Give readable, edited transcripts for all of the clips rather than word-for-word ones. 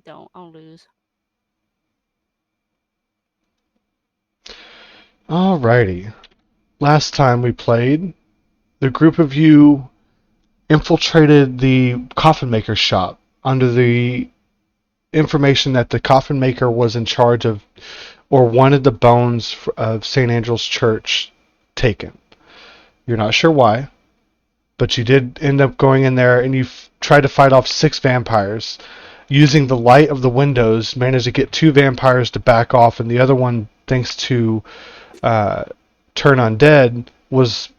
don't. I'll lose. Alrighty. Last time we played, the group of you infiltrated the coffin maker's shop under the information that the coffin maker was in charge of or wanted the bones of St. Angel's Church taken. You're not sure why, but you did end up going in there and you tried to fight off 6 vampires. Using the light of the windows, managed to get 2 vampires to back off, and the other one, thanks to turn undead, was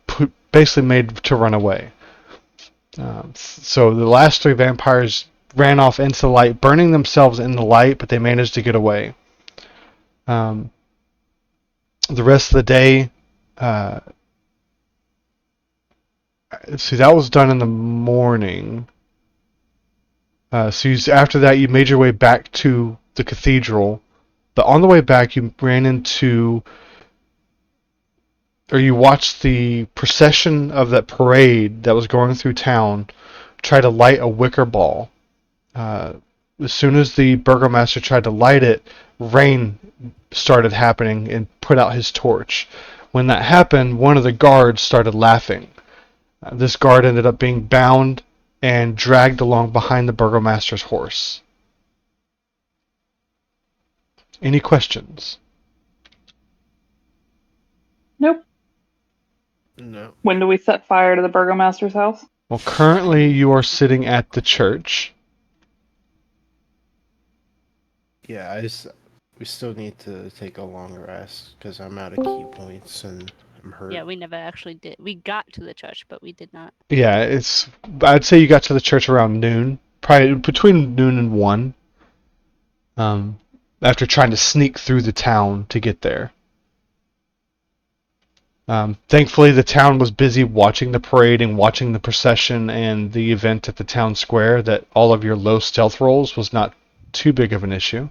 basically made to run away. So the last 3 vampires ran off into the light, burning themselves in the light, but they managed to get away. The rest of the day, see, that was done in the morning. After that, you made your way back to the cathedral. But on the way back, you ran into, or you watched the procession of that parade that was going through town try to light a wicker ball. As soon as the burgomaster tried to light it, rain started happening and put out his torch. When that happened, one of the guards started laughing. This guard ended up being bound and dragged along behind the burgomaster's horse. Any questions? Nope. No. When do we set fire to the burgomaster's house? Well, currently you are sitting at the church. Yeah, we still need to take a longer rest because I'm out of key points and I'm hurt. Yeah, we never actually did. We got to the church, but we did not. Yeah, I'd say you got to the church around noon, probably between noon and 1. After trying to sneak through the town to get there. Thankfully, the town was busy watching the parade and watching the procession and the event at the town square, that all of your low stealth rolls was not too big of an issue.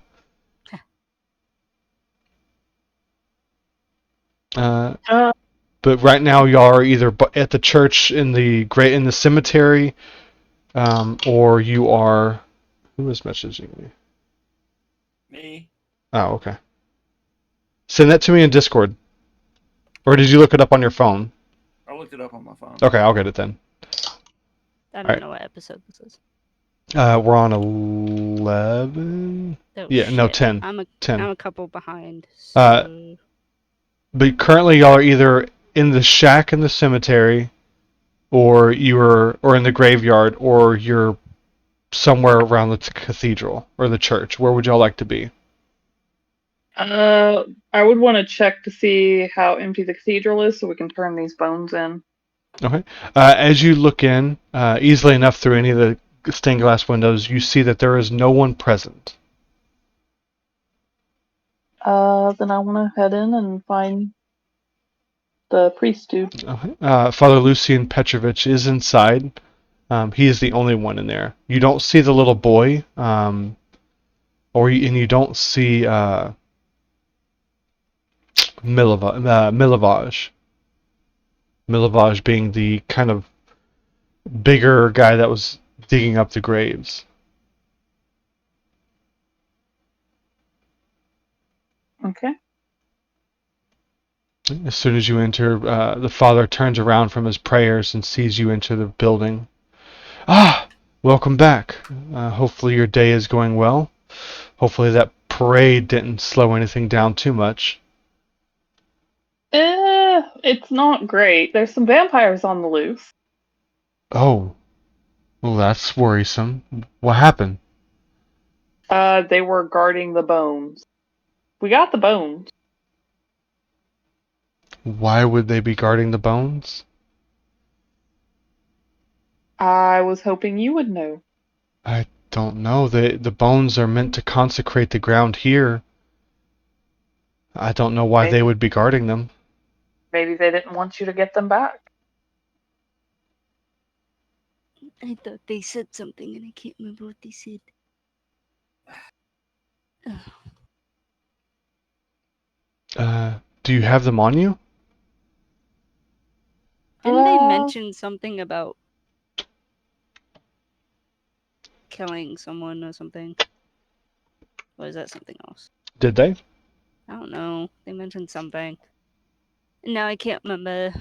But right now, y'all are either at the church in the cemetery, or you are. Who is messaging me? Me. Oh, okay. Send that to me in Discord. Or did you look it up on your phone? I looked it up on my phone. Okay, I'll get it then. I don't know what episode this is. We're on 11. Oh, yeah, shit. no, 10. I'm 10. a couple behind. So... But currently, y'all are either in the shack in the cemetery, or in the graveyard, or you're somewhere around the cathedral or the church. Where would y'all like to be? I would want to check to see how empty the cathedral is so we can turn these bones in. Okay. As you look in, easily enough through any of the stained glass windows, you see that there is no one present. Then I want to head in and find the priest dude. Okay. Father Lucian Petrovich is inside. He is the only one in there. You don't see the little boy, and you don't see Milovaj. Milovaj being the kind of bigger guy that was digging up the graves. Okay. As soon as you enter, the father turns around from his prayers and sees you enter the building. Ah, welcome back. Hopefully your day is going well. Hopefully that parade didn't slow anything down too much. It's not great. There's some vampires on the loose. Oh, well, that's worrisome. What happened? They were guarding the bones. We got the bones. Why would they be guarding the bones? I was hoping you would know. I don't know. The bones are meant to consecrate the ground here. I don't know why they would be guarding them. Maybe they didn't want you to get them back. I thought they said something and I can't remember what they said. Do you have them on you? Didn't they mention something about killing someone or something? Or is that something else? Did they? I don't know. They mentioned something. Now I can't remember.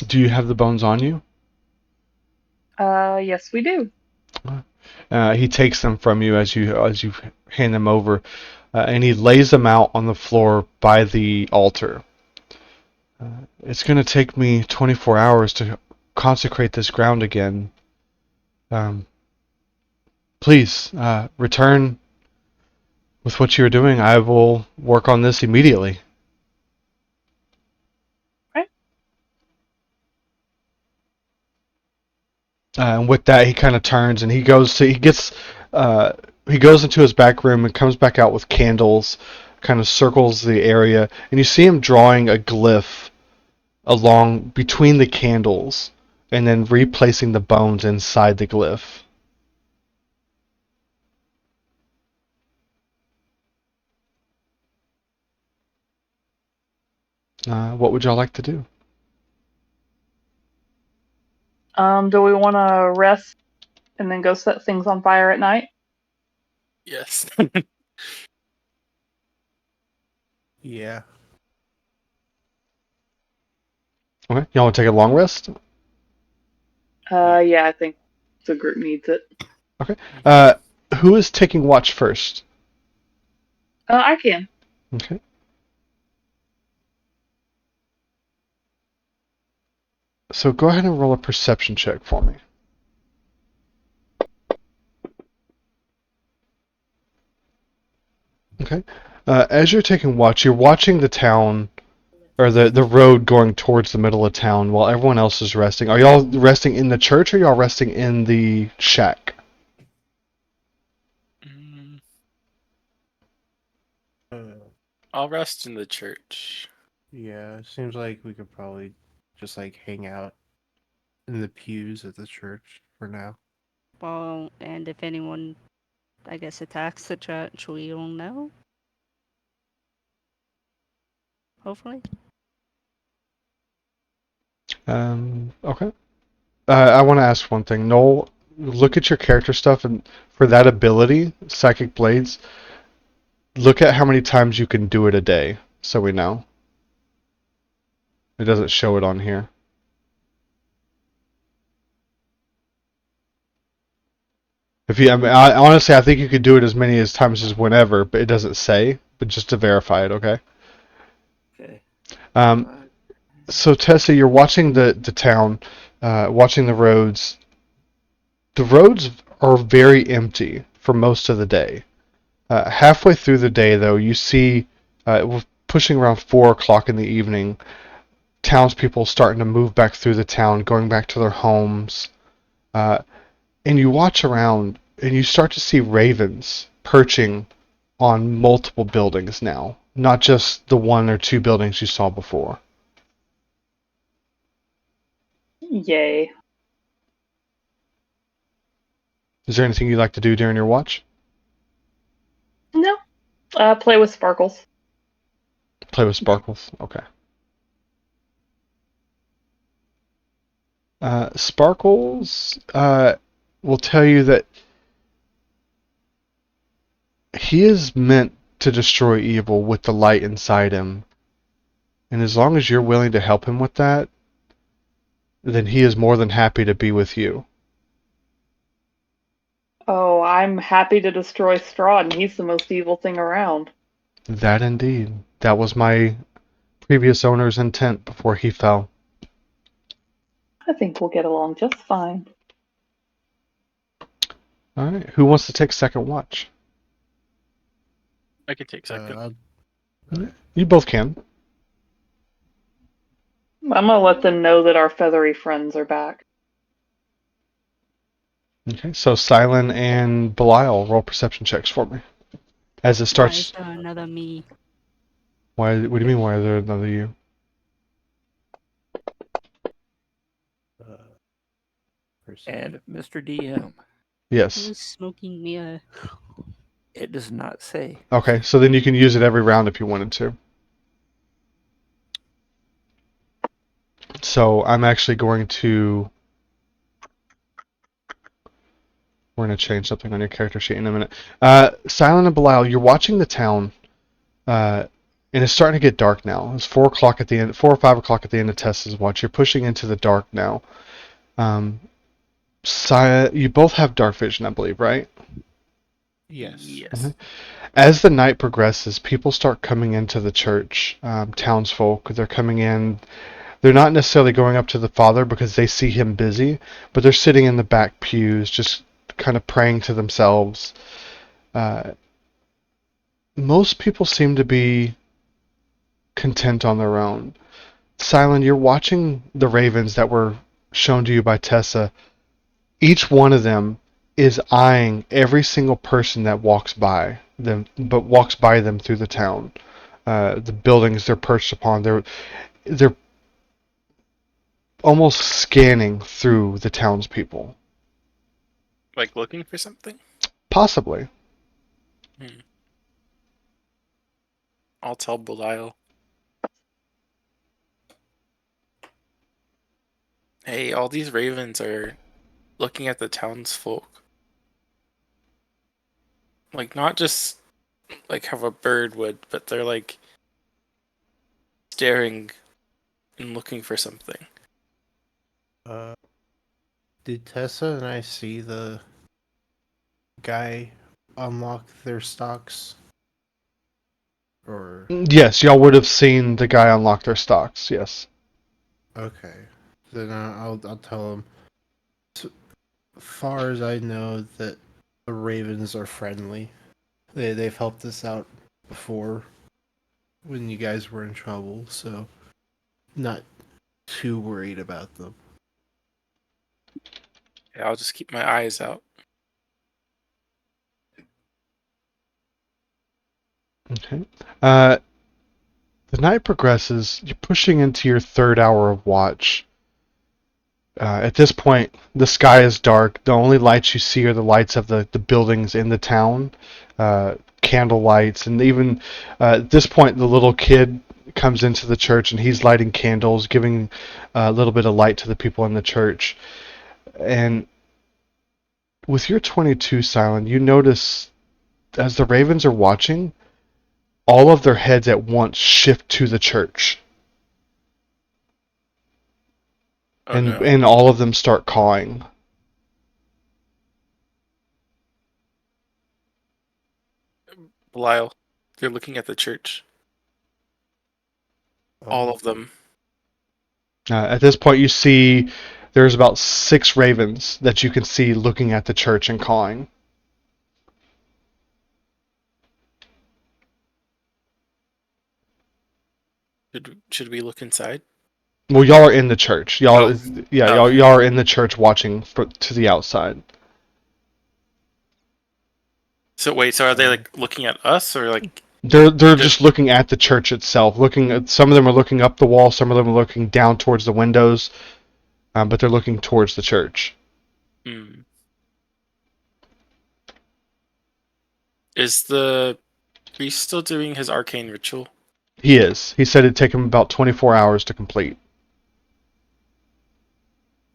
Do you have the bones on you? Yes, we do. He takes them from you as you hand them over, and he lays them out on the floor by the altar. It's going to take me 24 hours to consecrate this ground again. Please return with what you are doing. I will work on this immediately. Right. And with that, he kind of turns and he goes into his back room and comes back out with candles, kind of circles the area, and you see him drawing a glyph along between the candles and then replacing the bones inside the glyph. What would y'all like to do? Do we want to rest and then go set things on fire at night? Yes. Yeah. Okay, y'all want to take a long rest? Yeah, I think the group needs it. Okay. Who is taking watch first? I can. Okay. So go ahead and roll a perception check for me. Okay. As you're taking watch, you're watching the town, or the road going towards the middle of town while everyone else is resting. Are y'all resting in the church or y'all resting in the shack? I'll rest in the church. Yeah, it seems like we could probably just like hang out in the pews at the church for now. Well, and if anyone, I guess, attacks the church, we'll know. Hopefully. Okay. I want to ask one thing. Noel, look at your character stuff, and for that ability, Psychic Blades, look at how many times you can do it a day, so we know. It doesn't show it on here. Honestly, I think you could do it as many as times as whenever, but it doesn't say. But just to verify it, okay? Okay. So Tessa, you're watching the town, watching the roads. The roads are very empty for most of the day. Halfway through the day, though, you see, we're pushing around 4 o'clock in the evening, townspeople starting to move back through the town, going back to their homes. And you watch around, and you start to see ravens perching on multiple buildings now, not just the 1 or 2 buildings you saw before. Yay. Is there anything you'd like to do during your watch? No. Play with sparkles. Play with sparkles? Okay. Sparkles will tell you that he is meant to destroy evil with the light inside him. And as long as you're willing to help him with that, then he is more than happy to be with you. Oh, I'm happy to destroy Strahd, and he's the most evil thing around. That indeed. That was my previous owner's intent before he fell. I think we'll get along just fine. Alright, who wants to take second watch? I could take second. You both can. I'm gonna let them know that our feathery friends are back. Okay, so Silent and Belial, roll perception checks for me. As it Why is starts... there another me? What do you mean, why is there another you? And Mr. DM, Yes. Who's smoking mirror? it does not say. Okay, so then you can use it every round if you wanted to. So I'm actually going to We're going to change something on your character sheet in a minute. Silent and Belial, you're watching the town, and it's starting to get dark now. It's 4 o'clock at the end, 4 or 5 o'clock at the end of Tessa's watch. You're pushing into the dark now. You both have dark vision, I believe, right? Yes. Mhm. As the night progresses, people start coming into the church. Townsfolk, they're coming in. They're not necessarily going up to the father because they see him busy, but they're sitting in the back pews, just kind of praying to themselves. Most people seem to be content on their own. Silent, you're watching the ravens that were shown to you by Tessa. Each one of them is eyeing every single person that walks by them, but walks by them through the town. The buildings they're perched upon, they're almost scanning through the townspeople. Like looking for something? Possibly. I'll tell Belial. Hey, all these ravens are looking at the townsfolk. Like, not just like how a bird would, but they're like staring and looking for something. Did Tessa and I see the guy unlock their stocks? Or Yes, y'all would have seen the guy unlock their stocks. Yes. okay, then I'll tell him. As far as I know, that the ravens are friendly. They've helped us out before when you guys were in trouble, so not too worried about them. Yeah, I'll just keep my eyes out. Okay. The night progresses. You're pushing into your 3rd hour of watch. At this point, the sky is dark. The only lights you see are the lights of the buildings in the town, candle lights, and even at this point, the little kid comes into the church and he's lighting candles, giving a little bit of light to the people in the church. And with your 22 Silent, you notice as the ravens are watching, all of their heads at once shift to the church. Oh, no. And all of them start cawing. Belial, they're looking at the church. All of them. At this point, you see there's about 6 ravens that you can see looking at the church and cawing. Should we look inside? Well, y'all are in the church. Oh. Y'all are in the church watching to the outside. So wait, so are they like looking at us or like? They're just looking at the church itself. Looking at, some of them are looking up the wall, some of them are looking down towards the windows, but they're looking towards the church. Is the priest still doing his arcane ritual? He is. He said it'd take him about 24 hours to complete.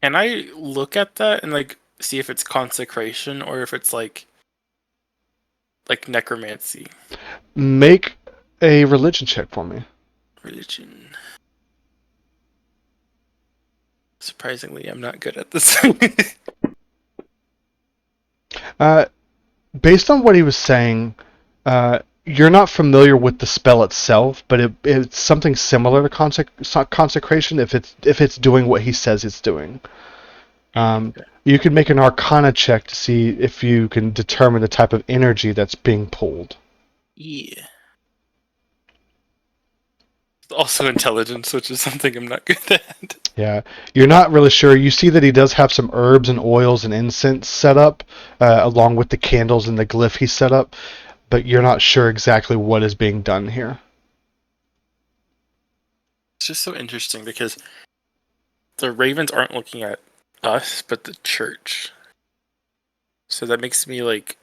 Can I look at that and like see if it's consecration or if it's like necromancy? Make a religion check for me. Religion. Surprisingly, I'm not good at this. Based on what he was saying, you're not familiar with the spell itself, but it's something similar to consecration if it's doing what he says it's doing. You can make an Arcana check to see if you can determine the type of energy that's being pulled. Yeah. Also intelligence, which is something I'm not good at. Yeah, you're not really sure. You see that he does have some herbs and oils and incense set up, along with the candles and the glyph he set up, but you're not sure exactly what is being done here. It's just so interesting because the ravens aren't looking at us, but the church. So that makes me like...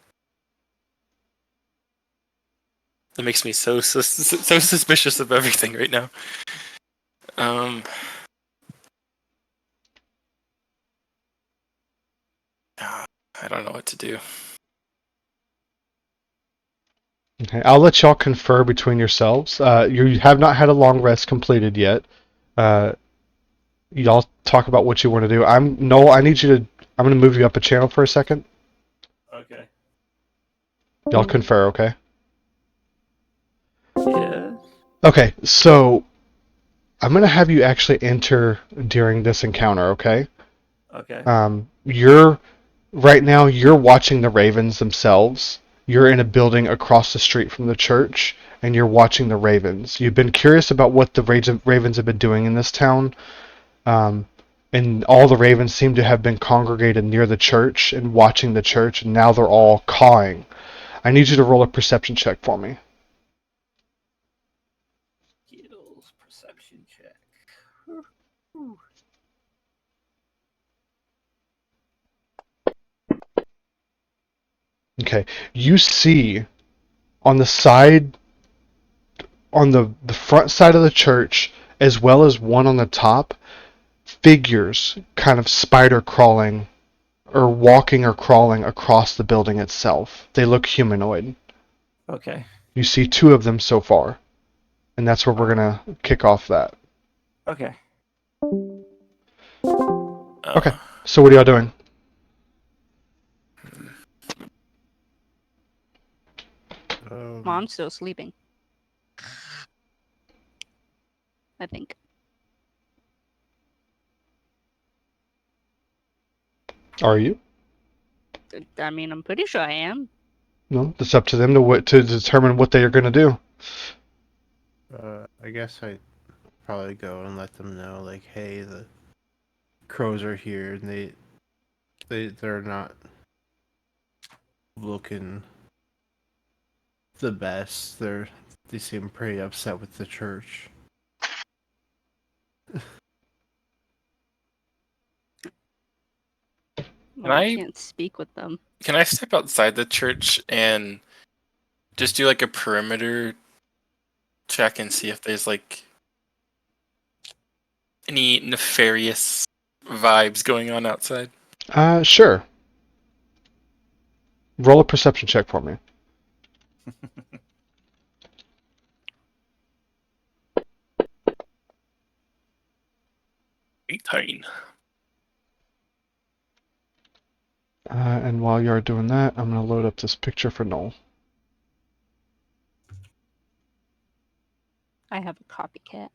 That makes me so suspicious of everything right now. I don't know what to do. Okay, I'll let y'all confer between yourselves. You have not had a long rest completed yet. Y'all talk about what you want to do. Noel, I need you to. I'm going to move you up a channel for a second. Okay. Y'all confer, okay? Yes. Okay, so I'm going to have you actually enter during this encounter, okay? Okay. You're right now. You're watching the Ravens themselves. You're in a building across the street from the church, and you're watching the Ravens. You've been curious about what the Ravens have been doing in this town. And all the ravens seem to have been congregated near the church and watching the church, and now they're all cawing. I need you to roll a perception check for me. Skills perception check. Okay. You see on the side, on the front side of the church, as well as one on the top, figures kind of spider crawling or walking or crawling across the building itself. They look humanoid. Okay. You see two of them so far, and that's where we're going to kick off that. Okay. Okay, so what are y'all doing? Mom's still sleeping. I think. Are you? I mean, I'm pretty sure I am. No, it's up to them to determine what they are going to do. I guess I'd probably go and let them know, like, hey, the crows are here, and they're not looking the best. They seem pretty upset with the church. Well, I can't speak with them. Can I step outside the church and just do like a perimeter check and see if there's like any nefarious vibes going on outside? Sure. Roll a perception check for me. 18. And while you're doing that, I'm going to load up this picture for Noel. I have a copycat.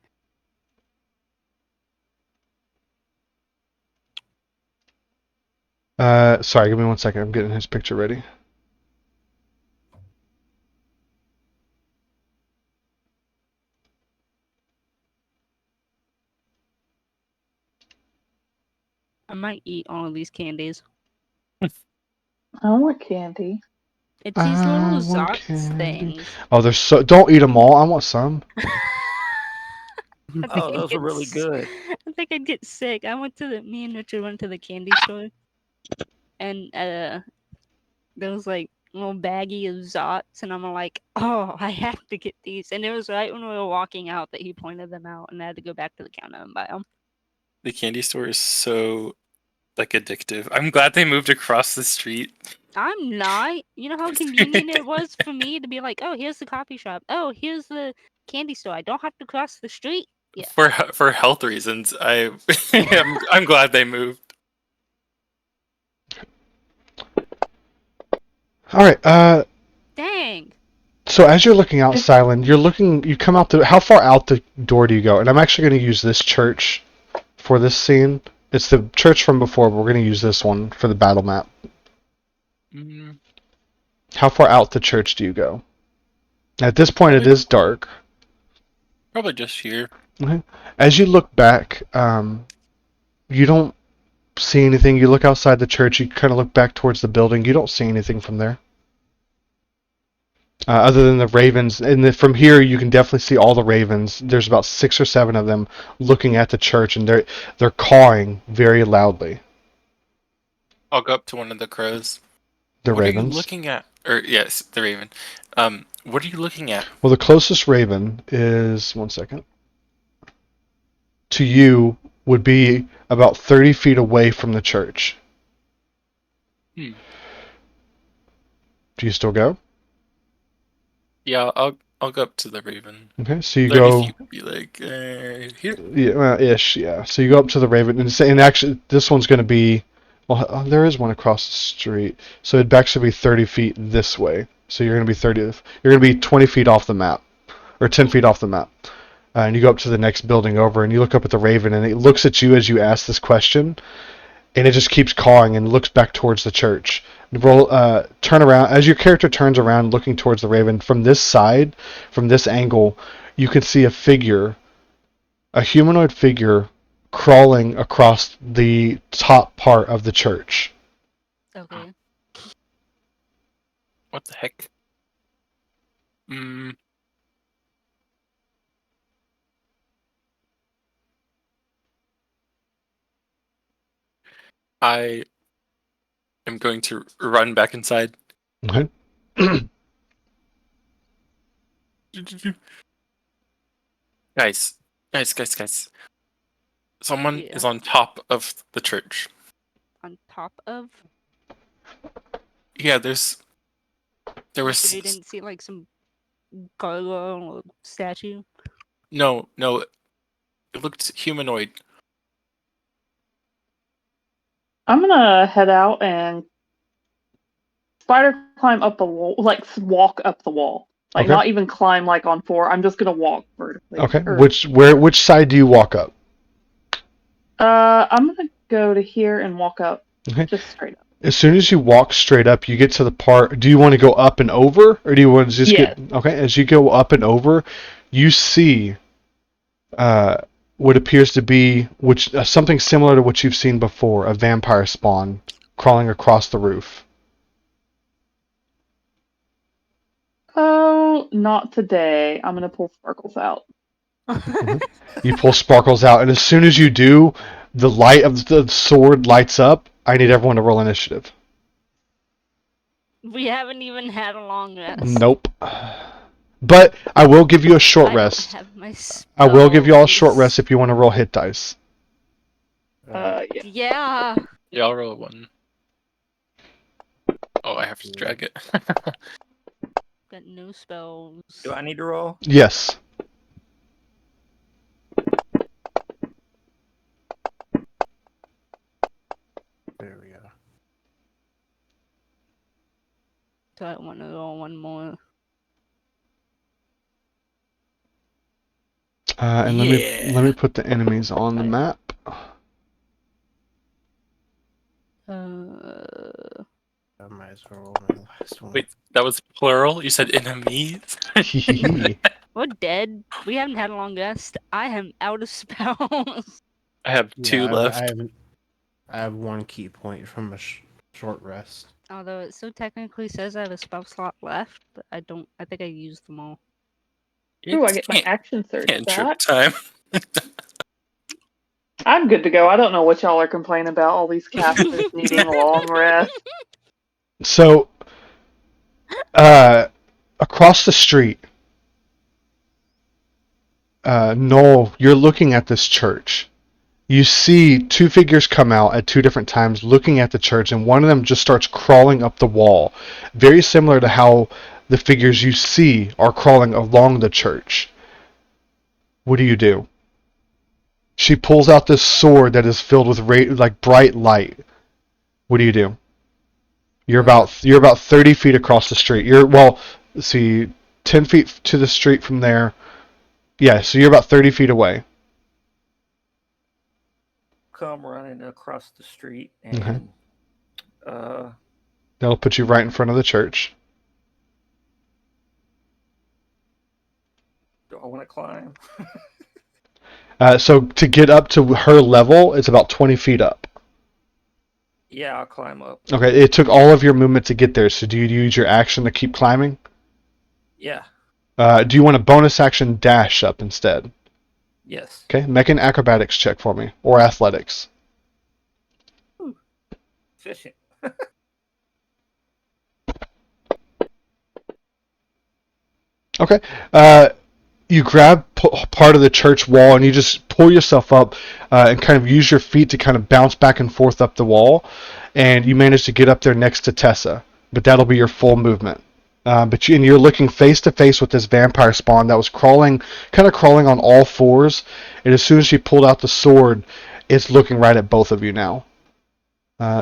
Sorry, give me 1 second. I'm getting his picture ready. I might eat all of these candies. I want candy. It's these little want Zots candy. things. Oh, there's so. Don't eat them all. I want some. Oh, those are really good. I think I'd get sick. Me and Richard went to the candy store, and there was like a little baggie of Zots, and I'm like, oh, I have to get these. And it was right when we were walking out that he pointed them out, and I had to go back to the counter and buy them. The candy store is so like addictive. I'm glad they moved across the street. I'm not. You know how convenient it was for me to be like, oh, here's the coffee shop. Oh, here's the candy store. I don't have to cross the street. Yeah. For health reasons, I'm glad they moved. All right. Dang. So as you're looking out, Silent, you come out how far out the door do you go? And I'm actually going to use this church for this scene. It's the church from before, but we're going to use this one for the battle map. Mm-hmm. How far out the church do you go? At this point, it is dark. Probably just here. Okay. As you look back, you don't see anything. You look outside the church. You kind of look back towards the building. You don't see anything from there. Other than the ravens, and from here you can definitely see all the ravens. There's about 6 or 7 of them looking at the church, and they're cawing very loudly. I'll go up to one of the crows. The what ravens. What are you looking at? Or yes, the raven. What are you looking at? Well, the closest raven is 1 second. To you would be about 30 feet away from the church. Hmm. Do you still go? Yeah, I'll go up to the Raven. Okay, so you 30 go. feet would be like here. Yeah, well, ish. Yeah. So you go up to the Raven, and actually, this one's going to be. Well, there is one across the street, so it'd actually be 30 feet this way. So you're going to be 30. You're going to be 20 feet off the map, or 10 feet off the map. And you go up to the next building over, and you look up at the Raven, and it looks at you as you ask this question, and it just keeps cawing and looks back towards the church. Turn around as your character turns around, looking towards the Raven. From this side, from this angle, you can see a figure, a humanoid figure, crawling across the top part of the church. Okay. What the heck? Hmm. I am going to run back inside. Okay. Guys. Someone Yeah. is on top of the church. On top of. Yeah, there So was you didn't see like some gargoyle or statue? no. It looked humanoid. I'm gonna head out and spider climb up the wall, like walk up the wall. Like Okay. not even climb like on four. I'm just gonna walk vertically. Okay. Or- Which side do you walk up? I'm gonna go to here and walk up. Okay. Just straight up. As soon as you walk straight up, you get to the part. Do you want to go up and over, or do you want to just Yes. get? Okay. As you go up and over, you see what appears to be something similar to what you've seen before, a vampire spawn crawling across the roof. Oh, not today. I'm gonna pull sparkles out. You pull sparkles out, and as soon as you do, the light of the sword lights up. I need everyone to roll initiative. We haven't even had a long rest. Nope. But I will give you a short I don't rest. have my I will give you all a short spells. rest if you want to roll hit dice. Yeah. Yeah. Yeah, I'll roll one. Oh, I have to drag it. Got no spells. Do I need to roll? Yes. There we go. Do I want to roll one more? And let me put the enemies on the map. I might as well roll my last one. Wait, that was plural? You said enemies? We're dead. We haven't had a long rest. I am out of spells. I have two Yeah, left. I have one key point from a short rest. Although it so technically says I have a spell slot left, but I don't. I think I used them all. Ooh, I get my Can't- action surge cantrip back. time. I'm good to go. I don't know what y'all are complaining about. All these casters needing a long rest. So, across the street, Noel, you're looking at this church. You see two figures come out at two different times looking at the church, and one of them just starts crawling up the wall. Very similar to how the figures you see are crawling along the church. What do you do? She pulls out this sword that is filled with like bright light. What do you do? You're about 30 feet across the street. Let's see, 10 feet to the street from there. Yeah, so you're about 30 feet away. Come running across the street and That'll put you right in front of the church. do I want to climb? So to get up to her level, it's about 20 feet up. Yeah, I'll climb up. Okay, it took all of your movement to get there, so do you use your action to keep climbing? Yeah. Do you want a bonus action dash up instead? Yes. Okay, make an acrobatics check for me, or athletics. Efficient. Okay, you grab part of the church wall, and you just pull yourself up and kind of use your feet to kind of bounce back and forth up the wall, and you manage to get up there next to Tessa. But that'll be your full movement. And you're looking face to face with this vampire spawn that was kind of crawling on all fours. And as soon as she pulled out the sword, it's looking right at both of you now.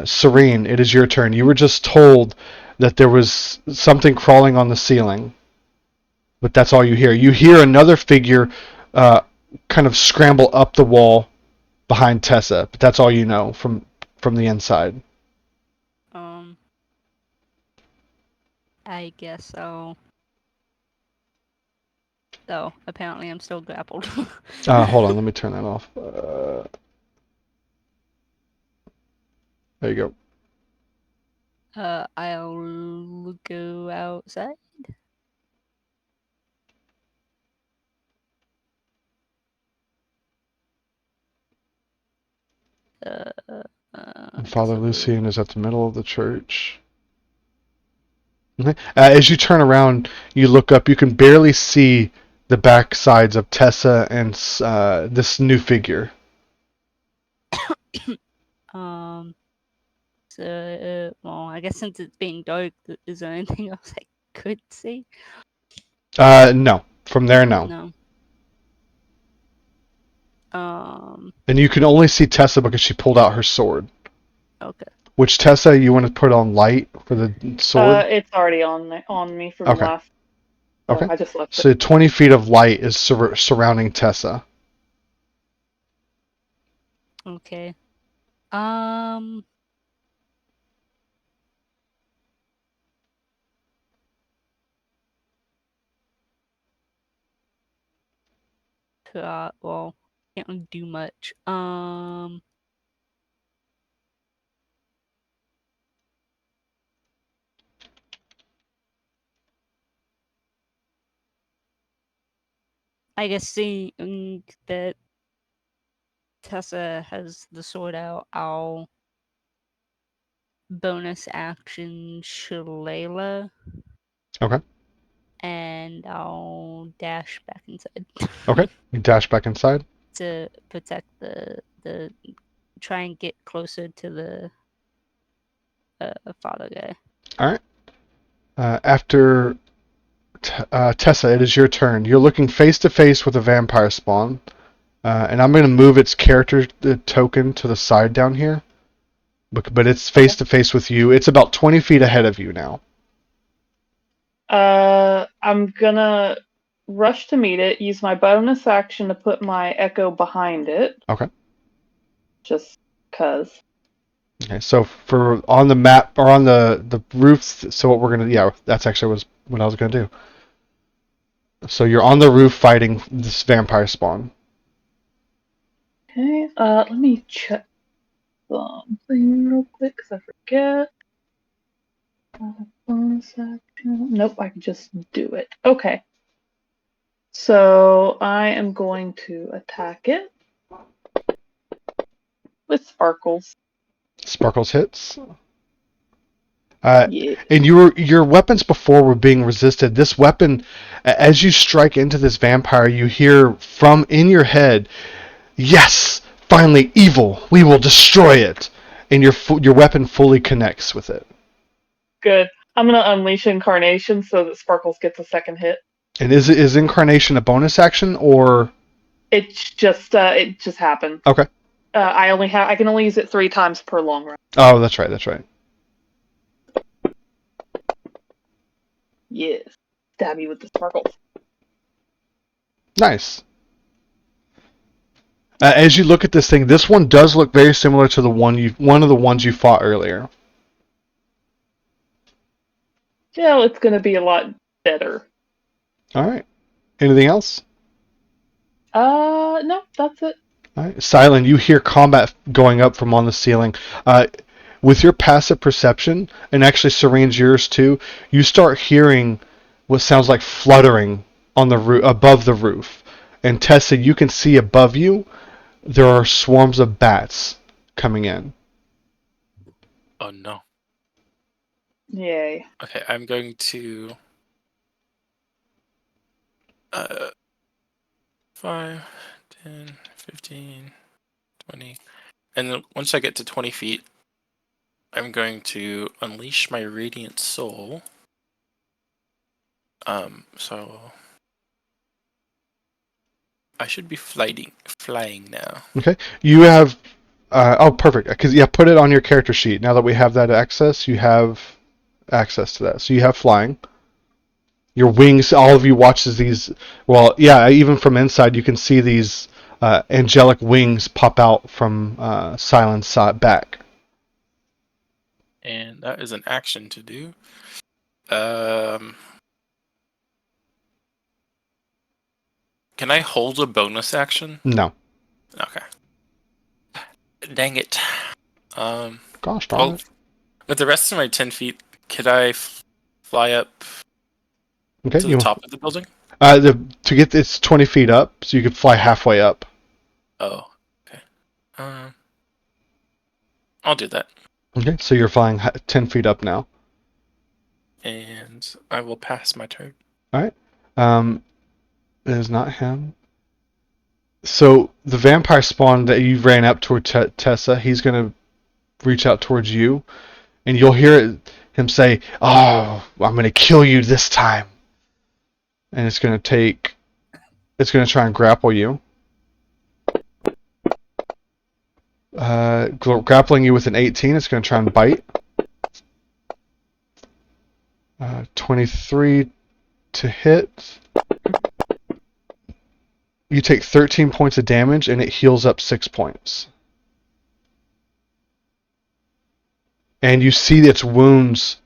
Serene, it is your turn. You were just told that there was something crawling on the ceiling, but that's all you hear. You hear another figure kind of scramble up the wall behind Tessa, but that's all you know from the inside. I guess so. Though apparently I'm still grappled. Hold on, let me turn that off. There you go. I'll go outside. Father Lucian is at the middle of the church. Okay. As you turn around, you look up. You can barely see the back sides of Tessa and this new figure. Well, I guess since it's being dark, is there anything else I could see? No. From there, no. No. And you can only see Tessa because she pulled out her sword. Okay. Which, Tessa, you want to put on light for the sword? It's already on me from last. Okay. I just left So it. 20 feet of light is surrounding Tessa. Okay. Well, can't do much. I guess seeing that Tessa has the sword out, I'll bonus action Shalala. Okay. And I'll dash back inside. Okay. You dash back inside? To protect the try and get closer to the father guy. Alright. After Tessa, it is your turn. You're looking face to face with a vampire spawn. And I'm going to move its character token to the side down here. But it's face to face with you. It's about 20 feet ahead of you now. I'm gonna rush to meet it, use my bonus action to put my echo behind it. Okay. Just cuz. Okay, so for on the map or on the roof, so what we're gonna that's actually what I was gonna do. So you're on the roof fighting this vampire spawn. Okay, let me check something real quick because I forget. Bonus action. Nope, I can just do it. Okay. So I am going to attack it with sparkles. Sparkles hits. Yeah. And your weapons before were being resisted. This weapon, as you strike into this vampire, you hear from in your head, "Yes, finally, evil. We will destroy it." And your weapon fully connects with it. Good. I'm gonna unleash incarnation so that sparkles gets a second hit. And is incarnation a bonus action or? It just happened. Okay. I can only use it 3 times per long run. Oh, that's right. That's right. Yes. Stab you with the sparkles. Nice. As you look at this thing, this one does look very similar to one of the ones you fought earlier. Yeah, it's gonna be a lot better. All right. Anything else? No, that's it. All right. Silent, you hear combat going up from on the ceiling. With your passive perception, and actually Serene's yours too, you start hearing what sounds like fluttering on the above the roof. And Tessa, you can see above you, there are swarms of bats coming in. Oh no. Yay. Okay, I'm going to 5, 10, 15, 20. And then once I get to 20 feet, I'm going to unleash my Radiant Soul. So I should be flying now. Okay. You have. Oh, perfect. Because put it on your character sheet. Now that we have that access, you have access to that. So you have flying. Your wings. All of you watches these. Well, yeah. Even from inside, you can see these angelic wings pop out from Silent's back. And that is an action to do. Can I hold a bonus action? No. Okay. Dang it. Gosh darn it. With the rest of my 10 feet, could I fly up Okay. to the top of the building? To get it's 20 feet up, so you could fly halfway up. Oh, okay. I'll do that. Okay. So you're flying 10 feet up now. And I will pass my turn. All right. It is not him. So the vampire spawn that you ran up toward Tessa, he's gonna reach out towards you, and you'll hear him say, "Oh, I'm gonna kill you this time," and it's gonna try and grapple you. Grappling you with an 18, it's gonna try and bite. 23 to hit. You take 13 points of damage, and it heals up 6 points. And you see its wounds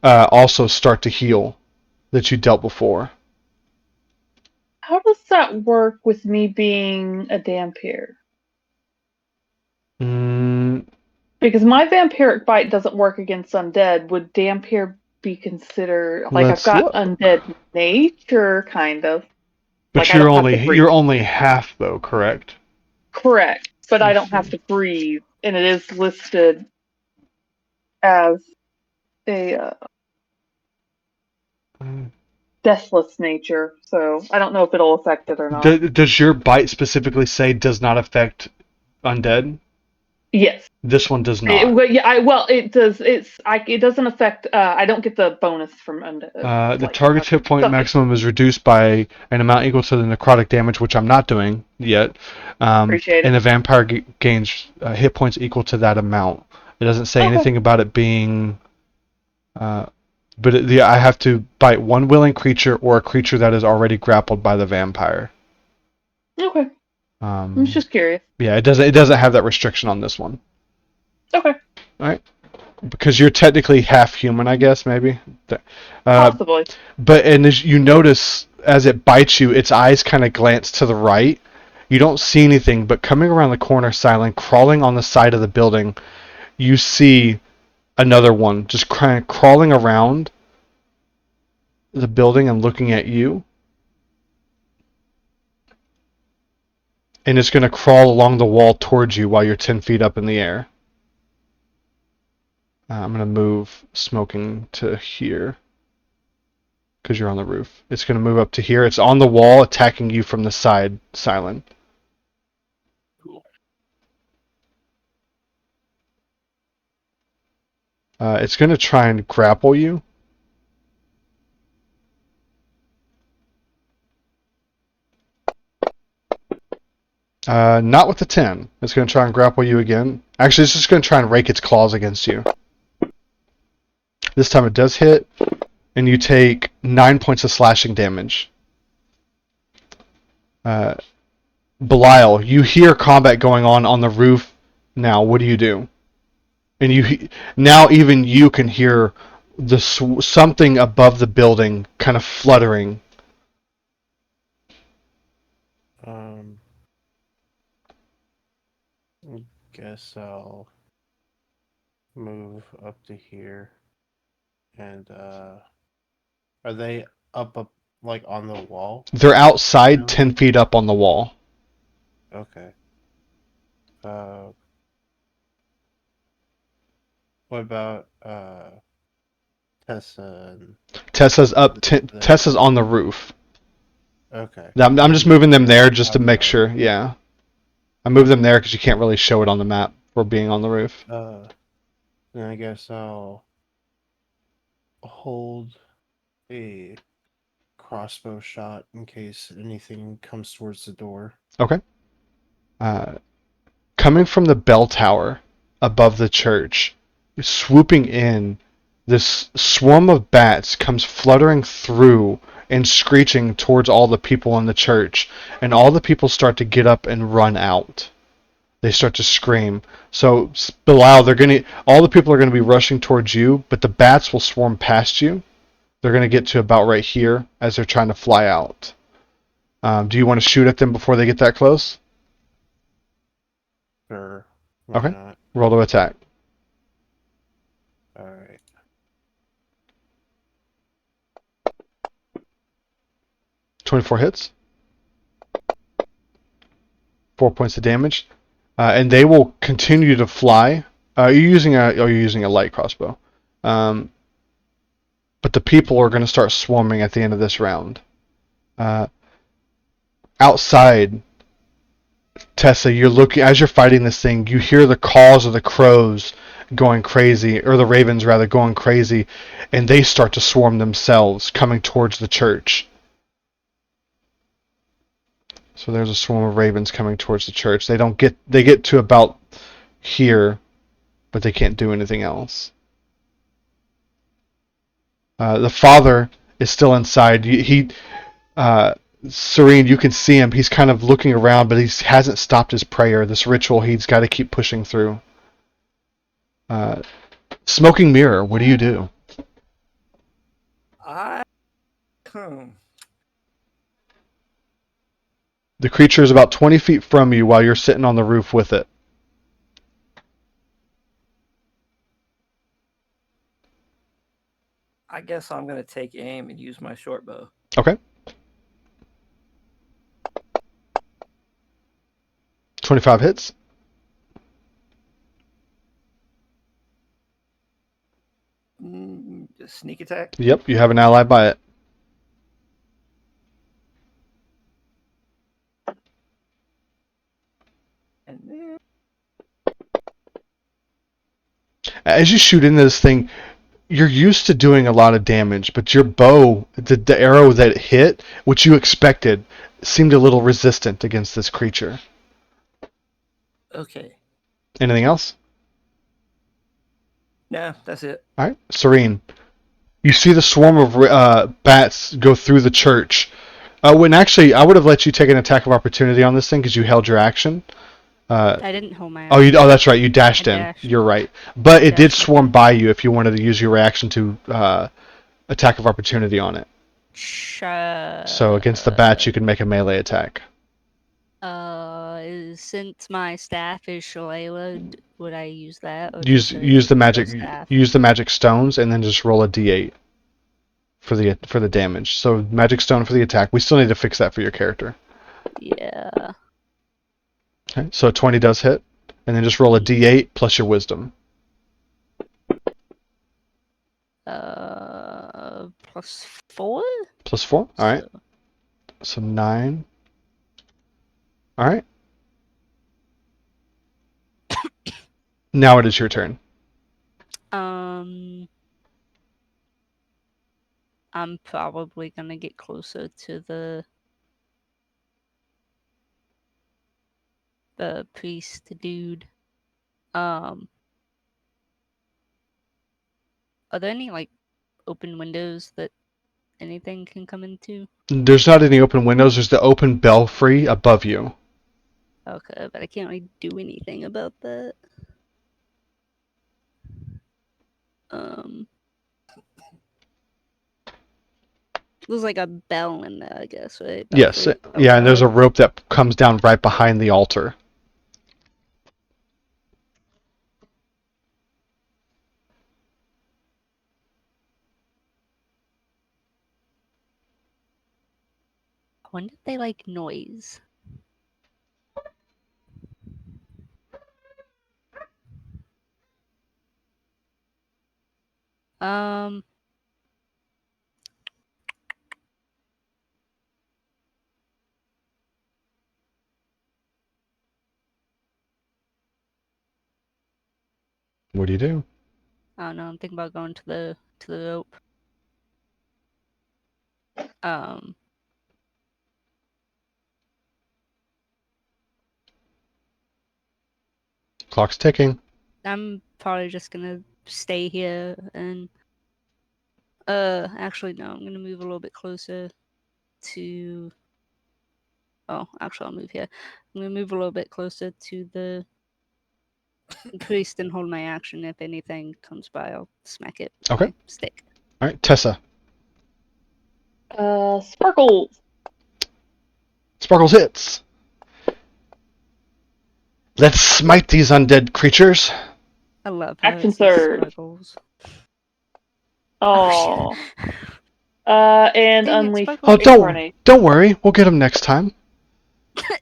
also start to heal that you dealt before. How does that work with me being a Dhampir? Because my vampiric bite doesn't work against undead. Would Dhampir be considered like Let's I've got look. undead nature, kind of? But Like I don't have to breathe. you're only half though, correct? Correct, but I don't have to breathe, and it is listed as a deathless nature. So I don't know if it'll affect it or not. Does your bite specifically say does not affect undead? Yes. This one does not. It does. It doesn't affect. I don't get the bonus from undead. The target's hit point maximum is reduced by an amount equal to the necrotic damage, which I'm not doing yet. Appreciate it. And the vampire gains hit points equal to that amount. It doesn't say anything about it being. But I have to bite one willing creature or a creature that is already grappled by the vampire. Okay. I was just curious. Yeah, it doesn't have that restriction on this one. Okay. All right. Because you're technically half human, I guess, maybe. Possibly. And as you notice, as it bites you, its eyes kind of glance to the right. You don't see anything, but coming around the corner, Silent, crawling on the side of the building, you see another one just kind of crawling around the building and looking at you. And it's going to crawl along the wall towards you while you're 10 feet up in the air. I'm going to move smoking to here because you're on the roof. It's going to move up to here. It's on the wall attacking you from the side, Silent. Cool. It's going to try and grapple you. Not with the 10. It's going to try and grapple you again. Actually, it's just going to try and rake its claws against you. This time it does hit, and you take 9 points of slashing damage. Belial, you hear combat going on the roof now. What do? And now even you can hear something above the building kind of fluttering. Guess I'll move up to here. And are they up like on the wall? They're outside 10 feet up on the wall. Okay. What about Tessa? Tessa's up. Tessa's on the roof. Okay. I'm just moving them there just to make Outside. sure. Yeah, I move them there because you can't really show it on the map for being on the roof. Then I guess I'll hold a crossbow shot in case anything comes towards the door. Okay. Coming from the bell tower above the church, swooping in, this swarm of bats comes fluttering through and screeching towards all the people in the church, and all the people start to get up and run out. They start to scream. So Bilal, all the people are gonna be rushing towards you, but the bats will swarm past you. They're gonna get to about right here as they're trying to fly out. Do you want to shoot at them before they get that close? Sure. Why Okay. not? Roll to attack. Alright. 24 hits. 4 points of damage. And they will continue to fly. You're using a light crossbow. But the people are going to start swarming at the end of this round. Outside, Tessa, you're looking as you're fighting this thing. You hear the calls of the crows going crazy, or the ravens rather, going crazy, and they start to swarm themselves, coming towards the church. So there's a swarm of ravens coming towards the church. They get to about here, but they can't do anything else. The father is still inside. Serene, you can see him. He's kind of looking around, but he hasn't stopped his prayer. This ritual, he's got to keep pushing through. Smoking mirror, what do you do? I The creature is about 20 feet from you while you're sitting on the roof with it. I guess I'm gonna take aim and use my short bow. Okay. 25 hits. Sneak attack. Yep, you have an ally by it. And then As you shoot into this thing, you're used to doing a lot of damage, but your bow, the arrow that hit, which you expected, seemed a little resistant against this creature. okay. Anything else? No, that's it. All right, Serene. You see the swarm of bats go through the church. When actually, I would have let you take an attack of opportunity on this thing because you held your action. I didn't hold my action. Oh, that's right. You dashed I in. dashed. You're right. But it did Dashed. swarm by you if you wanted to use your reaction to attack of opportunity on it. So against the bats, you can make a melee attack. Since my staff is Shalala, would I use that? Or Use just the magic staff? use the magic stones and then just roll a d8 for the damage. So magic stone for the attack. We still need to fix that for your character. Yeah. Okay, so 20 does hit, and then just roll a d8 plus your wisdom. +4. Plus 4. All right. So 9. All right. Now it is your turn. I'm probably gonna get closer to the priest dude. Are there any like open windows that anything can come into? There's not any open windows. There's the open belfry above you. Okay, but I can't really do anything about that. There's like a bell in there, I guess, right? Yes. Belfry Yeah, and there's a outside. rope that comes down right behind the altar. When did they like noise? Um. What do you do? I don't know. I'm thinking about going to the rope. Clock's ticking. I'm probably just gonna stay here and actually no, I'm gonna move a little bit closer to actually I'll move here. I'm gonna move a little bit closer to the priest and hold my action. If anything comes by, I'll smack it with Okay. my stick. Alright, Tessa. Sparkles. Sparkles hits. Let's smite these undead creatures. I love how Action it says surge. sparkles. Oh. And Dang it, unleash Sparkles. Oh, incarnate. don't worry. We'll get them next time.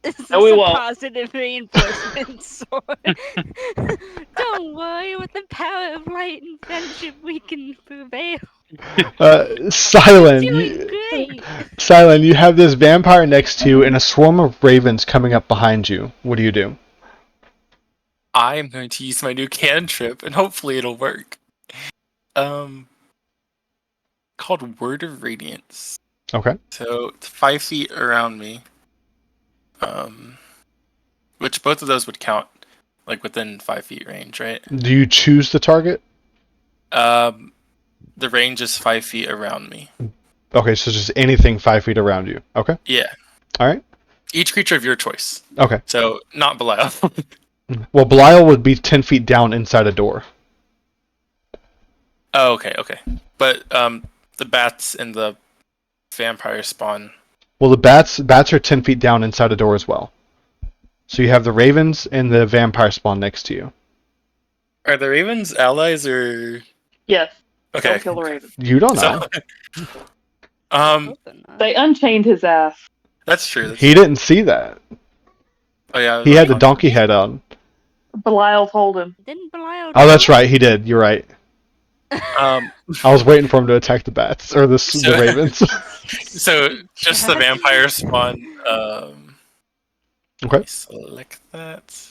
Is this No, we a won't. positive reinforcement sword? Don't worry, with the power of light and friendship, we can prevail. Silent. Doing great. Silent, you have this vampire next to you and a swarm of ravens coming up behind you. What do you do? I am going to use my new cantrip, and hopefully it'll work. Called Word of Radiance. Okay. So it's 5 feet around me. Which both of those would count, like within 5 feet range, right? Do you choose the target? The range is 5 feet around me. Okay, so just anything 5 feet around you. Okay. Yeah. All right. Each creature of your choice. Okay. So not Belial. Well, Belial would be 10 feet down inside a door. Oh, okay. But the bats and the vampire spawn. Well, the bats are 10 feet down inside a door as well. So you have the ravens and the vampire spawn next to you. Are the ravens allies or? Yes. Okay. Don't kill the raven. You don't know. They unchained his ass. That's true. He didn't see that. Oh yeah. He had the donkey head on. Belial told him. Didn't Belial Oh, that's right. He did. You're right. Um. I was waiting for him to attack the bats or the ravens. So just the vampire spawn. Okay. Select that.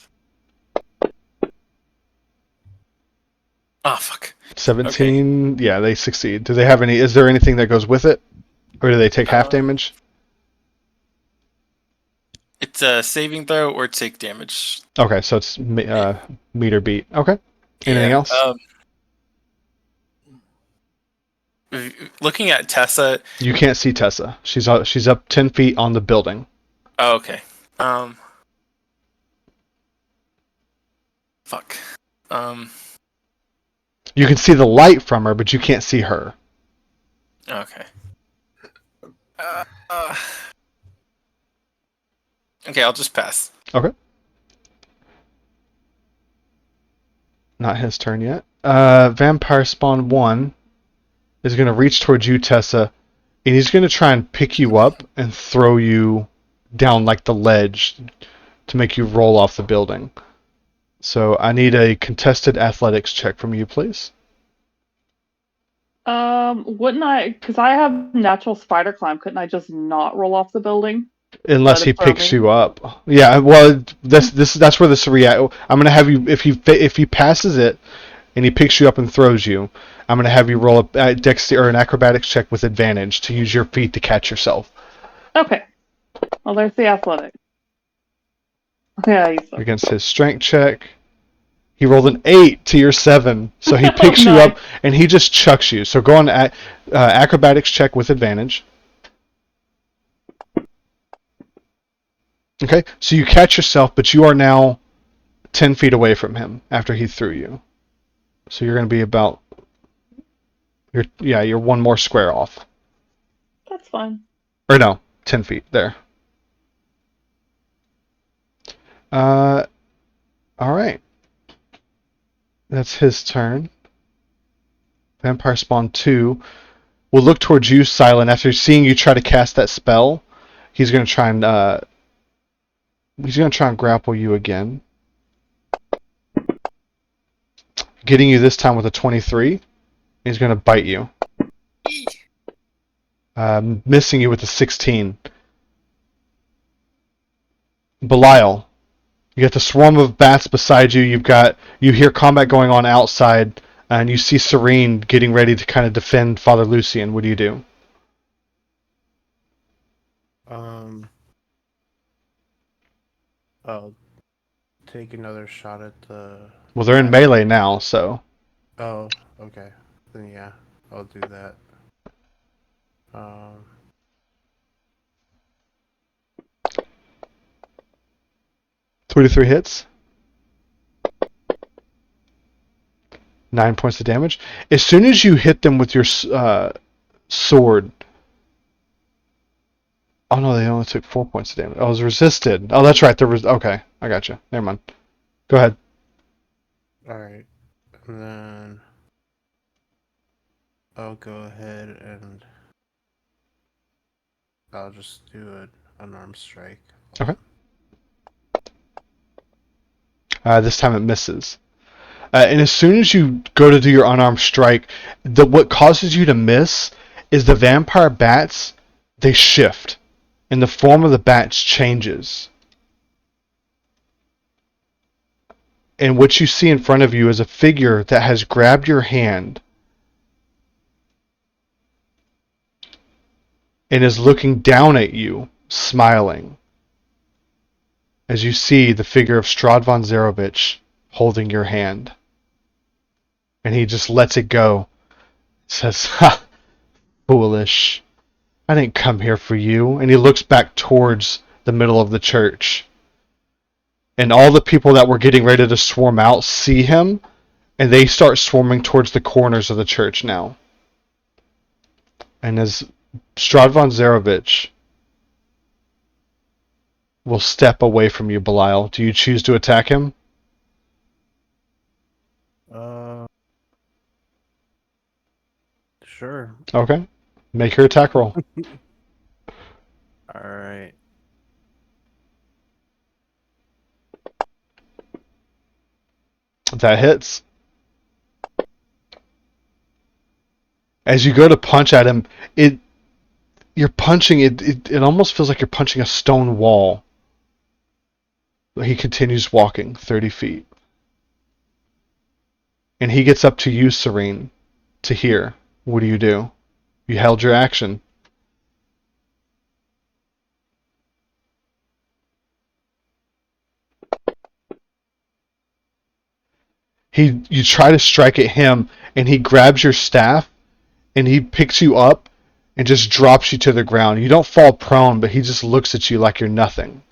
Oh fuck. 17. Okay. Yeah, they succeed. Do they have any? Is there anything that goes with it, or do they take half damage? It's a saving throw or take damage. Okay, so it's meter beat. Okay. Anything else? Looking at Tessa. You can't see Tessa. She's up 10 feet on the building. Oh, okay. Fuck. You can see the light from her, but you can't see her. Okay. Okay, I'll just pass. Okay. Not his turn yet. Vampire Spawn 1 is going to reach towards you, Tessa, and he's going to try and pick you up and throw you down like the ledge to make you roll off the building. So I need a contested athletics check from you, please. Wouldn't I? Because I have natural spider climb. Couldn't I just not roll off the building? Unless he picks you up. Yeah, well, that's where this react. I'm gonna have you if he passes it, and he picks you up and throws you. I'm gonna have you roll a dexterity or an acrobatics check with advantage to use your feet to catch yourself. Okay. Well, there's the athletic. Yeah. Against his strength check, he rolled an 8 to your 7, so he picks you up and he just chucks you. So go on acrobatics check with advantage. Okay, so you catch yourself, but you are now 10 feet away from him after he threw you. So you're going to be about... You're one more square off. That's fine. Or no, 10 feet. There. Alright. That's his turn. Vampire Spawn 2 will look towards you, Silent. After seeing you try to cast that spell, he's going to try and grapple you again. Getting you this time with a 23. He's going to bite you. Missing you with a 16. Belial, You got the swarm of bats beside you. You hear combat going on outside, and you see Serene getting ready to kind of defend Father Lucian. What do you do? I'll take another shot at the. Well, they're in melee now, so. Oh, okay. Then yeah, I'll do that. Um, 23 hits. 9 points of damage. As soon as you hit them with your sword. Oh no, they only took 4 points of damage. Oh, it was resisted. Oh, that's right. Okay, I got you. Never mind. Go ahead. all right, and then I'll go ahead and I'll just do an unarmed strike. Okay. This time it misses. And as soon as you go to do your unarmed strike, what causes you to miss is the vampire bats. They shift, and the form of the bats changes. And what you see in front of you is a figure that has grabbed your hand and is looking down at you, smiling. As you see the figure of Strad von Zarovich holding your hand. And he just lets it go. Says, "Ha, foolish. I didn't come here for you." And he looks back towards the middle of the church. And all the people that were getting ready to swarm out see him, and they start swarming towards the corners of the church now. And as Strad von Zarovich will step away from you, Belial, do you choose to attack him? Sure. Okay. Make your attack roll. All right. That hits. As you go to punch at him, you're punching it almost feels like you're punching a stone wall. He continues walking 30 feet. And he gets up to you, Serene, to hear. What do? You held your action. You try to strike at him, and he grabs your staff, and he picks you up, and just drops you to the ground. You don't fall prone, but he just looks at you like you're nothing.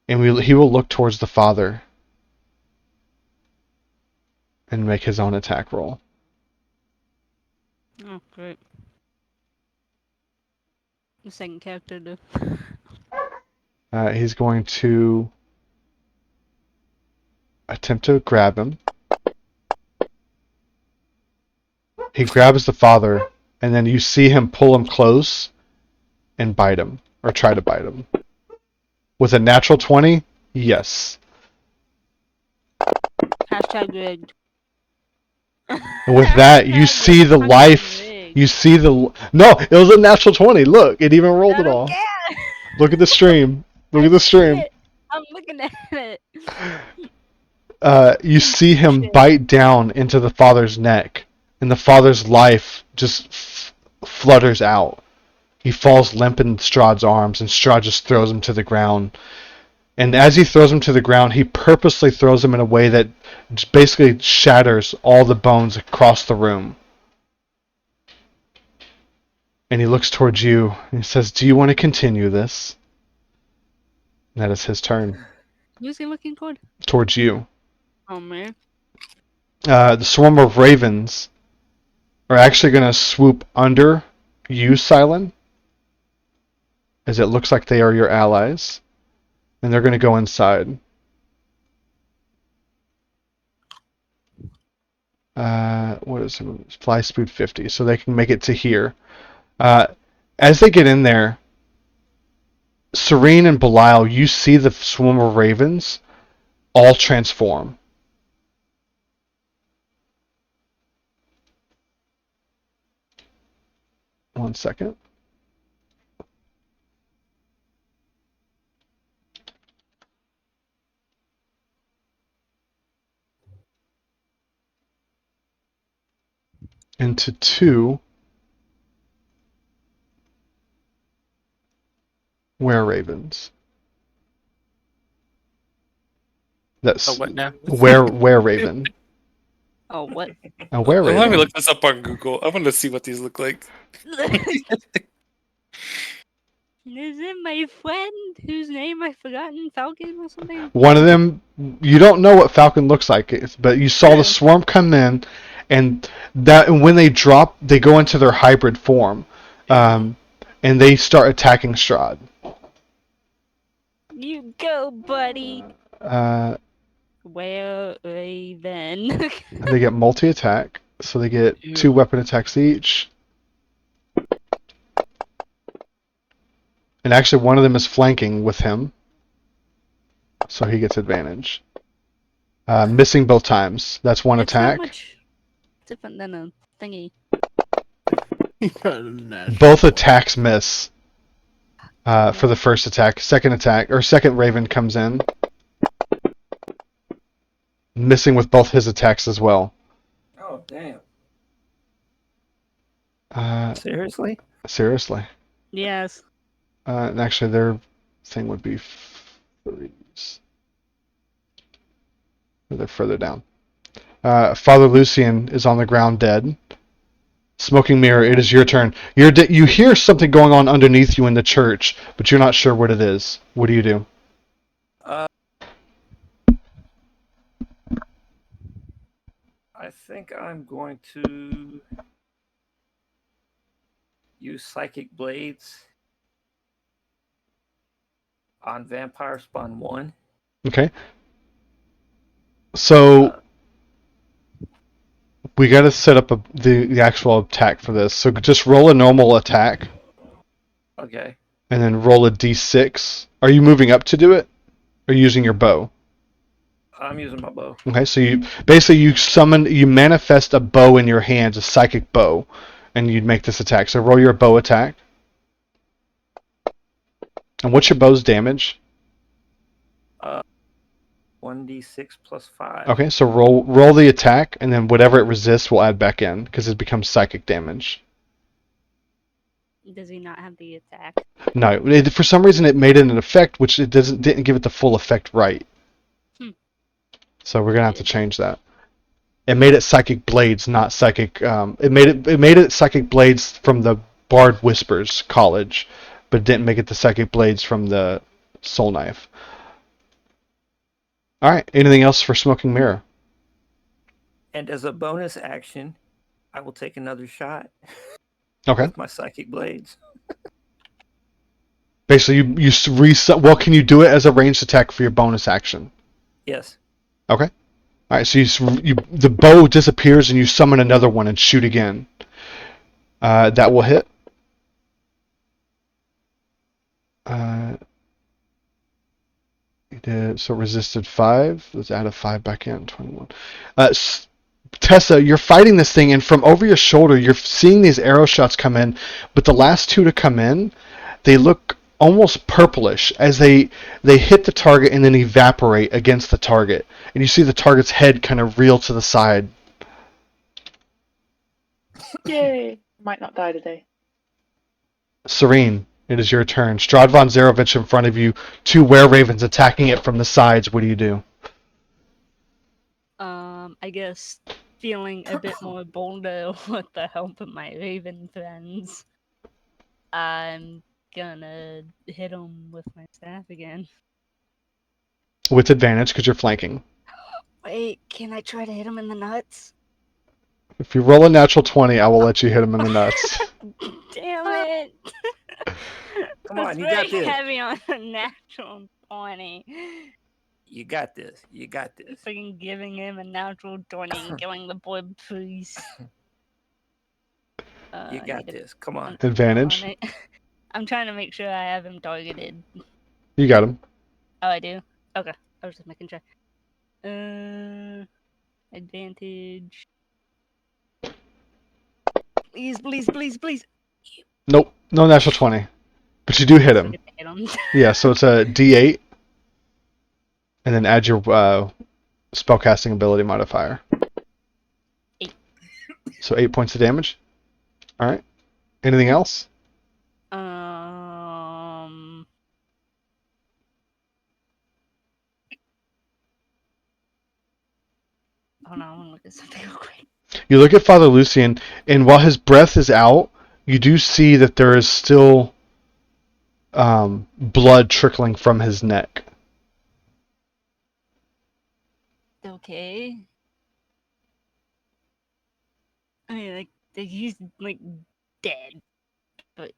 And he will look towards the father and make his own attack roll. Oh, great. The second character, though. He's going to attempt to grab him. He grabs the father, and then you see him pull him close and bite him, or try to bite him. With a natural 20, yes. Hashtag rigged. And with that, you see the life. You see the. No, it was a natural 20. Look, it even rolled I it all. don't care. Look at the stream. Look at the stream. I'm looking at it. You see him bite down into the father's neck, and the father's life just flutters out. He falls limp in Strahd's arms, and Strahd just throws him to the ground. And as he throws him to the ground, he purposely throws him in a way that basically shatters all the bones across the room. And he looks towards you, and he says, "Do you want to continue this?" And that is his turn. Who's he looking toward? Towards you. Oh, man. The swarm of ravens are actually going to swoop under you, Silent, as it looks like they are your allies. And they're going to go inside. What is it? Fly speed 50, so they can make it to here. As they get in there, Serene and Belial, you see the swarm of ravens all transform. One second. into 2 were-ravens. That's Oh, what now? were-raven. Oh, what? A Let me were-raven. look this up on Google. I want to see what these look like. Is it my friend whose name I've forgotten? Falcon or something? One of them, you don't know what Falcon looks like, but you saw Yeah. the swarm come in, and when they drop, they go into their hybrid form, and they start attacking Strahd. You go, buddy. Where Raven? They get multi-attack, so they get 2 weapon attacks each. And actually, one of them is flanking with him, so he gets advantage. Missing both times. That's 1 It's attack. not much different than a thingy. Both attacks miss for the first attack. Second Raven comes in, missing with both his attacks as well. Oh, damn. Seriously? Seriously. Yes. And actually, their thing would be 3s. They're further down. Father Lucian is on the ground dead. Smoking Mirror, it is your turn. You hear something going on underneath you in the church, but you're not sure what it is. What do you do? I think I'm going to use Psychic Blades on Vampire Spawn 1. Okay. So we got to set up the actual attack for this. So just roll a normal attack. Okay. And then roll a d6. Are you moving up to do it? Or using your bow? I'm using my bow. Okay, so you manifest a bow in your hands, a psychic bow, and you'd make this attack. So roll your bow attack. And what's your bow's damage? 1d6 plus 5. Okay, so roll the attack, and then whatever it resists will add back in, because it becomes psychic damage. Does he not have the attack? No, for some reason it made it an effect, which it didn't give it the full effect right. So we're gonna have to change that. It made it Psychic Blades, not Psychic. It made it Psychic Blades from the Bard Whispers College, but it didn't make it the Psychic Blades from the Soul Knife. All right. Anything else for Smoking Mirror? And as a bonus action, I will take another shot. Okay. With my Psychic Blades. Basically, you reset. Well, can you do it as a ranged attack for your bonus action? Yes. Okay. All right. So the bow disappears and you summon another one and shoot again. That will hit. You did so resisted 5. Let's add a 5 back in. 21. Tessa, you're fighting this thing, and from over your shoulder, you're seeing these arrow shots come in, but the last 2 to come in, they look almost purplish as they hit the target and then evaporate against the target. And you see the target's head kind of reel to the side. Yay! Might not die today. Serene, it is your turn. Strahd von Zarovich in front of you, 2 were-ravens attacking it from the sides. What do you do? I guess feeling a bit more bolder with the help of my raven friends, I'm gonna hit him with my staff again. With advantage, because you're flanking. Wait, can I try to hit him in the nuts? If you roll a natural 20, I will let you hit him in the nuts. Damn it! Come on, It's you got very this. heavy on a natural 20. You got this. You got this. Freaking giving him a natural 20 and killing the boy, please. You got this. Come on. Advantage. I'm trying to make sure I have him targeted. You got him. Oh, I do? Okay. I was just making sure. Advantage. Please, please, please, please. Nope. No natural 20. But you do hit him. Hit him. Yeah, so it's a D8. And then add your spellcasting ability modifier. 8. So 8 points of damage. All right. Anything else? Hold on, I want to look at something real quick. You look at Father Lucian, and while his breath is out, you do see that there is still blood trickling from his neck. Okay. I mean, like he's like dead, but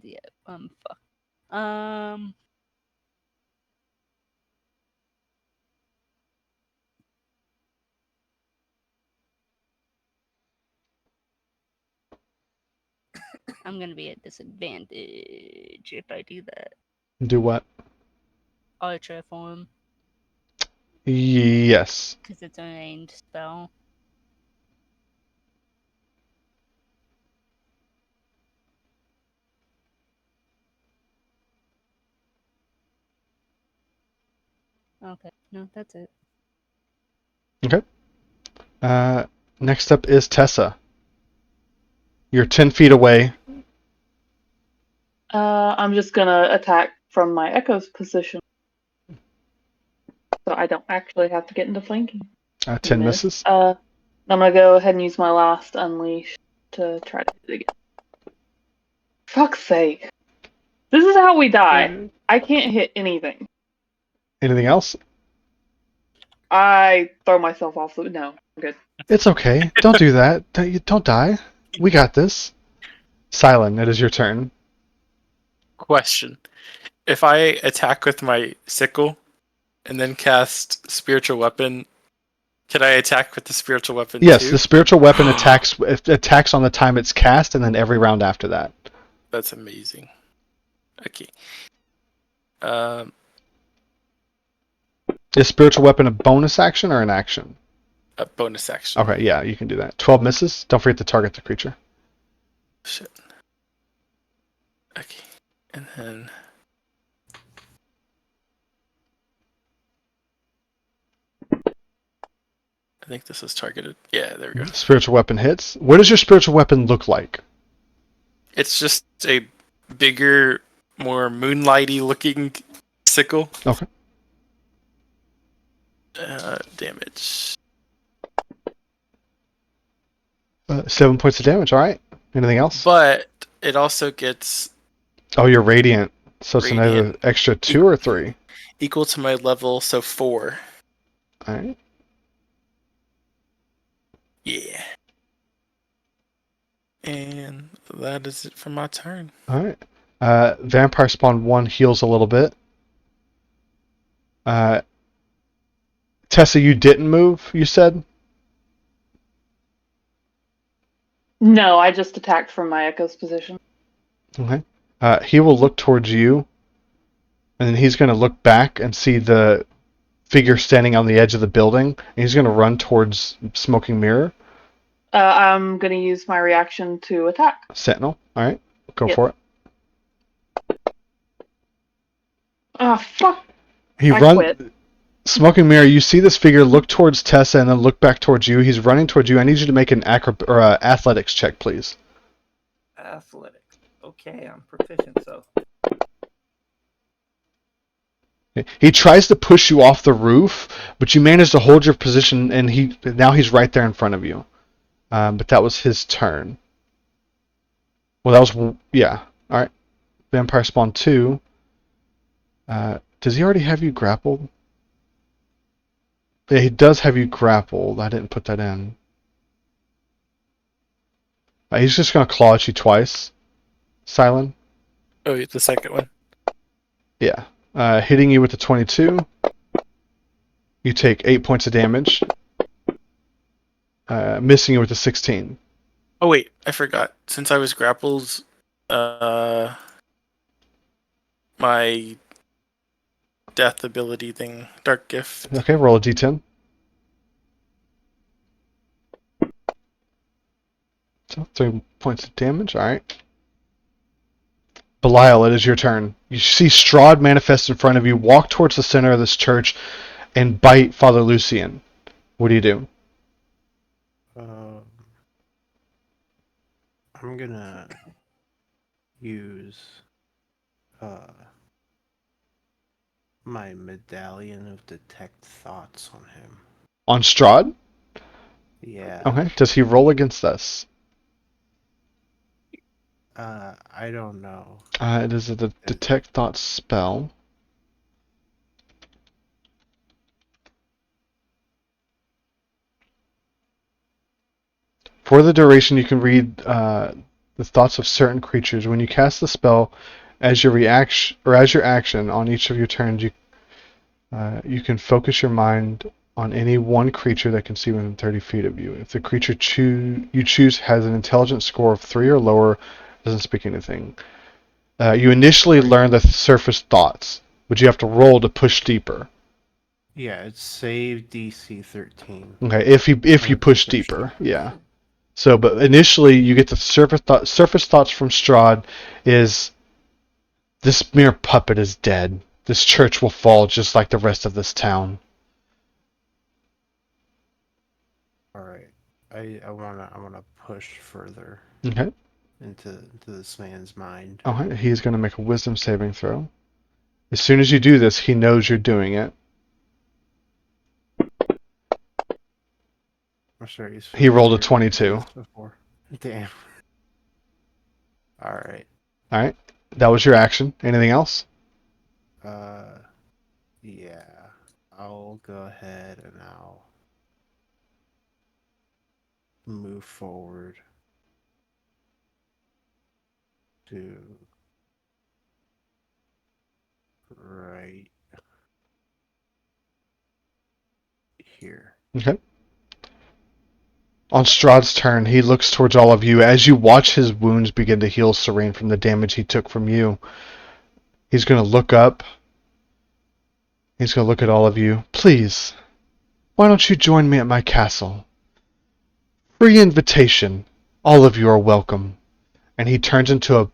yeah, fuck. I'm gonna be at disadvantage if I do that. Do what? Ultra form, Yes. because it's a ranged spell. Okay, no, that's it. Okay. Next up is Tessa. You're 10 feet away. I'm just gonna attack from my Echo's position, so I don't actually have to get into flanking. 10 misses. I'm gonna go ahead and use my last unleash to try to do it again. Fuck's sake! This is how we die. I can't hit anything. Anything else? I throw myself off the. No, I'm good. It's okay. Don't do that. Don't die. We got this. Silent, it is your turn. Question. If I attack with my sickle and then cast spiritual weapon, can I attack with the spiritual weapon Yes, too? the spiritual weapon attacks on the time it's cast, and then every round after that. That's amazing. Okay. Is spiritual weapon a bonus action or an action? A bonus action. Okay, yeah, you can do that. 12 misses. Don't forget to target the creature. Shit. Okay. And then I think this is targeted. Yeah, there we go. Spiritual weapon hits. What does your spiritual weapon look like? It's just a bigger, more moonlighty looking sickle. Okay. Damage. 7 points of damage, alright. Anything else? But it also gets Oh, you're radiant. So it's another Radiant. extra 2 or 3? equal to my level, so 4. Alright. Yeah. And that is it for my turn. Alright. Vampire Spawn 1 heals a little bit. Tessa, you didn't move, you said? No, I just attacked from my Echo's position. Okay. He will look towards you, and then he's going to look back and see the figure standing on the edge of the building, and he's going to run towards Smoking Mirror. I'm gonna use my reaction to attack. Sentinel. Alright. Go Yep. for it. Ah, fuck! He I runs. quit. Smoking Mirror, you see this figure look towards Tessa and then look back towards you. He's running towards you. I need you to make an athletics check, please. Athletics. Okay, I'm proficient, so. He tries to push you off the roof, but you manage to hold your position, and now he's right there in front of you. But that was his turn. Well, that was... Yeah. Alright. Vampire Spawn 2. Does he already have you grappled? Yeah, he does have you grappled. I didn't put that in. He's just going to claw at you twice. Silent. Oh, the second one. Yeah. Hitting you with the 22. You take 8 points of damage. Missing you with the 16. Oh wait, I forgot. Since I was grappled, my death ability thing, Dark Gift. Okay, roll a d10. So 3 points of damage. Alright. Belial, it is your turn. You see Strahd manifest in front of you, walk towards the center of this church, and bite Father Lucian. What do you do? I'm gonna use my medallion of detect thoughts on him. On Strahd? Yeah. Okay. Does he roll against us? I don't know. It is a detect thoughts spell. For the duration, you can read the thoughts of certain creatures. When you cast the spell, as your reaction or as your action on each of your turns, you can focus your mind on any one creature that can see within 30 feet of you. If the creature you choose has an intelligence score of 3 or lower, it doesn't speak anything. You initially learn the surface thoughts, but you have to roll to push deeper. Yeah, it's save DC 13. Okay, if you push deeper, yeah. So, but initially you get the surface thoughts from Strahd is this mere puppet is dead. This church will fall just like the rest of this town. All right. I wanna push further Okay. into this man's mind. Okay. He's going to make a wisdom saving throw. As soon as you do this, he knows you're doing it. I'm sure He rolled a heard me say 22. this before. Damn. All right. All right. That was your action. Anything else? Yeah. I'll go ahead and I'll move forward to right here. Okay. On Strahd's turn, he looks towards all of you. As you watch his wounds begin to heal Serene from the damage he took from you, he's going to look up. He's going to look at all of you. Please, why don't you join me at my castle? Free invitation. All of you are welcome. And he turns into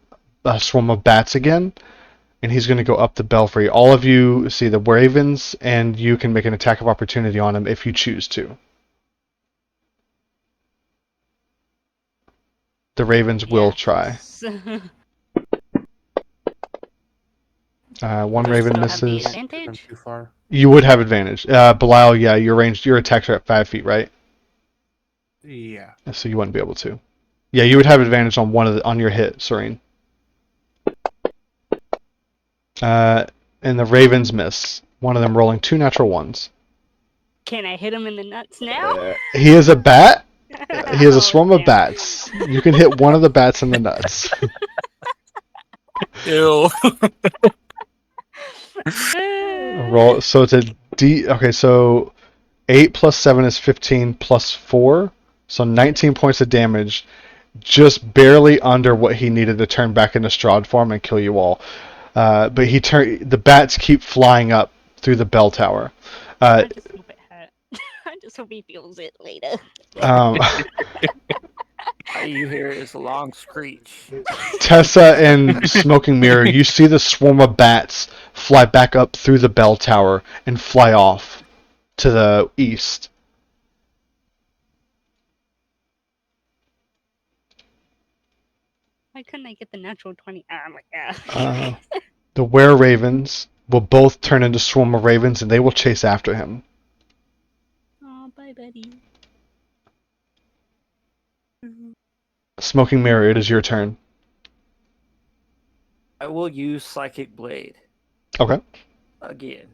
a swarm of bats again, and he's going to go up the belfry. All of you see the ravens, and you can make an attack of opportunity on him if you choose to. The ravens will try. One Do I raven still have the misses. advantage? I'm too far. You would have advantage. Belial, yeah, your attacks are at 5 feet, right? Yeah. So you wouldn't be able to. Yeah, you would have advantage on on your hit, Serene. And the ravens miss. One of them rolling 2 natural ones. Can I hit him in the nuts now? He is a bat. He has a Oh, swarm of damn. bats. You can hit one of the bats in the nuts. Ew. Roll. So it's a D. Okay, so 8 plus 7 is 15 plus 4. So 19 points of damage. Just barely under what he needed to turn back into Strahd form and kill you all. But the bats keep flying up through the bell tower. I just hope it hurt. I just hope he feels it later. Um, All you hear is a long screech. Tessa and Smoking Mirror, you see the swarm of bats fly back up through the bell tower and fly off to the east. Why couldn't I get the natural 20? Oh my god. The were ravens will both turn into swarm of ravens and they will chase after him. Oh, bye, buddy. Smoking Mirror, it is your turn. I will use Psychic Blade Okay. again.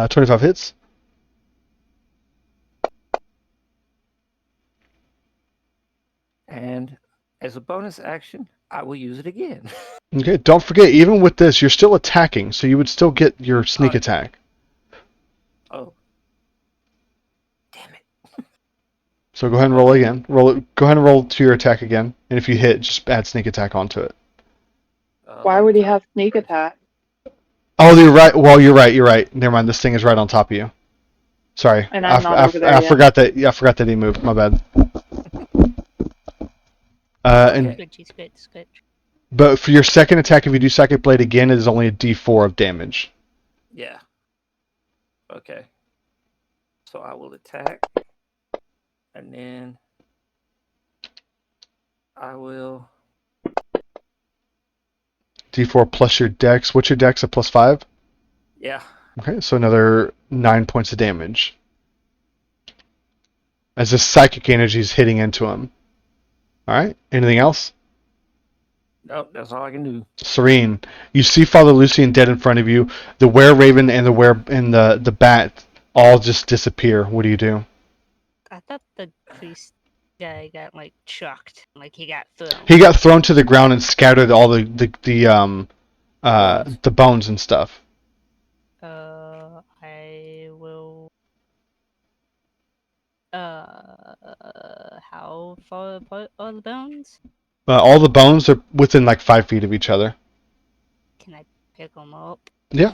25 hits. And as a bonus action, I will use it again. Okay, don't forget, even with this, you're still attacking, so you would still get your sneak attack. Oh. Damn it. So go ahead and roll again. Go ahead and roll to your attack again, and if you hit, just add sneak attack onto it. Why would he have sneak attack? Oh, you're right. Well, you're right. You're right. Never mind. This thing is right on top of you. Sorry, And I'm not over there I yet. forgot that. Yeah, I forgot that he moved. My bad. And Scritch. but for your second attack, if you do Psychic Blade again, it is only a D4 of damage. Yeah. Okay. So I will attack. And then I will. D4 plus your dex. What's your dex? A +5? Yeah. Okay, so another 9 points of damage. As this psychic energy is hitting into him. Alright, anything else? Nope, that's all I can do. Serene, you see Father Lucian dead in front of you. The were-raven and the bat all just disappear. What do you do? I thought the priest guy got like chucked, like he got thrown. He got thrown to the ground and scattered all the Bones. the bones and stuff. I will. How far apart are the bones? All the bones are within like 5 feet of each other. Can I pick them up? Yeah.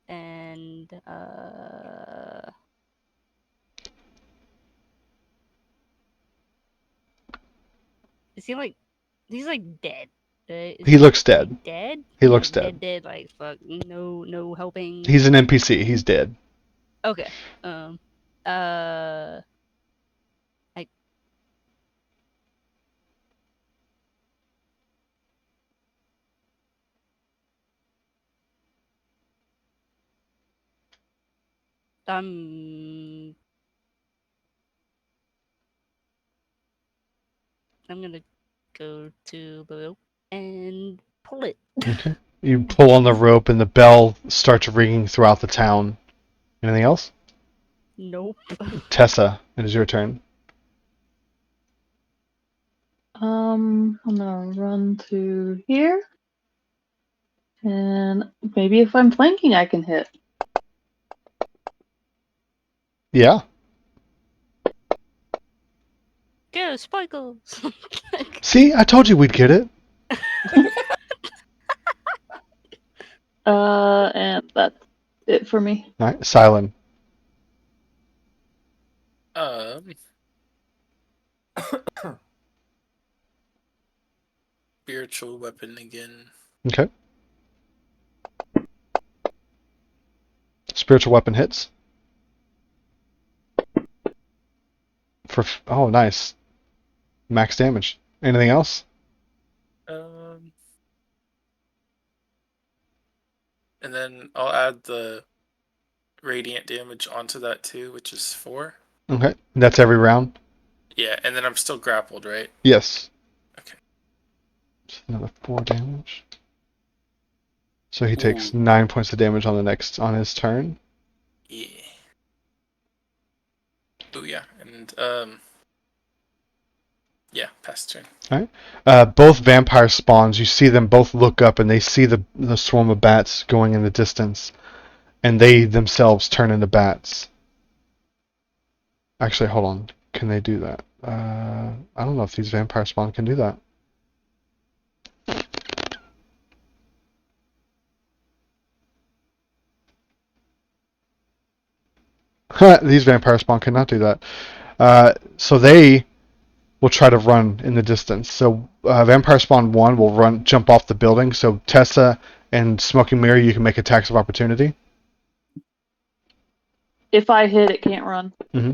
And is he like? He's like dead. Right? He looks dead. Dead? He looks dead. Dead. Like fuck. No helping. He's an NPC. He's dead. Okay. I'm gonna go to the rope and pull it. Okay. You pull on the rope and the bell starts ringing throughout the town. Anything else? Nope. Tessa, it is your turn. I'm gonna run to here. And maybe if I'm flanking, I can hit. Yeah. Go, Sparkles! See, I told you we'd get it. And that's it for me. All right, Silent. Spiritual weapon again. Okay. Spiritual weapon hits. Oh, nice. Max damage. Anything else? And then I'll add the radiant damage onto that too, which is 4. Okay. That's every round? Yeah, and then I'm still grappled, right? Yes. Okay. Just another 4 damage. So he takes Ooh. 9 points of damage on his turn. Yeah. Oh yeah, and yeah, pass turn. Alright. Both vampire spawns, you see them both look up and they see the swarm of bats going in the distance. And they themselves turn into bats. Actually, hold on. Can they do that? I don't know if these vampire spawn can do that. These vampire spawn cannot do that. So they will try to run in the distance. So vampire spawn 1 will jump off the building. So Tessa and Smoking Mirror, you can make attacks of opportunity. If I hit, it can't run. Mm-hmm.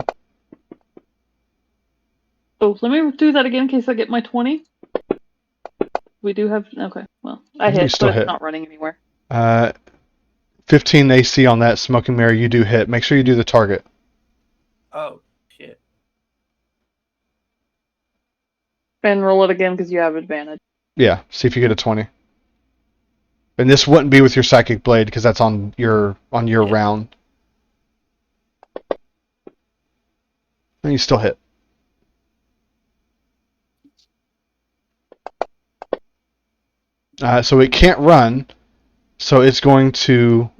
Oh, let me do that again in case I get my 20. We do have... Okay, well, I You hit, still but it's hit. not running anywhere. 15 AC on that Smoking Mirror, you do hit. Make sure you do the target. Oh, shit. And roll it again because you have advantage. Yeah, see if you get a 20. And this wouldn't be with your Psychic Blade because that's on your round. And you still hit. So it can't run, so it's going to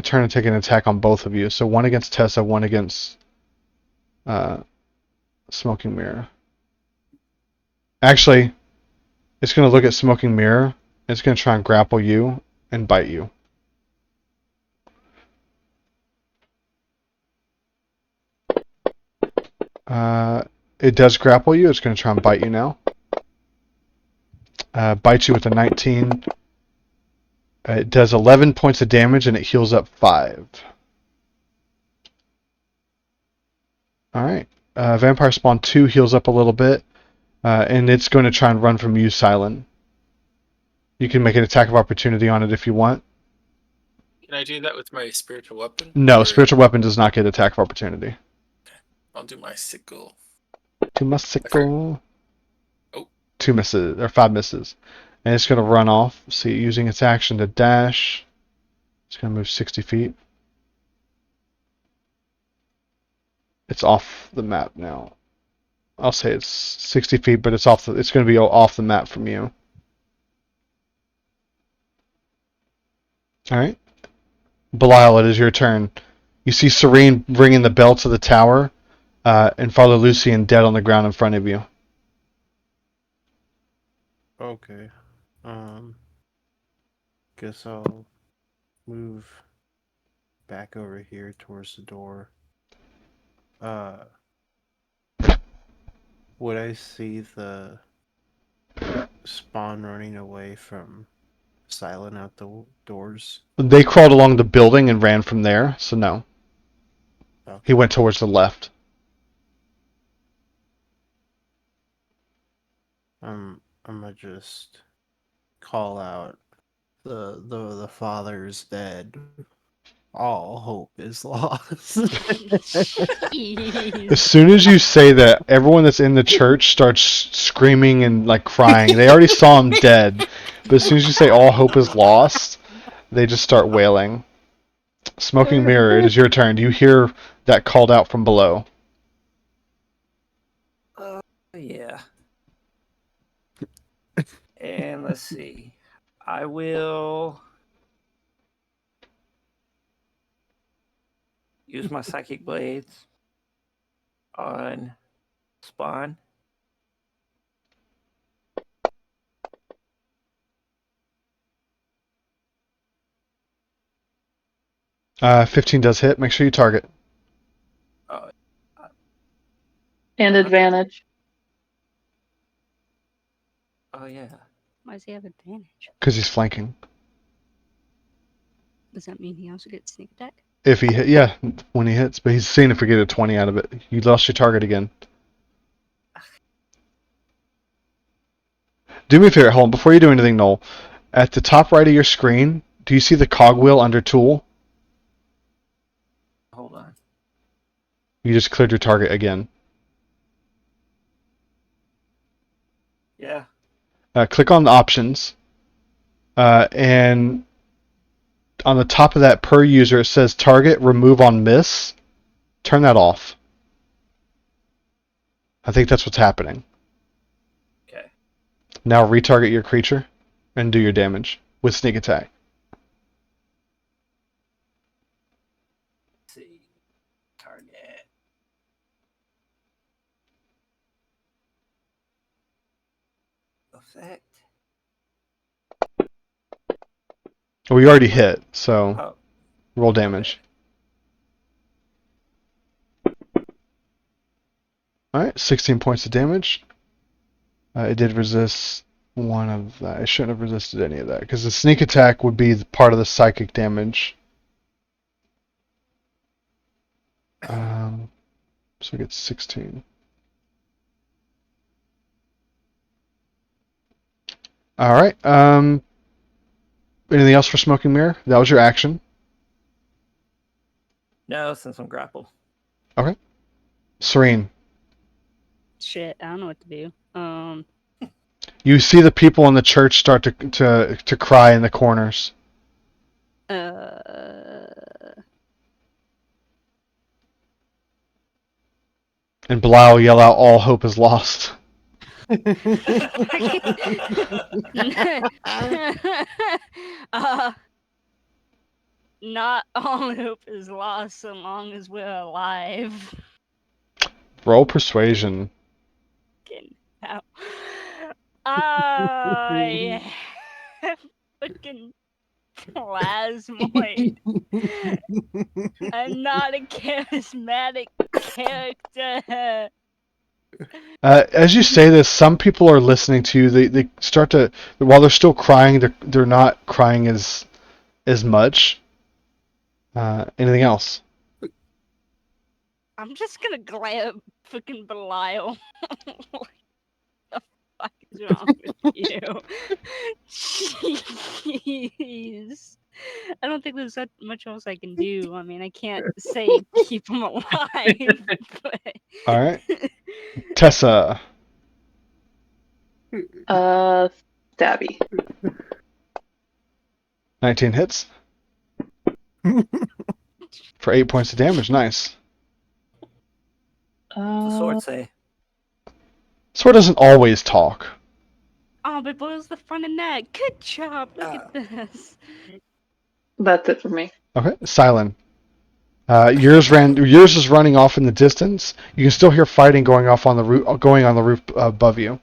turn and take an attack on both of you. So one against Tessa, one against Smoking Mirror. Actually, it's going to look at Smoking Mirror. It's going to try and grapple you and bite you. It does grapple you. It's going to try and bite you now. bites you with a 19. It does 11 points of damage and it heals up 5. Alright. Vampire Spawn 2 heals up a little bit. And it's going to try and run from you, Silent. You can make an attack of opportunity on it if you want. Can I do that with my spiritual weapon? No, Or- spiritual weapon does not get attack of opportunity. I'll do my sickle. To my sickle. Oh. 2 misses, or 5 misses. And it's going to run off. See, using its action to dash. It's going to move 60 feet. It's off the map now. I'll say it's 60 feet, but it's off. It's going to be off the map from you. All right, Belial, it is your turn. You see Serene ringing the bell to the tower, and Father Lucian dead on the ground in front of you. Okay. Guess I'll move back over here towards the door. Would I see the spawn running away from Silent out the doors? They crawled along the building and ran from there, so no. Okay. He went towards the left. I'm gonna just call out the father's dead. All hope is lost. As soon as you say that, everyone that's in the church starts screaming and like crying. They already saw him dead, but as soon as you say all hope is lost, they just start wailing. Smoking Mirror, it is your turn. Do you hear that called out from below? Yeah. And let's see. I will use my psychic blades on Spawn. Uh, 15 does hit. Make sure you target. Oh, And advantage. oh yeah. Why does he have advantage? Because he's flanking. Does that mean he also gets sneak attack? If he hit, yeah, when he hits. But he's seeing if we get a 20 out of it. You lost your target again. Do me a favor, hold on. Before you do anything, Noel. At the top right of your screen, do you see the cogwheel under tool? Hold on. You just cleared your target again. Yeah. Click on the options. And on the top of that per user, it says target remove on miss. Turn that off. I think that's what's happening. Okay. Now retarget your creature and do your damage with sneak attack. Let's see. Target. Effect. Well, you already hit, so Oh, roll damage. Alright, 16 points of damage. It did resist one of that. It shouldn't have resisted any of that, because the sneak attack would be part of the psychic damage. So it gets 16. Alright, anything else for Smoking Mirror? That was your action. no, since I'm grappled. Okay. Serene, Shit, I don't know what to do. you see the people in the church start to cry in the corners. And Blau yell out, all hope is lost. Not all hope is lost so long as we're alive. Roll persuasion. Fucking hell. I have fucking plasmoid. I'm not a charismatic character. As you say this, some people are listening to you. They start to, while they're still crying, they're not crying as much. Anything else? I'm just gonna glare at fucking Belial. What the fuck is wrong with you? Jeez. I don't think there's that much else I can do. I mean, I can't say keep him alive, but... All right, Tessa. Stabby. 19 hits for 8 points of damage. Nice. The sword say. Sword doesn't always talk. Oh, but boils the front and neck. Good job. Look at this. That's it for me. Okay, Silent. Yours is running off in the distance. You can still hear fighting going on the roof above you.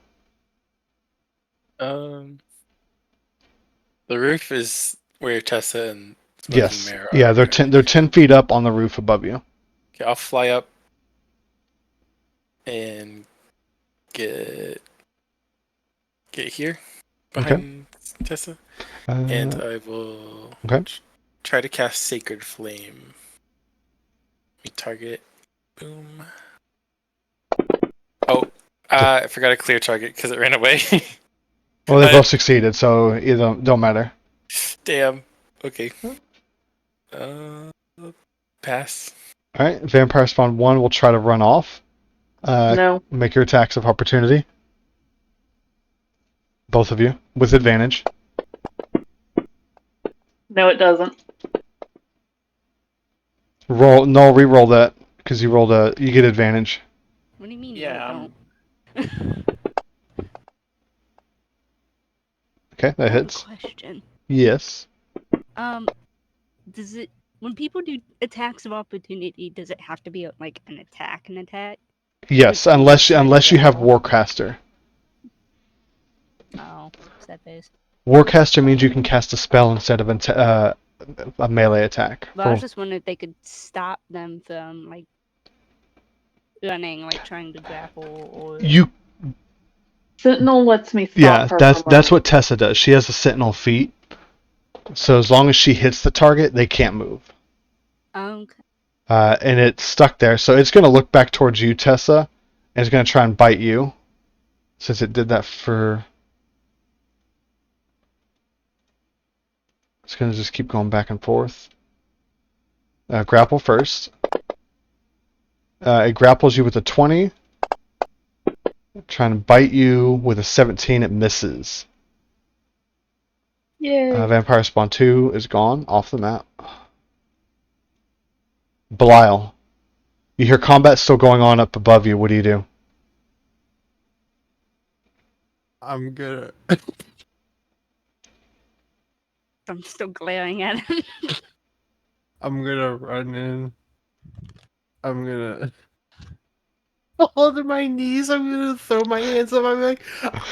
The roof is where Tessa and Smoking Yes. Mare are. Yeah, they're 10 feet up on the roof above you. Okay, I'll fly up and get here behind Tessa, and I will try to cast Sacred Flame. We target. Boom. Oh, I forgot to clear target because it ran away. Well, they both succeeded, so it don't matter. Damn. Okay. Pass. All right, Vampire Spawn 1 will try to run off. No. Make your attacks of opportunity. Both of you, with advantage. No, it doesn't. Re-roll that, because you get advantage. What do you mean? Yeah. No, don't? Okay, that I have a hits. question. Yes. Does it, when people do attacks of opportunity, does it have to be like an attack? Yes, unless you have Warcaster. Oh, is that base? Warcaster means you can cast a spell instead of a melee attack. But I was just wondering if they could stop them from like running, like trying to grapple or. Sentinel lets me stop her. That's what Tessa does. She has a Sentinel feat, so as long as she hits the target, they can't move. Okay. And it's stuck there, so it's going to look back towards you, Tessa, and it's going to try and bite you, since it did that for. It's going to just keep going back and forth. Grapple first. It grapples you with a 20. Trying to bite you with a 17, it misses. Yay. Vampire Spawn 2 is gone, off the map. Belial. You hear combat still going on up above you. What do you do? I'm gonna. I'm still glaring at him. I'm gonna run in. I'm gonna hold to my knees. I'm gonna throw my hands up. I'm like,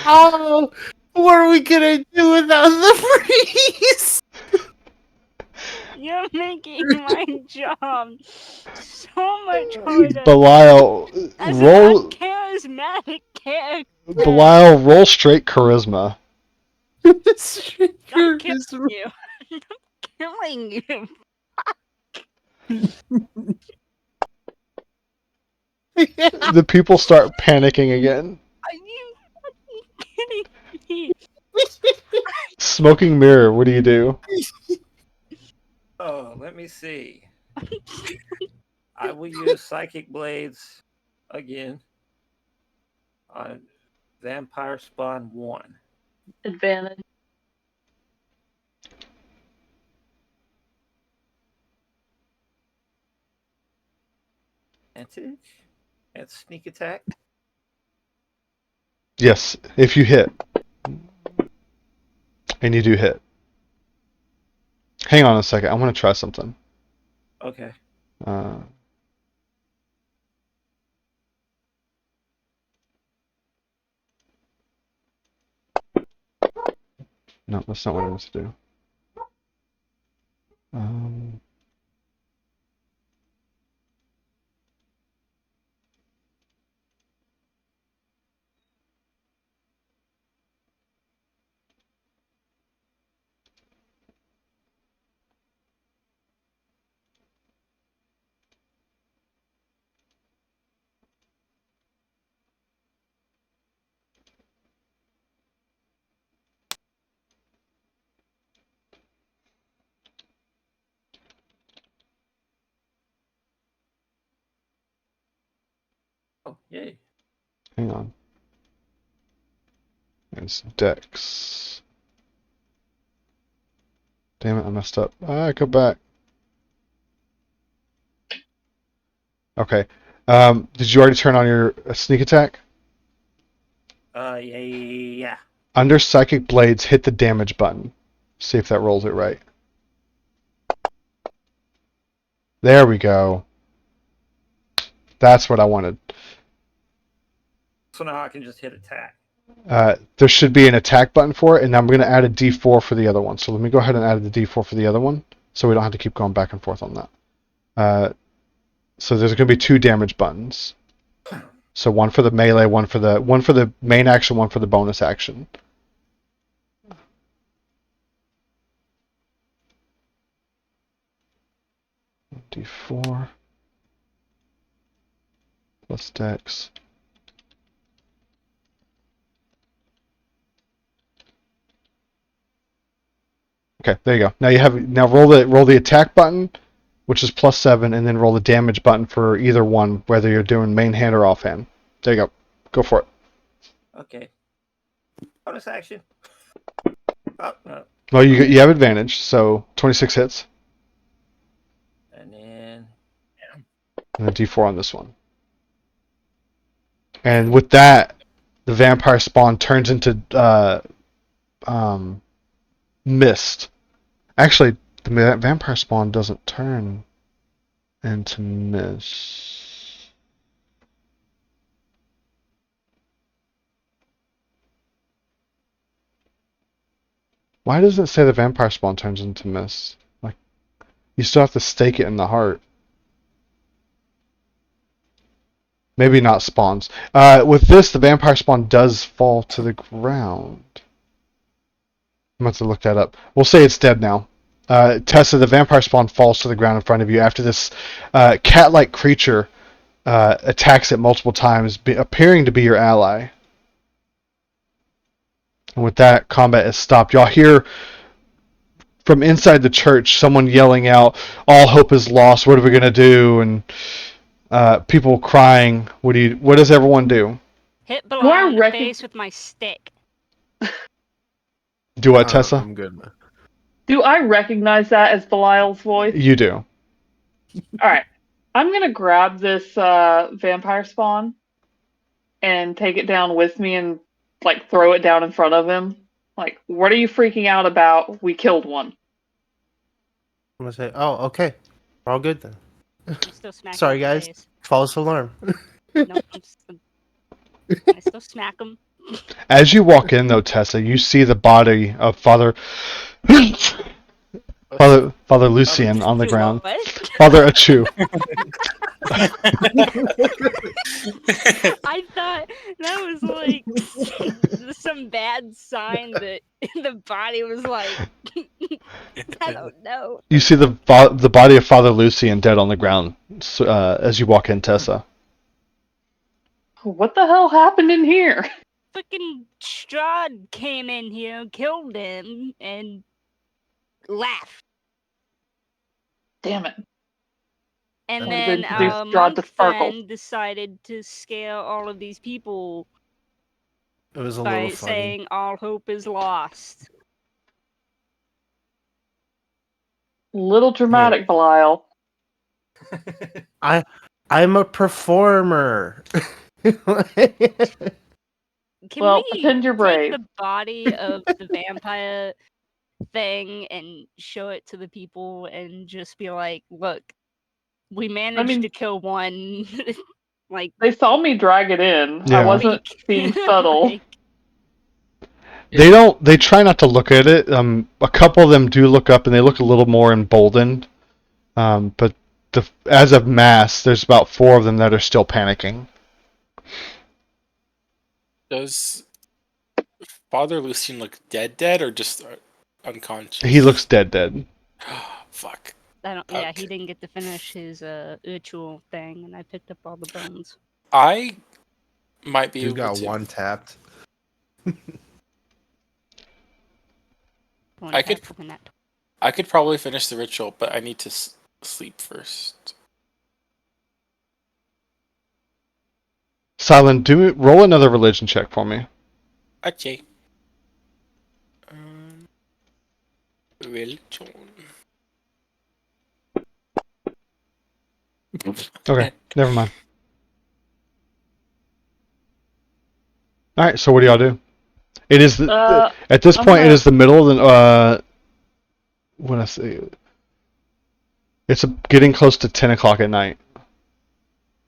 oh, what are we gonna do without the freeze? You're making my job so much harder. Belial, As roll. an uncharismatic character. Belial, roll straight charisma. I'm killing you. I'm killing you. The people start panicking again. Are you fucking kidding me? Smoking Mirror, what do you do? Oh, let me see. I will use Psychic Blades again on Vampire Spawn 1. Advantage. Advantage? And sneak attack? Yes, if you hit. And you do hit. Hang on a second, I want to try something. Okay. No, that's not what I want to do. Oh, yay. Hang on. It's Dex. Damn it, I messed up. Go back. Okay. Did you already turn on your sneak attack? Yeah. Under Psychic Blades, hit the damage button. See if that rolls it right. There we go. That's what I wanted. So now I can just hit attack. There should be an attack button for it, and I'm going to add a D4 for the other one. So let me go ahead and add the D4 for the other one, so we don't have to keep going back and forth on that. So there's going to be 2 damage buttons. So one for the melee, one for the main action, one for the bonus action. D4 plus Dex. Okay, there you go. Now roll the attack button, which is +7, and then roll the damage button for either one, whether you're doing main hand or offhand. There you go. Go for it. Okay. Bonus action. Oh, no. Well, you have advantage, so 26 hits. And then... And a D4 on this one. And with that, the vampire spawn turns into mist. Actually, the vampire spawn doesn't turn into mist. Why does it say the vampire spawn turns into mist? Like, you still have to stake it in the heart. Maybe not spawns. With this, the vampire spawn does fall to the ground. I'm going to look that up. We'll say it's dead now. Tessa, the vampire spawn falls to the ground in front of you after this cat-like creature attacks it multiple times, appearing to be your ally. And with that, combat is stopped. Y'all hear from inside the church someone yelling out, "All hope is lost. What are we going to do?" And people crying. What does everyone do? Hit Belial in the reckon- face with my stick. Do what, Tessa? I'm good, man. Do I recognize that as Belial's voice? You do. Alright. I'm gonna grab this vampire spawn and take it down with me and like throw it down in front of him. Like, what are you freaking out about? We killed one. I'm gonna say, oh, okay. We're all good then. I'm still smacking Sorry, him in the guys. face. False alarm. Nope, I still smack him. As you walk in, though, Tessa, you see the body of Father Lucian on the ground. What? Father Achu. I thought that was like some bad sign that the body was like, I don't know. You see the body of Father Lucian dead on the ground as you walk in, Tessa. What the hell happened in here? Fucking Strahd came in here, killed him, and left. Damn it. And That was then introduced our Strahd monk to Sparkle. friend decided to scare all of these people It was a by little funny. saying all hope is lost. Little dramatic, Belial. I'm a performer. Can Well, we pretend you're take brave. the body of the vampire thing and show it to the people and just be like, look, we managed to kill one. Like, They saw me drag it in. Yeah. I wasn't week. being subtle. Like, They try not to look at it. A couple of them do look up and they look a little more emboldened. But as of mass, there's about 4 of them that are still panicking. Does Father Lucian look dead, or just unconscious? He looks dead. Fuck. I don't. Yeah, Okay. he didn't get to finish his ritual thing, and I picked up all the bones. I might be You able got to. one tapped. One I could- tap for that. I could probably finish the ritual, but I need to sleep first. Silent, roll another religion check for me. Okay. Religion. Okay, never mind. All right, so what do y'all do? It is at this point. It is the middle of the. When I say it's getting close to 10 o'clock at night.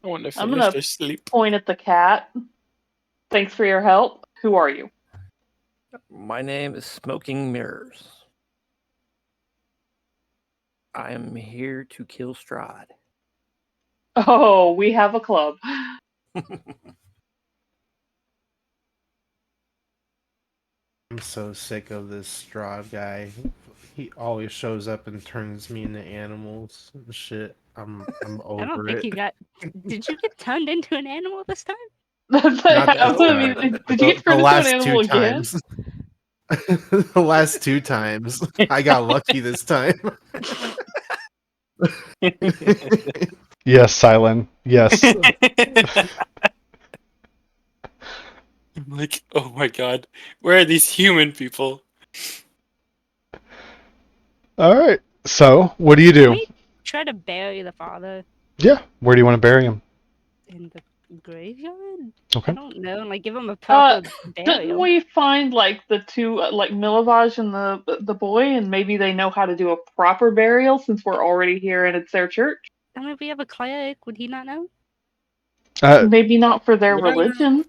I want to I'm finish gonna their sleep. point at the cat. Thanks for your help. Who are you? My name is Smoking Mirrors. I am here to kill Strahd. Oh, we have a club. I'm so sick of this Strahd guy. He always shows up and turns me into animals and shit. I'm over I don't think it. you got. Did you get turned into an animal this time? That's Not like, I was this gonna time. be, did you get turned into an animal again? times. The last 2 times. I got lucky this time. Yes, Silent. Yes. I'm like, oh my god, where are these human people? All right. So, what do you Can do? we try to bury the father Yeah. Where do you want to bury him? in the graveyard? Okay. I don't know. Like, give him a proper Didn't burial. we find like the two, like Milovaj and the boy, and maybe they know how to do a proper burial since we're already here and it's their church? I mean, if we have a cleric, would he not know? Maybe not for their Would I know? religion.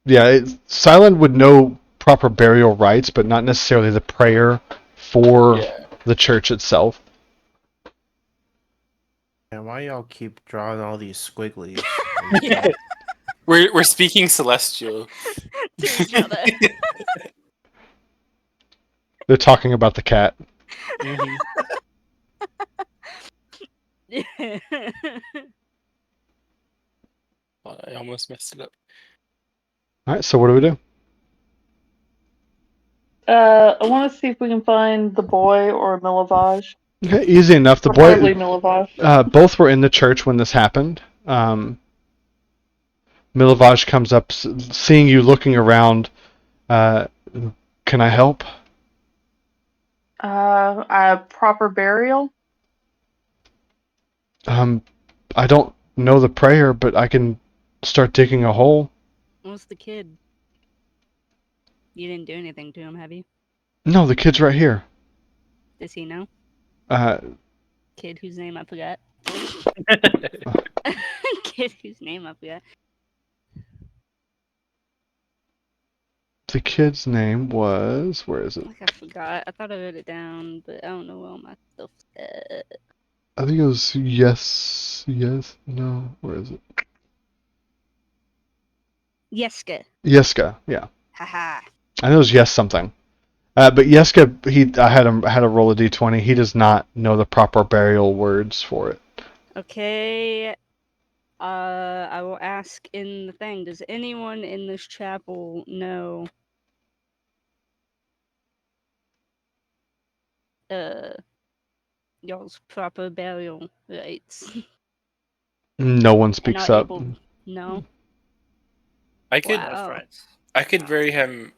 Yeah. Silent would know proper burial rites, but not necessarily the prayer for Yeah. the church itself. And why y'all keep drawing all these squigglies? Yeah. We're speaking celestial. To each other. They're talking about the cat. Mhm. I almost messed it up. All right. So, what do we do? I want to see if we can find the boy or Milovaj. Okay, easy enough. The Preferably boy. Milovaj. Both were in the church when this happened. Milovaj comes up, seeing you looking around. Can I help? A proper burial. I don't know the prayer, but I can start digging a hole. What's the kid? You didn't do anything to him, have you? No, the kid's right here. Does he know? Uh, Kid whose name I forgot. Kid whose name I forgot. the kid's name was. Where is it? Like I forgot. I thought I wrote it down, but I don't know where all my stuff at. I think it was yes, no. Where is it? Yeska. Yeska. Yeah, Haha. I know it was yes something. But Yeska, I had a roll a d20. He does not know the proper burial words for it. Okay. I will ask in the thing. Does anyone in this chapel know? Y'all's proper burial rites? No one And speaks are up. able. No. I could Wow. That's right. I could bury him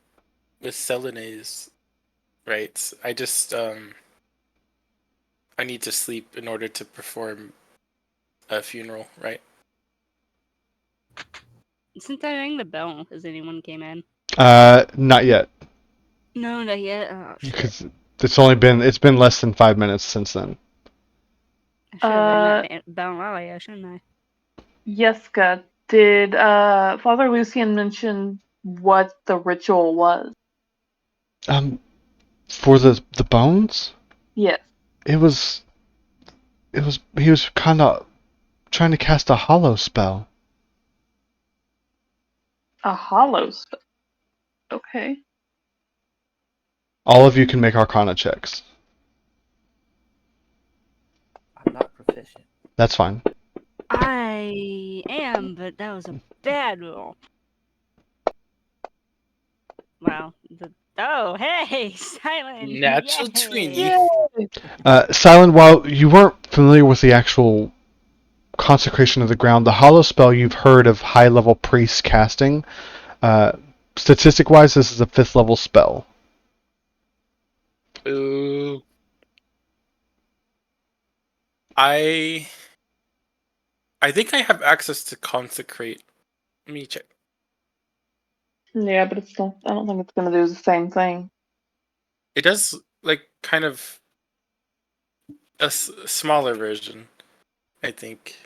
with Selene's rights. I just I need to sleep in order to perform a funeral, right? Since I rang the bell, has anyone came in? Not yet, No, not yet. Oh, shit. because it's been less than 5 minutes since then. I should have rang that bell earlier, shouldn't I? Yeska, did Father Lucian mention what the ritual was? For the bones, Yes. it was he was kind of trying to cast a hollow spell. A hollow spell. Okay. All of you can make Arcana checks. I'm not proficient. That's fine. I am, but that was a bad roll. Wow. Oh, hey, Silent. Natural Yay. 20. Silent, while you weren't familiar with the actual consecration of the ground. The hollow spell you've heard of high-level priests casting. Statistic-wise, this is a 5th level spell. Ooh. I think I have access to consecrate. Let me check. Yeah, but it's not. I don't think it's gonna do the same thing. It does like kind of a smaller version, I think.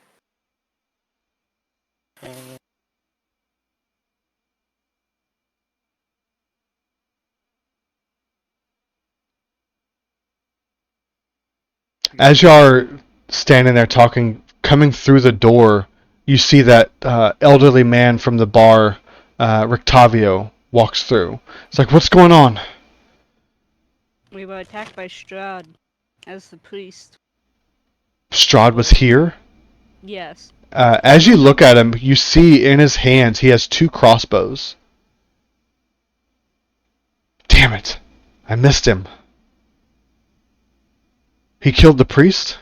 As you are standing there talking, coming through the door, you see that elderly man from the bar, Rictavio, walks through. It's like, what's going on? We were attacked by Strahd as the priest. Strahd was here? Yes. As you look at him, you see in his hands he has 2 crossbows. Damn it. I missed him. He killed the priest?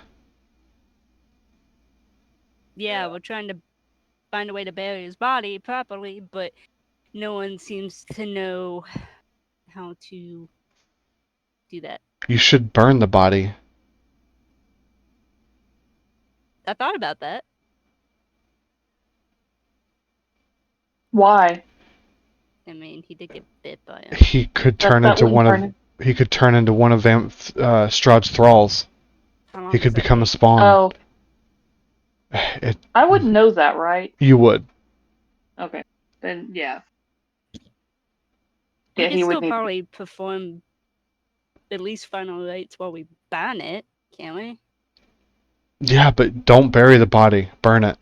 Yeah, we're trying to find a way to bury his body properly, but no one seems to know how to do that. You should burn the body. I thought about that. Why? I mean, he did get bit by him. He could turn into one of Strahd's thralls. How long He does could that become a take? spawn. Oh, It, I would know that, right? you would. Okay, then yeah. We Yeah, can he would still need. probably perform at least final rites while we ban it, can't we? Yeah, but don't bury the body. Burn it.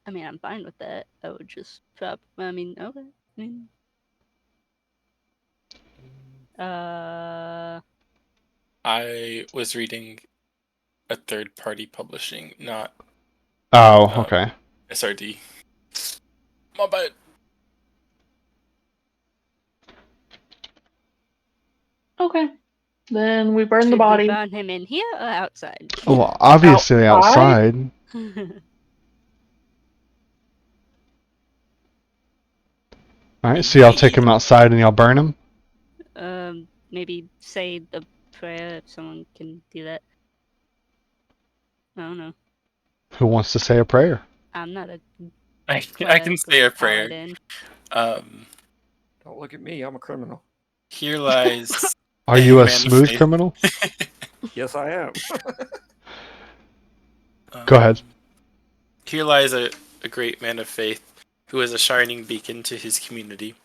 I mean, I'm fine with that. I would just okay. I mean, I was reading a third-party publishing, not Oh, okay. SRD. My bad. Okay, then we burn the should we body. burn him in here or outside? Well, obviously outside. Alright, so y'all take him outside and y'all burn him? Maybe say the prayer if someone can do that. I don't know. Who wants to say a prayer? I'm not a I can say a prayer. paladin. Don't look at me. I'm a criminal. Here lies Are you a man of smooth faith. criminal? Yes, I am. Go ahead. Here lies a great man of faith who is a shining beacon to his community.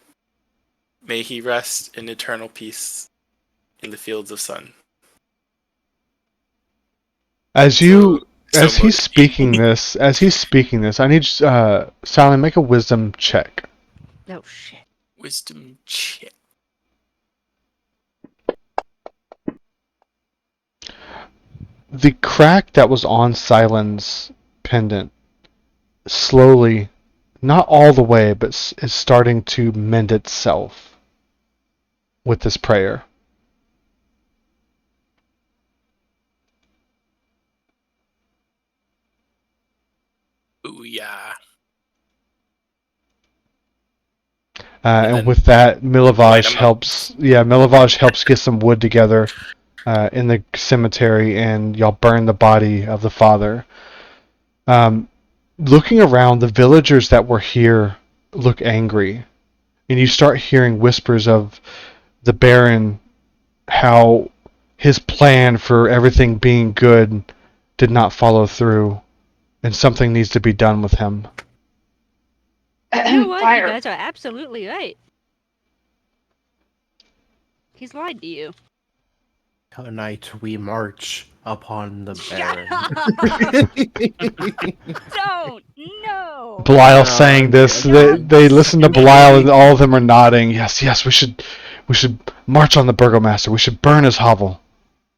May he rest in eternal peace in the fields of sun. As he's speaking motivating. this, I need Sally, make a wisdom check. Oh shit. Wisdom check. The crack that was on Silen's pendant slowly, not all the way, but is starting to mend itself with this prayer. Ooh, yeah. And with that, Milovaj helps get some wood together in the cemetery, and y'all burn the body of the father. Looking around, the villagers that were here look angry, and you start hearing whispers of the Baron, how his plan for everything being good did not follow through, and something needs to be done with him. You know what? Fire. You guys are absolutely right. He's lied to you. Tonight we march upon the Baron. Don't! No! Belial saying this. They listen to Belial, and all of them are nodding. Yes, yes, we should march on the Burgomaster. We should burn his hovel.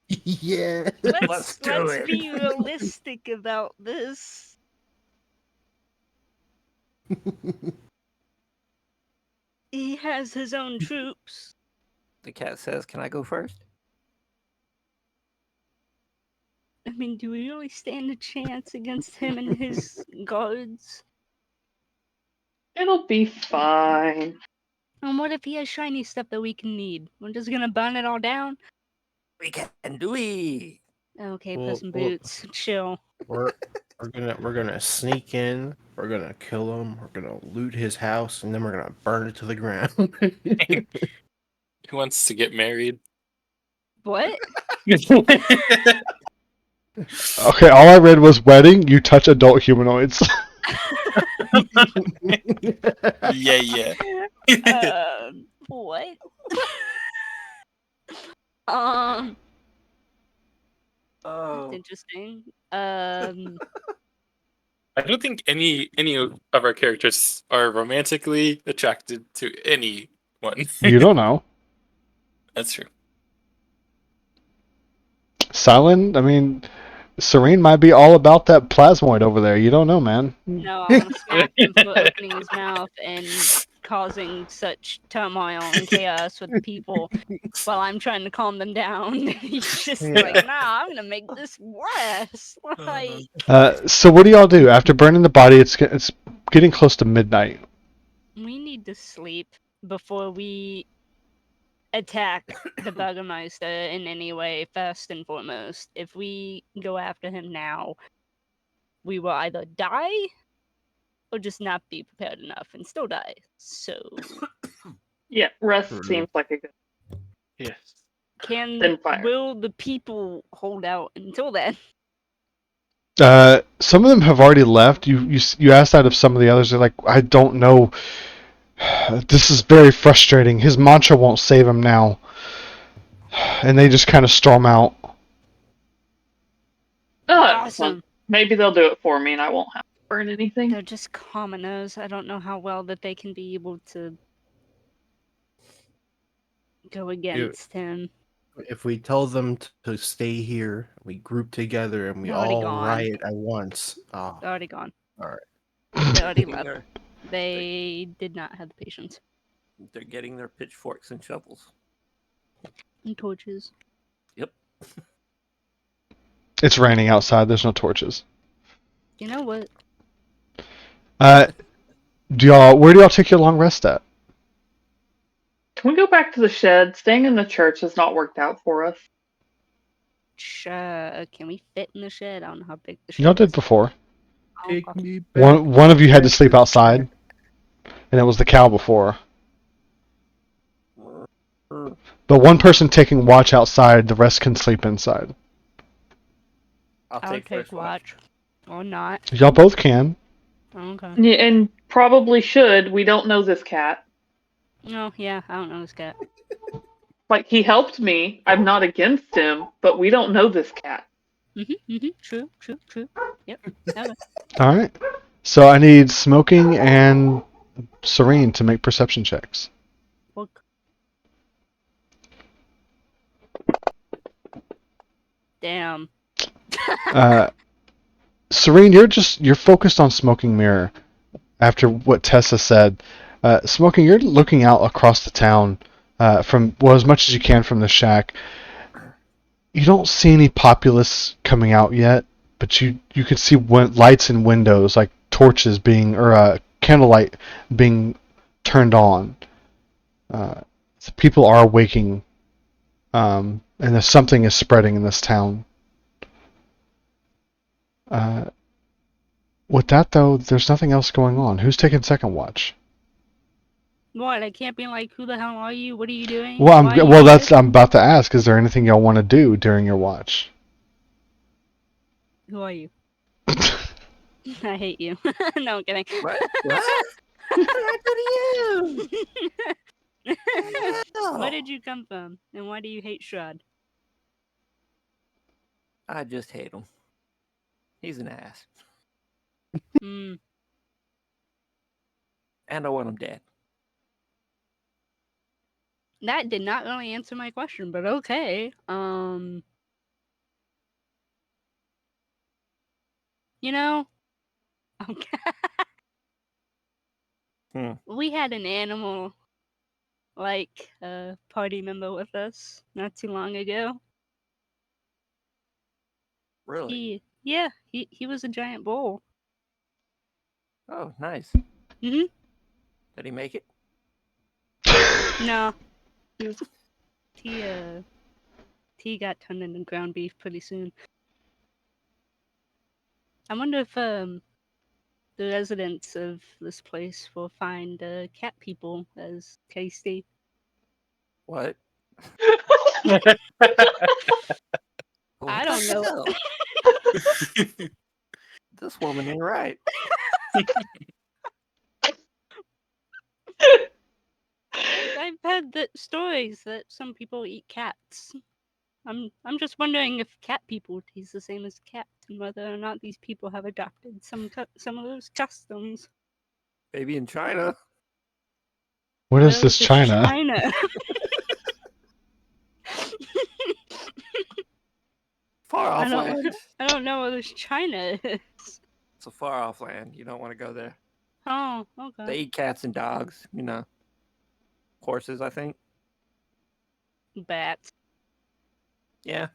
Yeah. Let's do it. Be realistic about this. He has his own troops. The cat says, "Can I go first?" I mean, do we really stand a chance against him and his guards? It'll be fine. And what if he has shiny stuff that we can need? We're just gonna burn it all down? We can do it. Okay, Well, Puss in Boots, chill. We're gonna sneak in. We're gonna kill him. We're gonna loot his house, and then we're gonna burn it to the ground. Who wants to get married? What? Okay, all I read was wedding. You touch adult humanoids. Yeah. What? That's interesting. I don't think any of our characters are romantically attracted to anyone. You don't know. That's true. Silent, I mean, Serene might be all about that plasmoid over there. You don't know, man. No, I want to smack him for opening his mouth and causing such turmoil and chaos with people while I'm trying to calm them down. He's just like, nah, I'm gonna make this worse. Like, So what do y'all do after burning the body? It's getting close to midnight. we need to sleep before we attack the Burgermeister in any way, first and foremost. If we go after him now, we will either die or just not be prepared enough and still die. So, Yeah, rest Mhm. seems like a good. Yes. Then fire. will the people hold out until then? Some of them have already left. You asked that of some of the others. They're like, I don't know. This is very frustrating. His mantra won't save him now. And they just kind of storm out. Oh, Awesome. maybe they'll do it for me and I won't have to burn anything. They're just commoners. I don't know how well that they can be able to go against him. If we tell them to stay here, we group together and we They're already all gone. riot at once. Oh, They're already gone. Alright. They already left. They're, They did not have the patience. they're getting their pitchforks and shovels. And torches. Yep. It's raining outside. There's no torches. You know what? Where do y'all take your long rest at? Can we go back to the shed? Staying in the church has not worked out for us. Can we fit in the shed? I don't know how big the shed Y'all did is. before. Take me back. One of you had to sleep outside, and it was the cow before. But one person taking watch outside, the rest can sleep inside. I'll I'll take take first watch. watch. Or not. Y'all both can. Okay. Yeah, and probably should. We don't know this cat. No, yeah, I don't know this cat. Like, he helped me. I'm not against him, but we don't know this cat. True. Yep. Okay. All right. So I need Smoking and Serene to make perception checks. Look. Damn. Serene, you're focused on Smoking Mirror. After what Tessa said, Smoking, you're looking out across the town from as much as you can from the shack. You don't see any populace coming out yet, but you can see lights in windows, like torches candlelight being turned on. So people are waking, and something is spreading in this town. With that though, there's nothing else going on. Who's taking second watch? What? I can't be like, who the hell are you? What are you doing? Well, Why are you here? I'm about to ask. Is there anything y'all want to do during your watch? Who are you? I hate you. No, I'm kidding. What? What? What happened to you? Where did you come from? And why do you hate Strahd? I just hate him. He's an ass. Hmm. And I want him dead. That did not really answer my question, but okay. You know, okay. We had an animal, like a party member with us not too long ago. Really? He was a giant bull. Oh, nice. Hmm. Did he make it? No, he got turned into ground beef pretty soon. I wonder if the residents of this place will find cat people as tasty. What? I What don't the know. hell? This woman ain't right. I've heard stories that some people eat cats. I'm just wondering if cat people taste the same as cats, and whether or not these people have adopted some of those customs. Maybe in China. What is Where this is China? China? Far off land. I don't know where this China is. It's a far off land. You don't want to go there. Oh, They okay. eat cats and dogs, you know. Horses, I think. Bats. Yeah,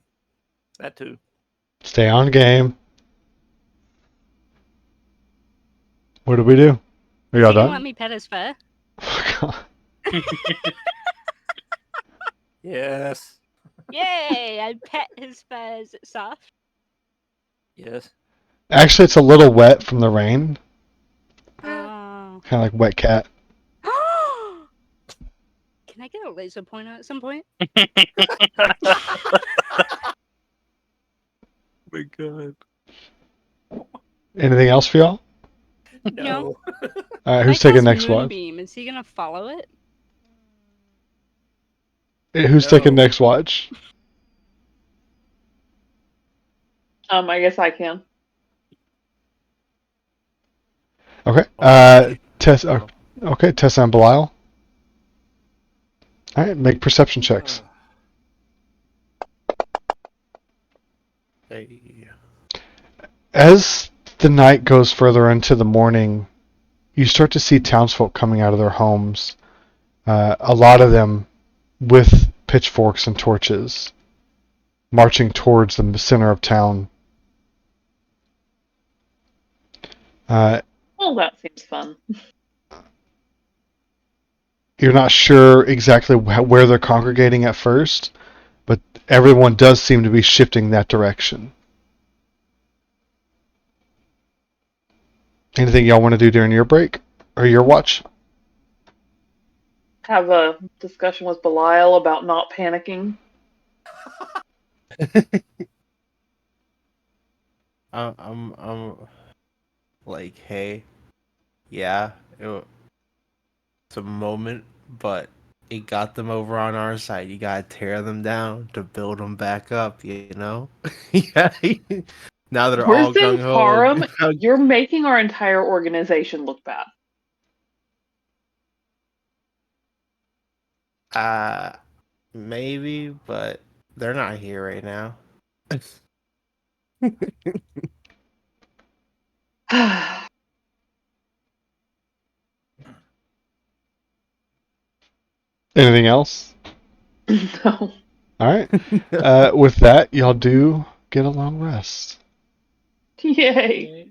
that too. Stay on game. What do we do? Are Is y'all he gonna let done? me pet his fur? Yes. Yay! I pet his fur. Is it soft? Yes. Actually, it's a little wet from the rain. Oh. Kind of like wet cat. Can I get a laser pointer at some point? My God. Anything else for y'all? No. All right, I who's cast taking next watch? Moonbeam. Is he gonna follow it? Who's taking No. next watch? I guess I can. Okay. Tess. Okay, Tessa and Belial. All right, make perception checks. Hey. As the night goes further into the morning, you start to see townsfolk coming out of their homes. A lot of them with pitchforks and torches, marching towards the center of town. Well, that seems fun. You're not sure exactly where they're congregating at first, but everyone does seem to be shifting that direction. Anything y'all want to do during your break or your watch? Have a discussion with Belial about not panicking. I'm like, hey, yeah, it's a moment, but it got them over on our side. You gotta tear them down to build them back up, you know? Yeah. Now they're all Where's in gung ho. Harem? You're making our entire organization look bad. Maybe, but they're not here right now. Anything else? No. All right. With that, y'all do get a long rest. Yay.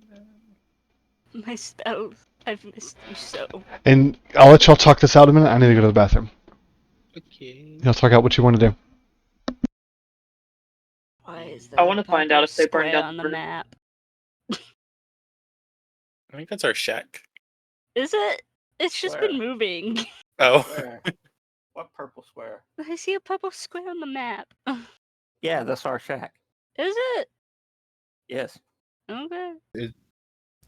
My spells. I've missed you so. And I'll let y'all talk this out a minute. I need to go to the bathroom. Okay. Y'all talk out what you want to do. Why is I there want a to find purple out if they burned square down on the the map? I think that's our shack. Is it? It's just Where? been moving. Oh. Where? What purple square? I see a purple square on the map. Yeah, that's our shack. Is it? Yes. Okay. It,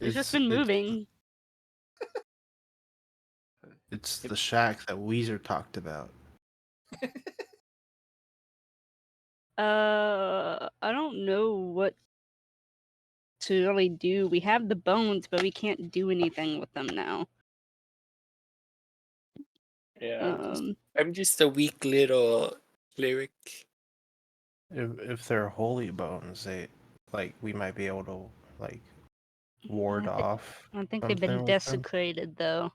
It's just been moving. It's the shack that Weezer talked about. I don't know what to really do. We have the bones, but we can't do anything with them now. Yeah. I'm just a weak little cleric. If they're holy bones, we might be able to ward I off. think they've been something with them. desecrated though,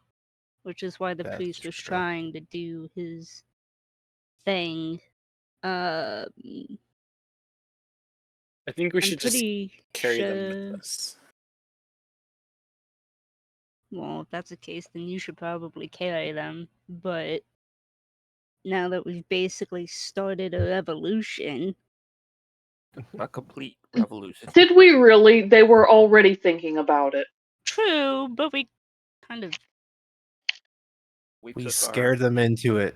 which is why the That's priest was true. trying to do his thing. I think we I'm should just pretty carry them sure. with us. Well, if that's the case, then you should probably carry them. But now that we've basically started a revolution, A complete revolution. Did we really? They were already thinking about it. true, but we kind of. We We took scared them into it.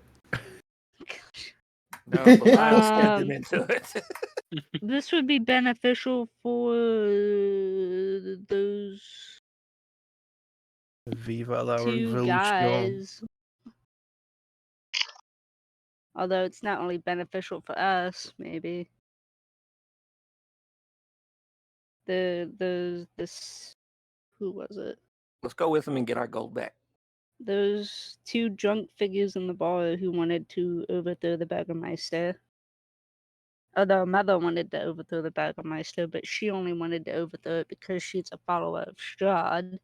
No, Belial scared them Um, into it. This would be beneficial for those Viva la two revolution. guys. Although it's not only beneficial for us, maybe. Who was it? Let's go with them and get our gold back. Those two drunk figures in the bar who wanted to overthrow the Burgermeister. Although Mother wanted to overthrow the Burgermeister, but she only wanted to overthrow it because she's a follower of Strahd.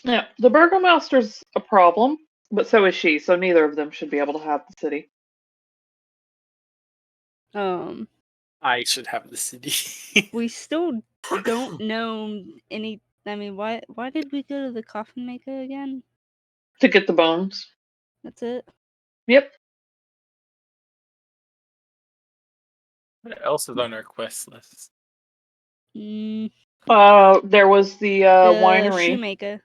Yeah, the Burgomaster's a problem, but so is she. So neither of them should be able to have the city. I should have the city. We still don't know any. I mean, why did we go to the coffin maker again? To get the bones. That's it. Yep. What else is on our quest list? Mm, There was the the winery. shoemaker,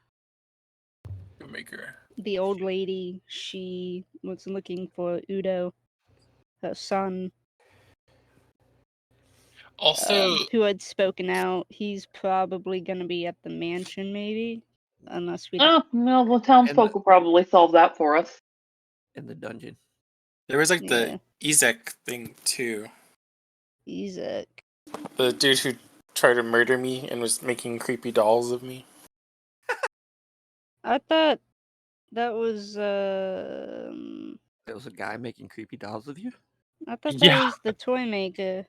Maker. the old lady. She was looking for Udo, her son, Also, who had spoken out. He's probably gonna be at the mansion, maybe, unless we. Oh, no, the townsfolk And will probably solve that for us. in the dungeon. there was like Yeah. the Ezek thing too. Isaac. The dude who tried to murder me and was making creepy dolls of me. I thought that was There was a guy making creepy dolls of you? I thought that Yeah. was the toy maker.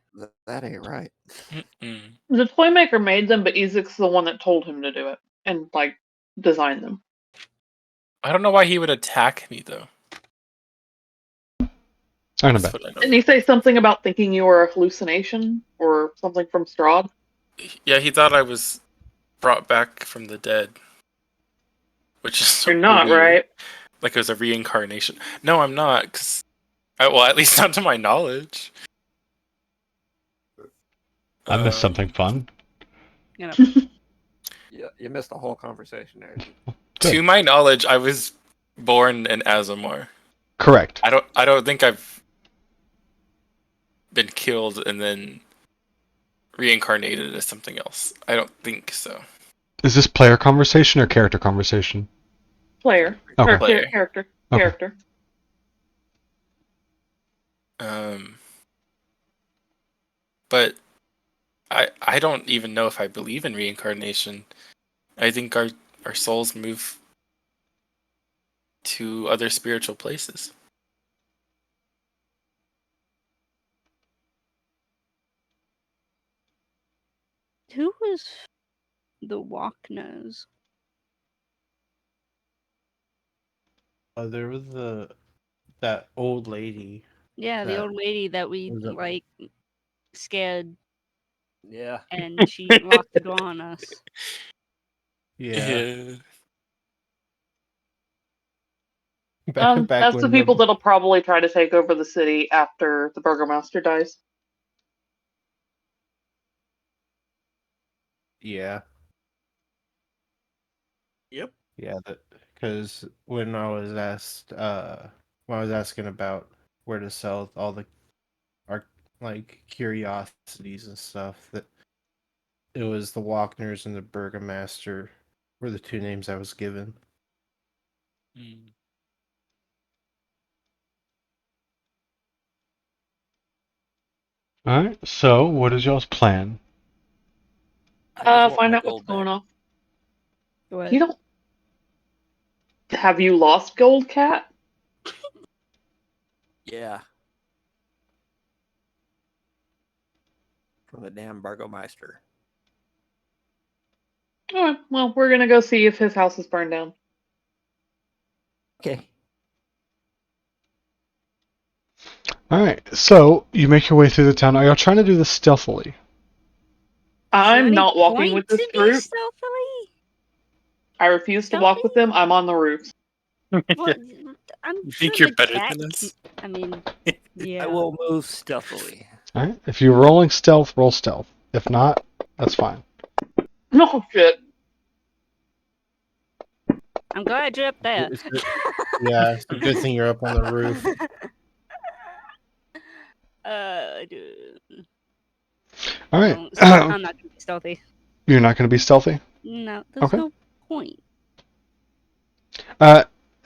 That ain't right. Mm-mm. The toy maker made them, but Ezek's the one that told him to do it and like design them. I don't know why he would attack me though. I know That's that. what I know. Didn't he say something about thinking you were a hallucination or something from Strahd? Yeah, he thought I was brought back from the dead, which is You're not, weird. right? Like it was a reincarnation. No, I'm not. Well, at least not to my knowledge. I missed something fun. You know, Yeah, you missed the whole conversation there. Good. To my knowledge, I was born in Azamar. Correct. I don't think I've been killed and then reincarnated as something else. I don't think so. Is this player conversation or character conversation? Player. Okay. Or Player. character. Okay. Character. But I don't even know if I believe in reincarnation. I think our souls move to other spiritual places. who was the Walkners? There was that old lady. Yeah, the That old lady that we was it. like scared, Yeah. and she locked the door on us. Yeah. Back That's the when people that'll probably try to take over the city after the Burgomaster dies. Yeah. Yep. Yeah, because when I was asking about where to sell all our like curiosities and stuff, that it was the Walkners and the Burgomaster were the two names I was given. Alright, so what is y'all's plan? I just want Find my out what's gold going back. on. What? You don't. Have you lost Gold Cat? Yeah. From the damn Burgomeister. Alright, well, we're gonna go see if his house is burned down. Okay. Alright, so you make your way through the town. Are y'all trying to do this stealthily? I'm any not walking point with this to be group. stealthily? I refuse to walk with them. I'm on the roofs. Well, I'm You sure think you're the better cat. than us? I mean, yeah. I will move stealthily. All right. If you're rolling stealth, roll stealth. If not, that's fine. No shit. I'm glad you're up there. Yeah, it's a good thing you're up on the roof. Dude. All right. I'm not gonna be stealthy. You're not going to be stealthy? No, there's Okay. no point.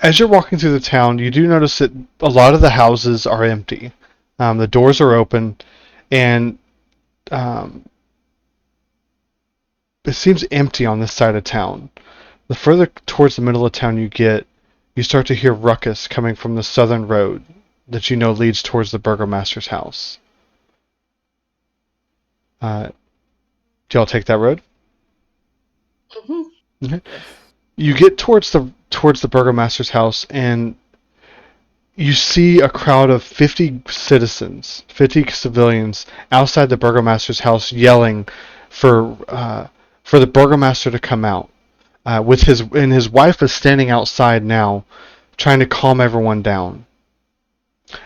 As you're walking through the town, you do notice that a lot of the houses are empty. The doors are open, and it seems empty on this side of town. The further towards the middle of town you get, you start to hear ruckus coming from the southern road that you know leads towards the burgomaster's house. Do y'all take that road? Mm-hmm. Okay. You get towards the burgomaster's house, and you see a crowd of 50 citizens, 50 civilians outside the burgomaster's house, yelling for the burgomaster to come out. His wife is standing outside now, trying to calm everyone down,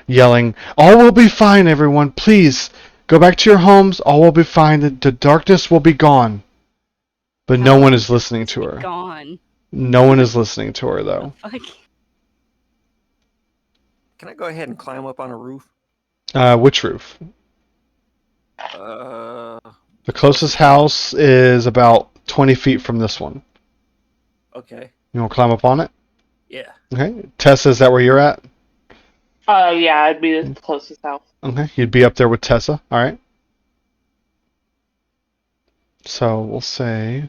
yelling, "All will be fine, everyone. Please go back to your homes. All will be fine. The darkness will be gone." But no one is listening to her. Gone. No one is listening to her, though. Fuck. Can I go ahead and climb up on a roof? Which roof? Uh, The closest house is about 20 feet from this one. okay. You want to climb up on it? Yeah. Okay. Tessa, is that where you're at? Yeah, I'd be the closest house. Okay. You'd be up there with Tessa. All right. So we'll say...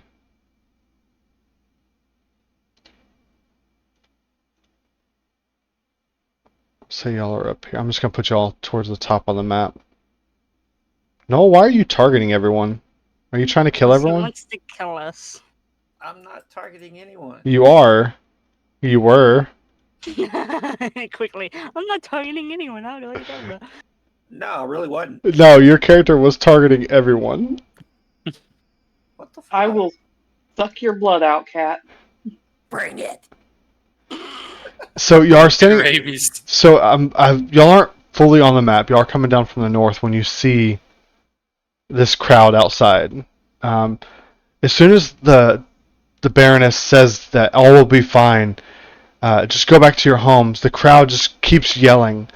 Say y'all are up here. I'm just going to put y'all towards the top of the map. No, why are you targeting everyone? Are you trying to kill He everyone? wants to kill us. I'm not targeting anyone. You are. You were. Quickly. I'm not targeting anyone. How do I tell that? No, I really wasn't. No, your character was targeting everyone. What the fuck? I will suck your blood out, cat. Bring it. So y'all are standing. Rabies. So y'all aren't fully on the map. Y'all are coming down from the north when you see this crowd outside. As soon as the Baroness says that all will be fine, just go back to your homes, the crowd just keeps yelling.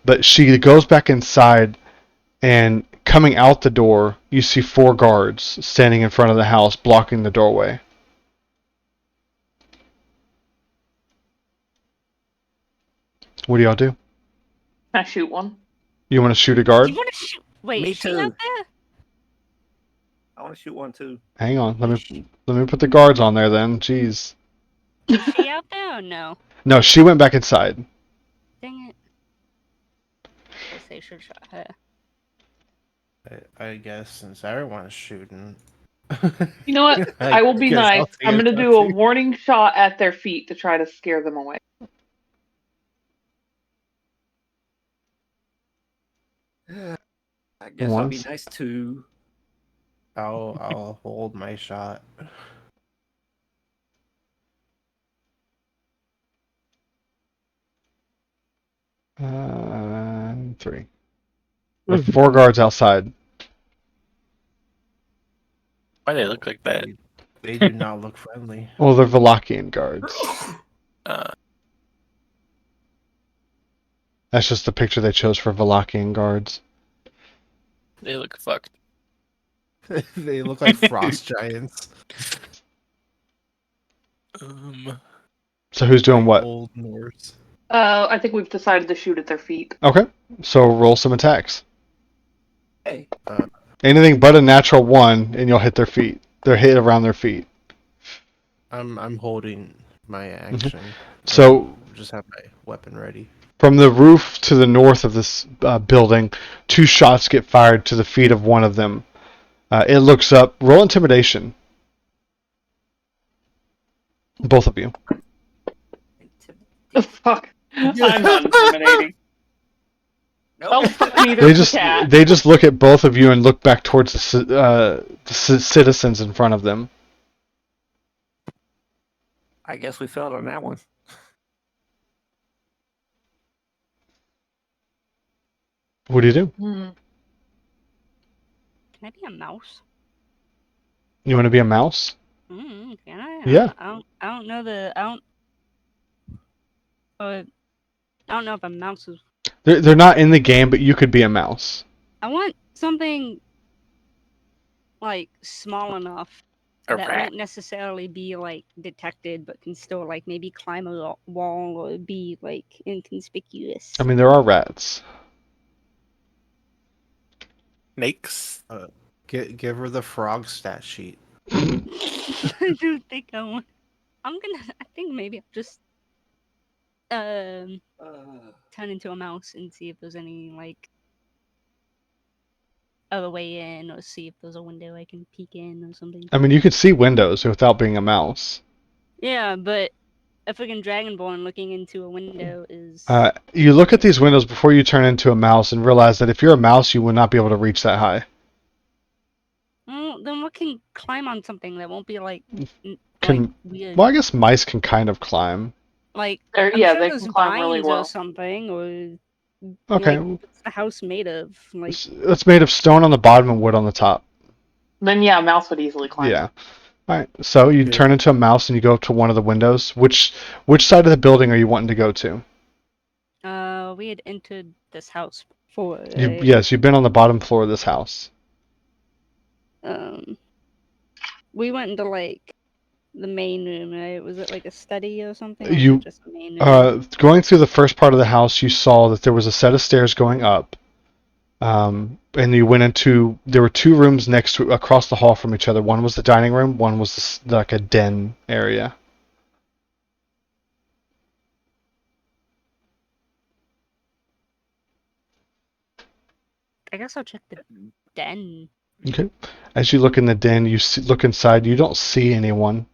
But she goes back inside, and coming out the door, you see 4 guards standing in front of the house, blocking the doorway. What do y'all do? Can I shoot one? You want to shoot a guard? You want to shoot? Wait, Me is she too. out there? I want to shoot one too. Hang on, let me put the guards on there then. Jeez. Is she out there or no? No, she went back inside. Dang it. I guess they should shot her. I guess since everyone's shooting. You know what? I will be guess I'll nice. take I'm a going to shot do a too. warning shot at their feet to try to scare them away. I guess I'll be Once. nice too. I'll hold my shot. Three. With 4 guards outside. Why do they look like that? They do not look friendly. Well, they're Valachian guards. That's just the picture they chose for Valachian guards. They look fucked. They look like frost giants. So who's doing what? Old Norse. I think we've decided to shoot at their feet. Okay. So roll some attacks. Hey, Anything but a natural 1, and you'll hit their feet. They're hit around their feet. I'm holding my action. So Just have my weapon ready. from the roof to the north of this building, 2 shots get fired to the feet of one of them. It looks up. Roll intimidation. Both of you. The fuck? I'm not intimidating. nope. Oh, fuck you. Neither They is the just cat. they just look at both of you and look back towards the citizens in front of them. I guess we failed on that one. What do you do? Hmm. Can I be a mouse? You want to be a mouse? Can I? Yeah. I don't know the. I don't know if a mouse is. They're not in the game, but you could be a mouse. I want something like small enough A that rat. won't necessarily be like detected, but can still like maybe climb a wall or be like inconspicuous. I mean, there are rats. Snakes. Give her the frog stat sheet. I don't think I want. I think maybe I'll just turn into a mouse and see if there's any like other way in, or see if there's a window I can peek in or something. I mean, you could see windows without being a mouse. Yeah, but a freaking dragonborn looking into a window is. You look at these windows before you turn into a mouse and realize that if you're a mouse, you would not be able to reach that high. Well, then what can climb on something that won't be like weird? Well, I guess mice can kind of climb. Like, They're- I'm yeah, sure they there's can climb really vines well. or something, or Okay, like, what's the house made of? Like, it's made of stone on the bottom and wood on the top. Then yeah, a mouse would easily climb. Yeah. All right. So you Yeah. turn into a mouse and you go up to one of the windows. Which side of the building are you wanting to go to? we had entered this house before. Right? Yes, you've been on the bottom floor of this house. We went into like the main room, right? Was it like a study or something? Or You- was it just a main room? Going through the first part of the house, you saw that there was a set of stairs going up. And you went into. There were two rooms across the hall from each other. One was the dining room. One was like a den area. I guess I'll check the den. Okay. As you look in the den, look inside. You don't see anyone.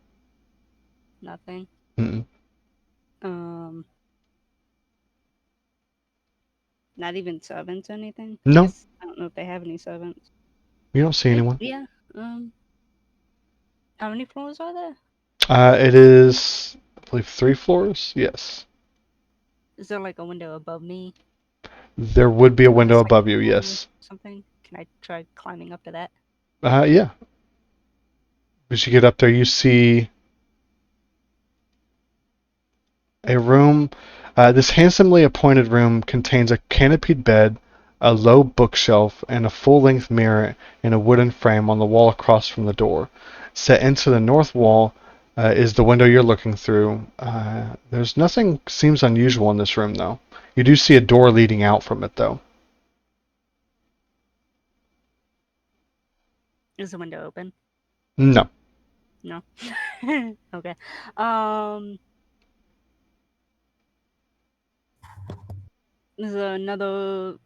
Nothing. Mm-mm. Not even servants or anything? No. Guess I don't know if they have any servants. You don't see anyone. Yeah. How many floors are there? It is, I believe, 3 floors. Yes. Is there like a window above me? There would be a On the window second above you. floor or Yes. Something? Can I try climbing up to that? Yeah. As you get up there, you see a room. This handsomely appointed room contains a canopied bed, a low bookshelf, and a full-length mirror in a wooden frame on the wall across from the door. Set into the north wall is the window you're looking through. There's nothing seems unusual in this room, though. You do see a door leading out from it, though. Is the window open? No. No. Okay. Is there another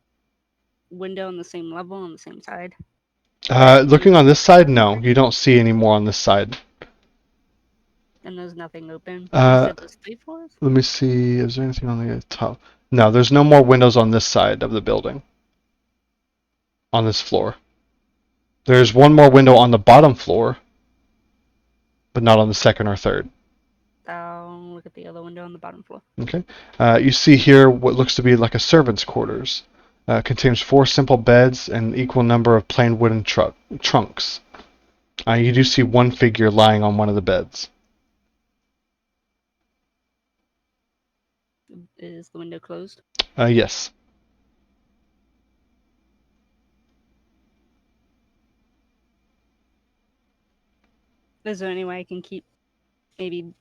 window on the same level on the same side? Looking on this side, no. You don't see any more on this side. And there's nothing open? You Uh, said there's 3 floors? Let me see. Is there anything on the top? No, there's no more windows on this side of the building. On this floor. There's one more window on the bottom floor, but not on the second or third. I'll look at the other window on the bottom floor. Okay. You see here what looks to be like a servant's quarters. Contains 4 simple beds and an equal number of plain wooden trunks. You do see one figure lying on one of the beds. Is the window closed? Yes. Is there any way I can keep maybe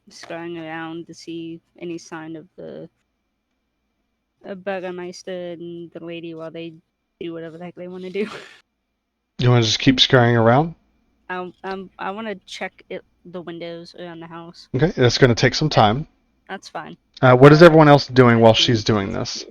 scurrying around to see any sign of the Burgermeister and the lady while they do whatever the heck they want to do? You want to just keep scurrying around? I want to check the windows around the house. Okay, that's going to take some time. That's fine. What is everyone else doing while she's doing this?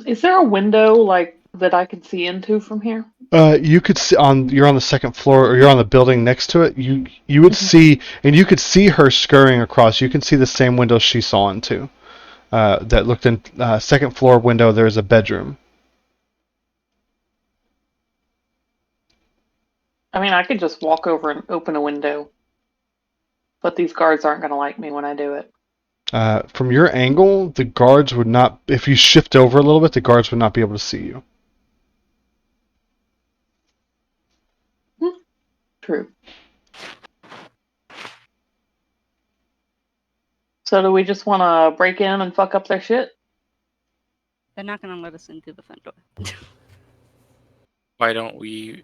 Is there a window like that I can see into from here? You could see you're on the second floor, or you're on the building next to it. You would Mhm. see, and you could see her scurrying across. You can see the same window she saw into. That looked in second floor window. There's a bedroom. I mean, I could just walk over and open a window, but these guards aren't going to like me when I do it. From your angle, the guards would not. If you shift over a little bit, the guards would not be able to see you. True. So do we just want to break in and fuck up their shit? They're not gonna let us in through the front door. Why don't we And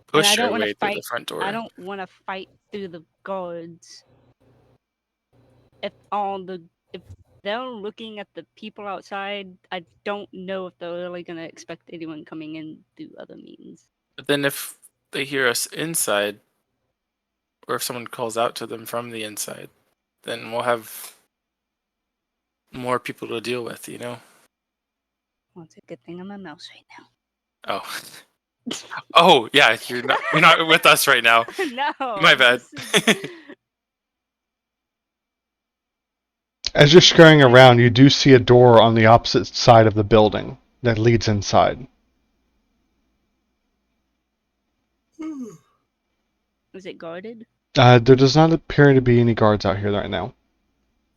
push I our don't want way to through the fight. front door? I don't want to fight through the guards. If they're looking at the people outside, I don't know if they're really gonna expect anyone coming in through other means. But then if they hear us inside, or if someone calls out to them from the inside, then we'll have more people to deal with, you know? Well, it's a good thing I'm a mouse right Oh. Oh, yeah, you're not with us right now. now. No. My bad. this is- As you're scurrying around, you do see a door on the opposite side of the building that leads inside. Is it guarded? There does not appear to be any guards out here right now.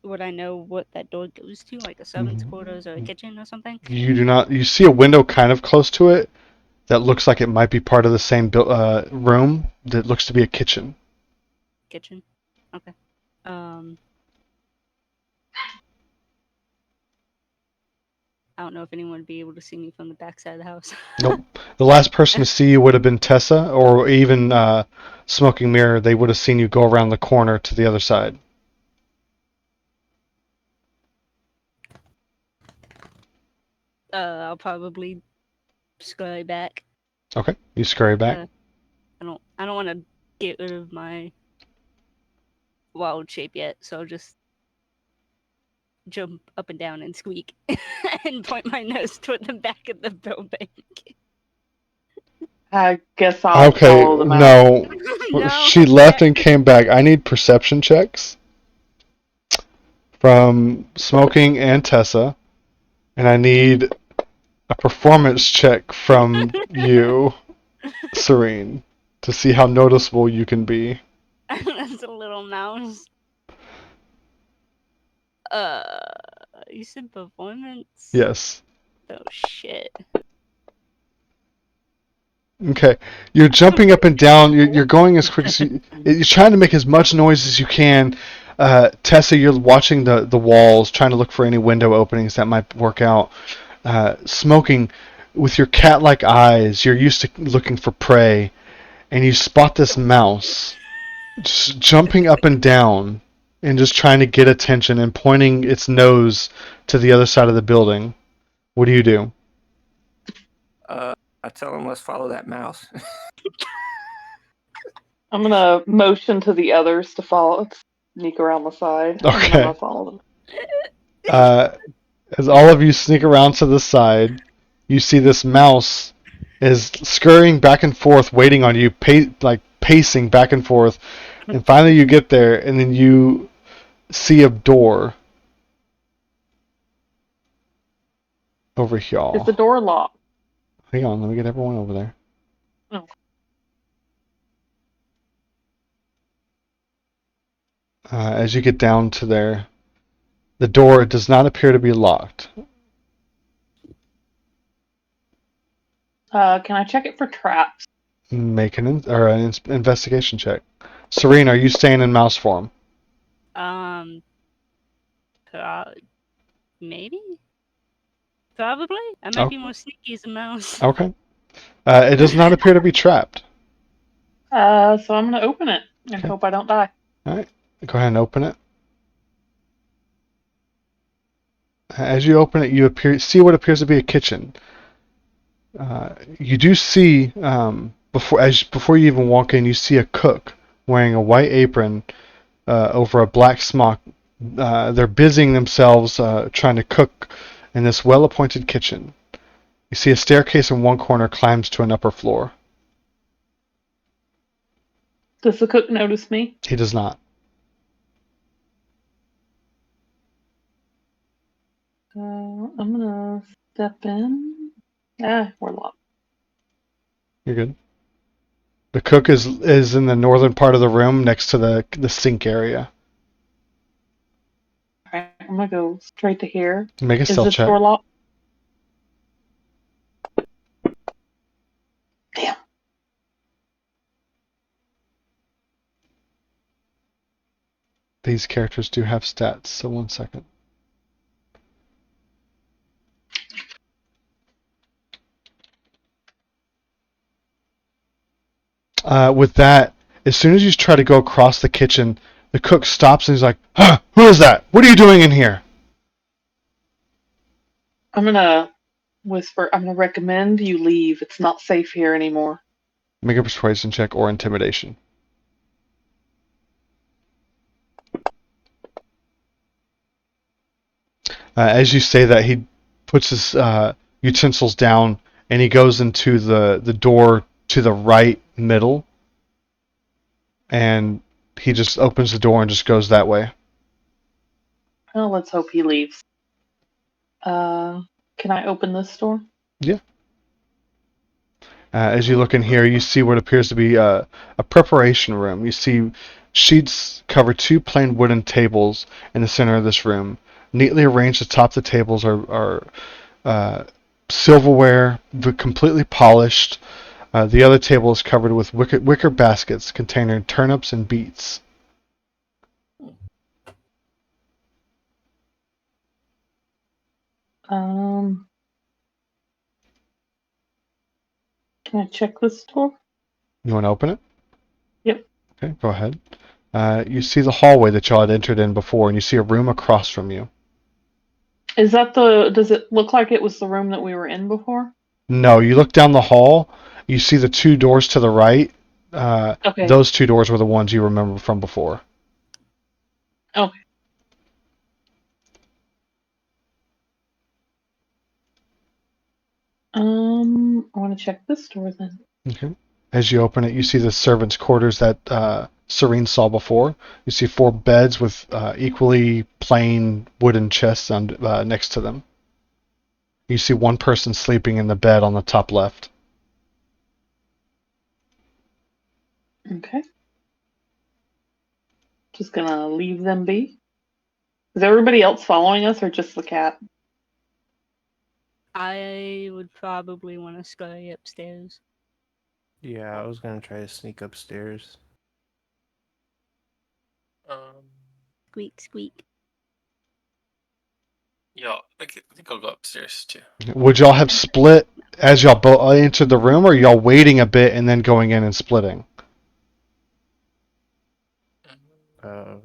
Would I know what that door goes to, like a servant's quarters or a kitchen or something? You do not. You see a window kind of close to it that looks like it might be part of the same room that looks to be a kitchen. Kitchen. Okay. I don't know if anyone would be able to see me from the backside of the house. Nope. The last person to see you would have been Tessa, or even Smoking Mirror. They would have seen you go around the corner to the other side. I'll probably scurry back. Okay. You scurry back. I don't want to get rid of my wild shape yet, so I'll just jump up and down and squeak and point my nose toward the back of the building. I guess I'll Okay. follow them out. No. No, She left and came back. I need perception checks from Smoking and Tessa, and I need a performance check from you, Serene, to see how noticeable you can be. That's a little mouse. You said performance? Yes. Oh shit. Okay. You're jumping up and down. You're going as quick as you're trying to make as much noise as you can. Tessa, you're watching the walls, trying to look for any window openings that might work out. Smoking, with your cat-like eyes, you're used to looking for prey, and you spot this mouse just jumping up and down and just trying to get attention and pointing its nose to the other side of the building. What do you do? I tell him let's follow that mouse. I'm going to motion to the others to follow, sneak around the side. And Okay. I'm going to follow them. As all of you sneak around to the side, you see this mouse is scurrying back and forth, waiting on you, pacing back and forth. And finally you get there, and then you see a door over here. Is the door locked? Hang on, let me get everyone over there. Oh. As you get down to there, the door does not appear to be locked. Can I check it for traps? Make an investigation check. Serene, are you staying in mouse form? Maybe? Probably? I might be more sneaky as a mouse. Okay. It does not appear to be trapped. So I'm going to open it and Okay. hope I don't die. Alright, go ahead and open it. As you open it, you see what appears to be a kitchen. You do see, before you even walk in, you see a cook wearing a white apron over a black smock. They're busying themselves trying to cook in this well-appointed kitchen. You see a staircase in one corner climbs to an upper floor. Does the cook notice me? He does not. I'm gonna step in. We're locked. You're good. The cook is in the northern part of the room next to the sink area. Alright, I'm gonna go straight to here. Make a Is stealth this check. door locked? Damn. These characters do have stats, so 1 second. With that, as soon as you try to go across the kitchen, the cook stops and he's like, "Huh, who is that? What are you doing in here?" I'm gonna whisper, I'm gonna recommend you leave. It's not safe here anymore. Make a persuasion check or intimidation. As you say that, he puts his utensils down and he goes into the door to the right middle, and he just opens the door and just goes that way. Well, let's hope he leaves. Can I open this door? Yeah. As you look in here, you see what appears to be a preparation room. You see sheets cover two plain wooden tables in the center of this room. Neatly arranged atop the tables are silverware, completely polished. The other table is covered with wicker baskets containing turnips and beets. Can I check this door? You want to open it? Yep. Okay, go ahead. You see the hallway that y'all had entered in before, and you see a room across from you. Is that does it look like it was the room that we were in before? No, you look down the hall, you see the two doors to the right. Okay. Those two doors were the ones you remember from before. Okay. I want to check this door then. Okay. As you open it, you see the servants' quarters that Serene saw before. You see 4 beds with equally plain wooden chests next to them. You see one person sleeping in the bed on the top left. Okay. Just gonna leave them be. Is everybody else following us or just the cat? I would probably want to scurry upstairs. Yeah, I was gonna try to sneak upstairs. Squeak, squeak. Yeah, I think I'll go upstairs too. Would y'all have split as y'all entered the room, or are y'all waiting a bit and then going in and splitting? Uh,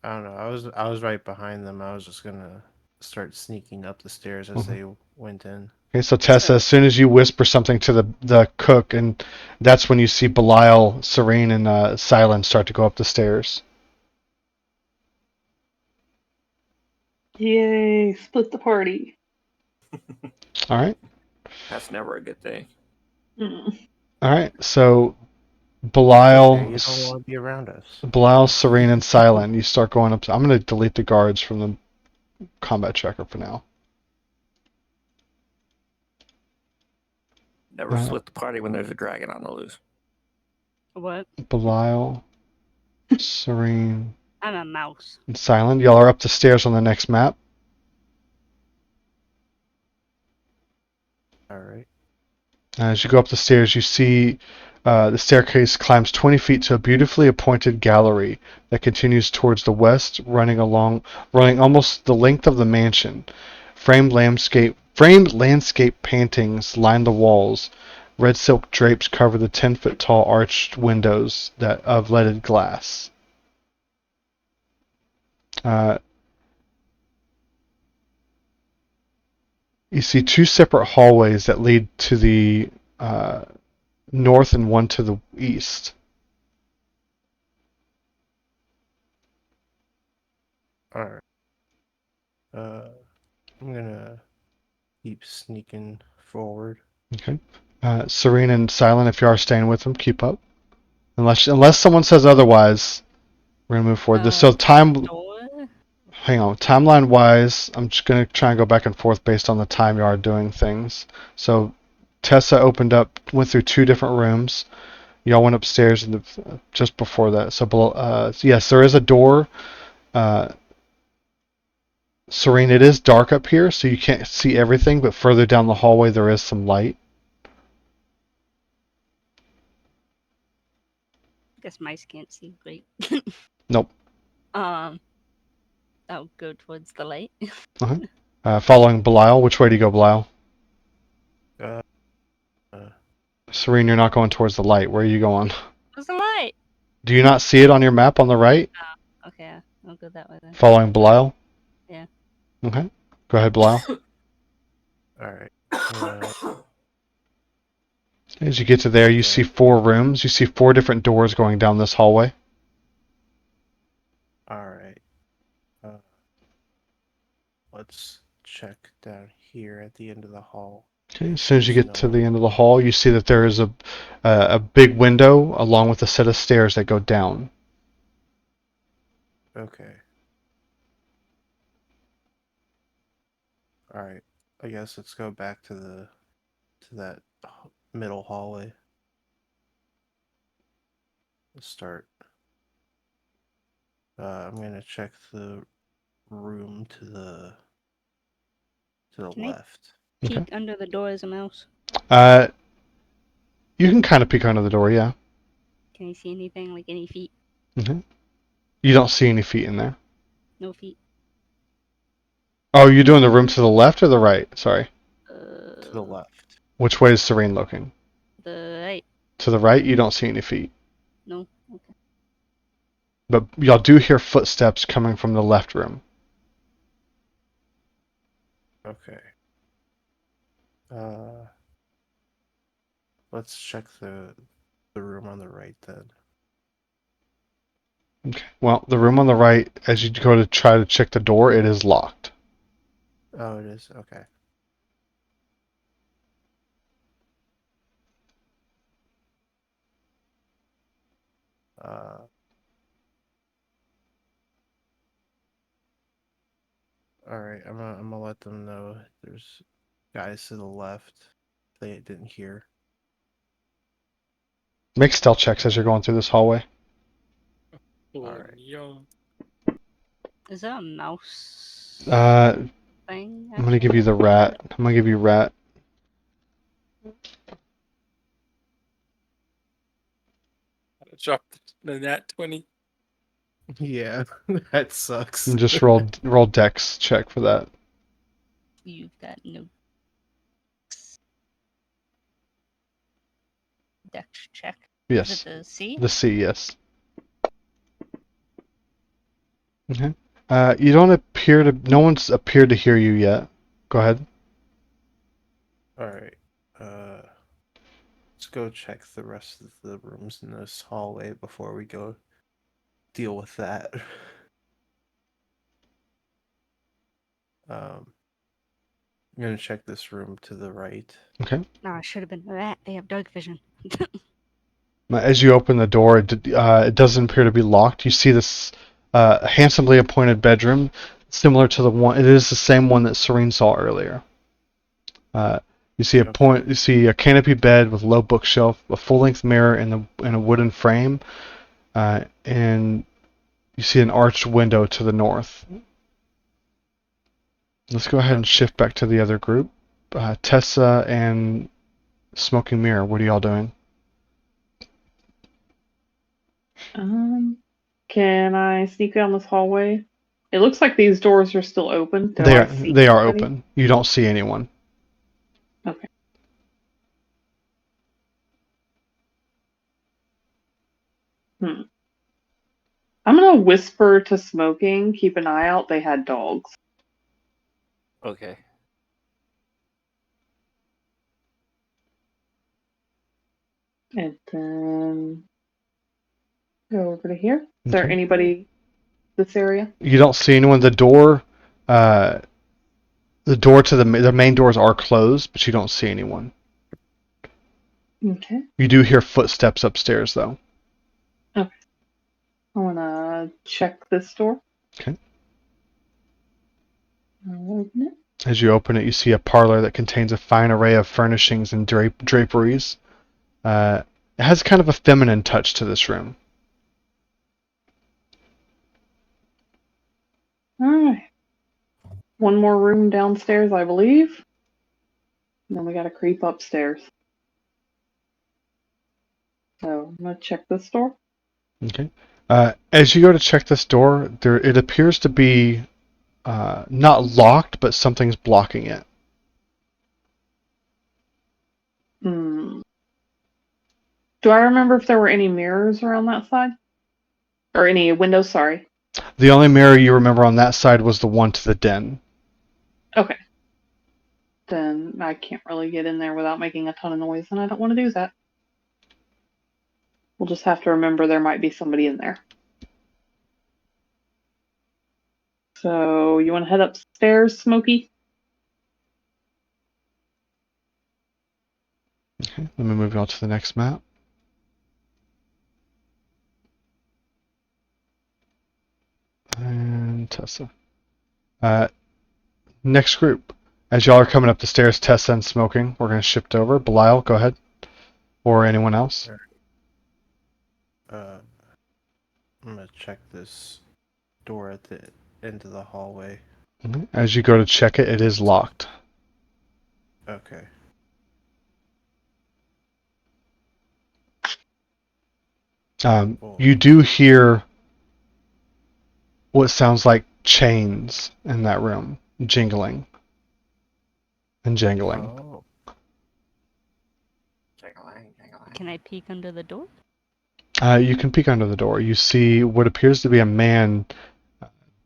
I don't know. I was right behind them. I was just gonna start sneaking up the stairs as they went in. Okay, so Tessa, as soon as you whisper something to the cook, and that's when you see Belial, Serene, and Silent start to go up the stairs. Yay! Split the party. All right. That's never a good thing. All right. So Okay, Belial, you don't want to be around us. Belial, Serene, and Silent, you start going up. I'm going to delete the guards from the combat tracker for now. Never split the party when there's a dragon on the loose. What? Belial, Serene, I'm a mouse. and Silent. Y'all are up the stairs on the next map. All right. As you go up the stairs, you see the staircase climbs 20 feet to a beautifully appointed gallery that continues towards the west, running almost the length of the mansion. Framed landscape paintings line the walls. Red silk drapes cover the 10-foot tall arched windows of leaded glass. You see 2 separate hallways that lead to the north and one to the east. All right. I'm gonna keep sneaking forward. Okay. Serene and Silent, if you are staying with them, keep up. Unless someone says otherwise, we're gonna move forward. So Door? hang on. Timeline wise, I'm just gonna try and go back and forth based on the time you are doing things. So Tessa went through 2 different rooms. Y'all went upstairs just before that. So below, yes, there is a door. Serene, it is dark up here, so you can't see everything, but further down the hallway there is some light. Guess mice can't see great. Nope. I'll go towards the light. Following Belial. Which way do you go, Belial? Uh, Serene, you're not going towards the light. Where are you going? Where's the light? Do you not see it on your map on the right? Okay, I'll go that way then. Following Belial? Yeah. Okay. Go ahead, Belial. Alright. As you get to there, you see 4 rooms. You see 4 different doors going down this hallway. Alright. Let's check down here at the end of the hall. Okay. As soon as you get to the end of the hall, you see that there is a big window along with a set of stairs that go down. Okay. Alright. I guess let's go back to that middle hallway. Let's start. I'm gonna check the room to the Can I left. peek Okay. under the door as a mouse? You can kind of peek under the door, yeah. Can you see anything, like any feet? Mm-hmm. You don't see any feet in there. No feet. Oh, you're doing the room to the left or the right? Sorry. To the left. Which way is Serene looking? The right. To the right, you don't see any feet. No. Okay. But y'all do hear footsteps coming from the left room. Okay. Let's check the room on the right then. Okay. Well, the room on the right, as you go to try to check the door, it is locked. Oh, it is? Okay. Alright, I'm gonna let them know there's guys to the left they didn't hear. Make stealth checks as you're going through this hallway. Alright. Yum. Is that a mouse I'm thing? going to give you the rat. I'm going to give you rat. I dropped the nat 20. Yeah, that sucks. And just roll dex check for that. You've got no dex check. Yes. Is it the C? The C, yes. Okay. You don't appear to. No one's appeared to hear you yet. Go ahead. Alright. Let's go check the rest of the rooms in this hallway before we go deal with that. I'm gonna check this room to the right. Okay. No, it should have been a rat. They have dark vision. As you open the door, it doesn't appear to be locked. You see this handsomely appointed bedroom, similar to the one. It is the same one that Serene saw earlier. You see You see a canopy bed with low bookshelf, a full-length mirror in a wooden frame, and you see an arched window to the north. Let's go ahead and shift back to the other group. Tessa and Smoking Mirror, what are y'all doing? Can I sneak down this hallway? It looks like these doors are still open. Do They I are see they are anybody? open. You don't see anyone. Okay. I'm gonna whisper to Smoking, keep an eye out. They had dogs. Okay. And then go over to here. Is there Okay. anybody this area? You don't see anyone. The door The door to the main doors are closed, but you don't see anyone. Okay. You do hear footsteps upstairs, though. I want to check this door. Okay. I'll open it. As you open it, you see a parlor that contains a fine array of furnishings and draperies. It has kind of a feminine touch to this room. All right. One more room downstairs, I believe. And then we got to creep upstairs. So I'm going to check this door. Okay. As you go to check this door, it appears to be not locked, but something's blocking it. Hmm. Do I remember if there were any mirrors around that side? Or any windows, sorry. The only mirror you remember on that side was the one to the den. Okay. Then I can't really get in there without making a ton of noise, and I don't want to do that. We'll just have to remember there might be somebody in there. So, you want to head upstairs, Smokey? Okay, let me move on to the next map. And Tessa. Next group. As y'all are coming up the stairs, Tessa and Smoking, we're going to shift over. Belial, go ahead. Or anyone else. I'm gonna check this door at the end of the hallway. As you go to check it, it is locked. Okay. You do hear what sounds like chains in that room, jingling and jangling. Oh. Can I peek under the door? You can peek under the door. You see what appears to be a man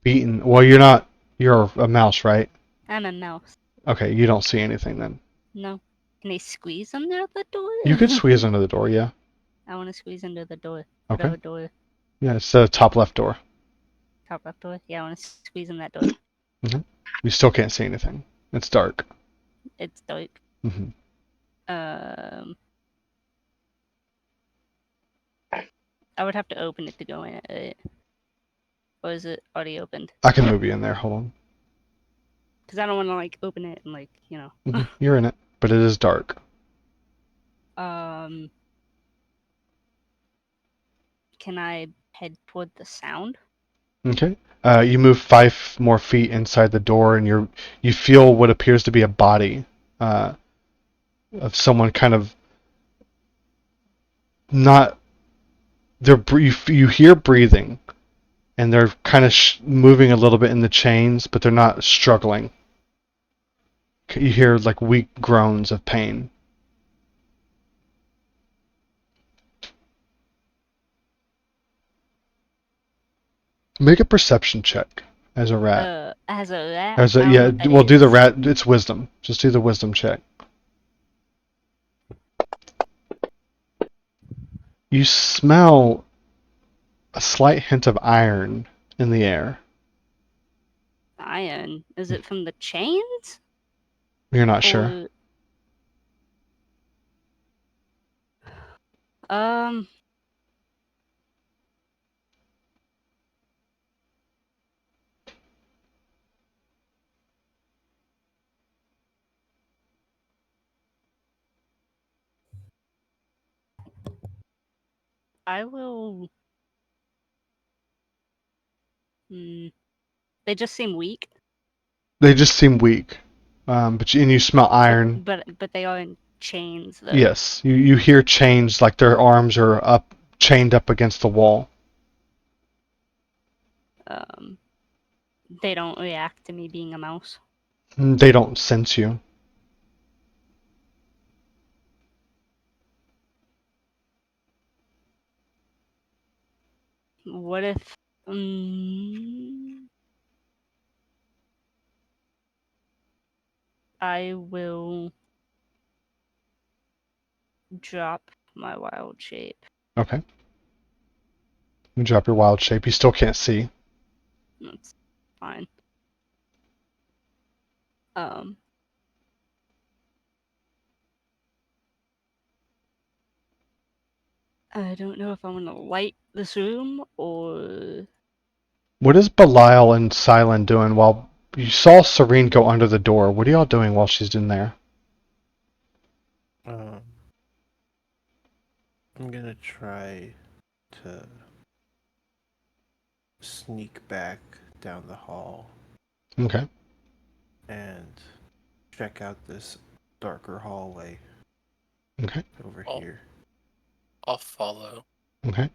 beaten. Well, you're a mouse, right? I'm a mouse. Okay, you don't see anything then. No. Can I squeeze under the door? You could squeeze under the door, yeah. I want to squeeze under the door. Okay. Whatever door. Yeah, it's the top left door. Top left door? Yeah, I want to squeeze in that door. You still can't see anything. It's dark. It's dark. Mm-hmm. I would have to open it to go in it. Or is it already opened? I can move you in there. Hold on. Because I don't want to, like, open it and, like, you know. You're in it, but it is dark. Can I head toward the sound? Okay. You move 5 more feet inside the door, and you feel what appears to be a body of someone kind of not. You hear breathing, and they're kind of moving a little bit in the chains, but they're not struggling. You hear like weak groans of pain. Make a perception check as a rat. As a rat? Yeah, well, do the rat. It's wisdom. Just do the wisdom check. You smell a slight hint of iron in the air. Iron? Is it from the chains? You're not sure. I will. They just seem weak. They just seem weak. And you smell iron. But they are in chains, though. Yes, you hear chains, like their arms are chained up against the wall. They don't react to me being a mouse. They don't sense you. What if... I will drop my wild shape. Okay. You drop your wild shape. You still can't see. That's fine. Um, I don't know if I want to light this room or What is Belial and Silent doing while you saw Serene go under the door? What are y'all doing while she's in there? I'm gonna try to sneak back down the hall Okay. and check out this darker hallway Okay. over Oh. here. I'll follow. Okay.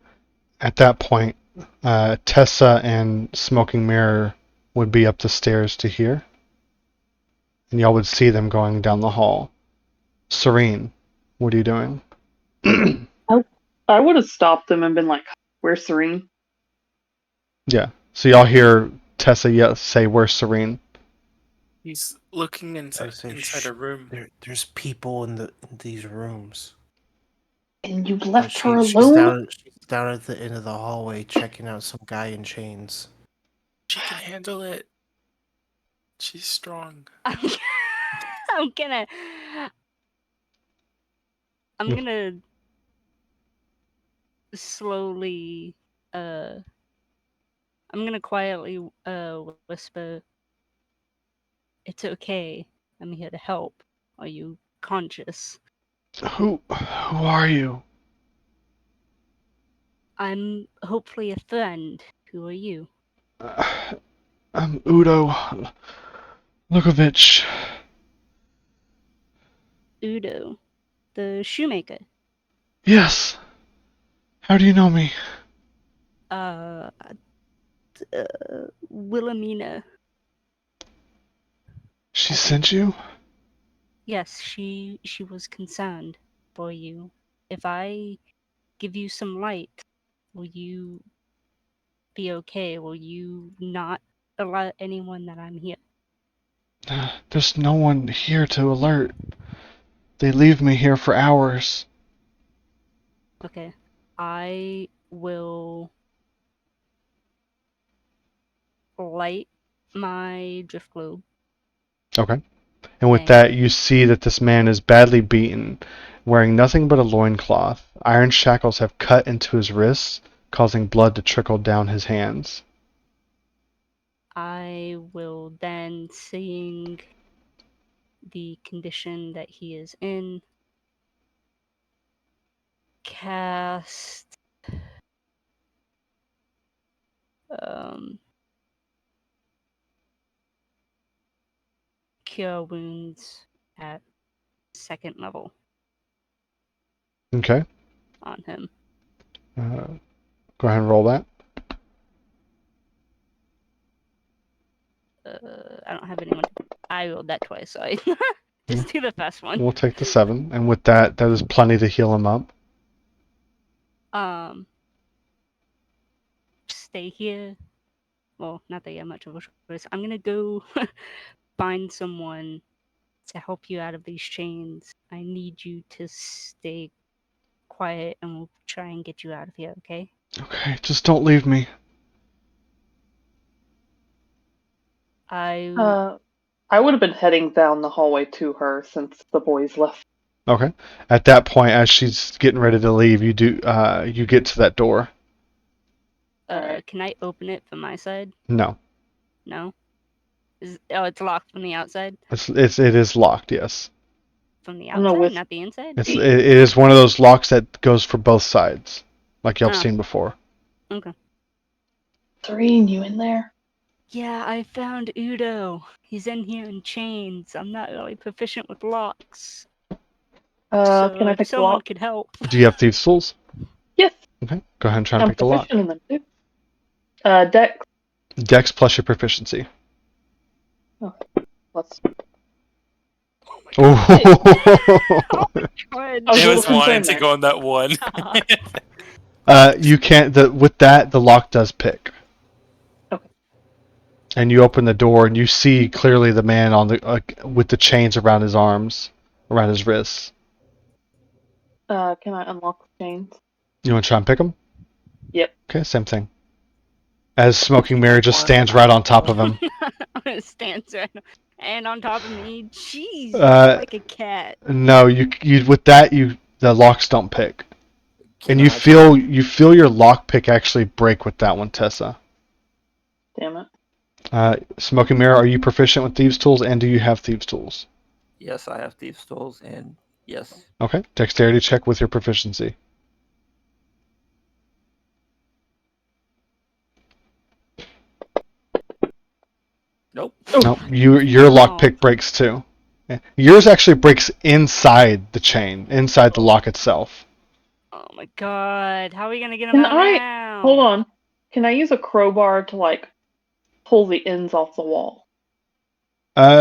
At that point, Tessa and Smoking Mirror would be up the stairs to here. And y'all would see them going down the hall. Serene, what are you doing? I would have stopped them and been like, "Where's Serene?" Yeah. So y'all hear Tessa say, "Where's Serene?" He's looking I inside say, inside "Shh, a room. there's people in these rooms." And you But left her she's alone? down at the end of the hallway checking out some guy in chains. She can handle it. She's strong. I'm gonna slowly I'm gonna quietly whisper, "It's okay. I'm here to help. Are you conscious?" Who are you? I'm hopefully a friend. Who are you? I'm Udo Lukovic. Udo, the shoemaker. Yes. How do you know me? Uh, Wilhelmina. She sent you? Yes, she was concerned for you. If I give you some light, will you be okay? Will you not alert anyone that I'm here? There's no one here to alert. They leave me here for hours. Okay. I will light my drift globe. Okay. And with Thing. that, you see that this man is badly beaten, wearing nothing but a loincloth. Iron shackles have cut into his wrists, causing blood to trickle down his hands. I will then, seeing the condition that he is in, cast Cure Wounds at 2nd level Okay. on him. Go ahead and roll that. I don't have anyone. I rolled that twice, so I just do the first one. We'll take the 7. And with that, that is plenty to heal him up. Stay here. Well, not that you have much of a choice. I'm gonna go find someone to help you out of these chains. I need you to stay quiet and we'll try and get you out of here, okay? Okay, just don't leave me. I I would have been heading down the hallway to her since the boys left. Okay. At that point, as she's getting ready to leave, you get to that door. Alright. Can I open it from my side? No. No? It's locked from the outside? It is locked, yes. From the I'm gonna outside, whis- not the inside? It is one of those locks that goes for both sides, like y'all have seen before. Okay. Serene, you in there? Yeah, I found Udo. He's in here in chains. I'm not really proficient with locks. So Can I if pick the someone lock? could help. Do you have thieves' tools? Yes. Okay. Go ahead and try and I'm pick the lock. proficient in them too. Dex. Dex plus your proficiency. Let's. Oh. I was I a little was wanting concerned to there. go on that one. You can't. With that, the lock does pick. Okay. And you open the door, and you see clearly the man on the with the chains around his arms, around his wrists. Can I unlock the chains? You want to try and pick him? Yep. Okay, same thing. As Smoking Mirror just stands right on top of him. Stands right. And on top of me, jeez, like a cat. No, you with that the locks don't pick, Can and I you feel your lock pick actually break with that one, Tessa. Damn it. Smoking Mirror, are you proficient with thieves' tools, and do you have thieves' tools? Yes, I have thieves' tools, and yes. Okay, dexterity check with your proficiency. Nope. No, your lock Oh. pick breaks too. Yeah. Yours actually breaks inside the chain, inside the lock itself. Oh my god. How are we gonna get him Can out I now? hold on? Can I use a crowbar to like pull the ends off the wall?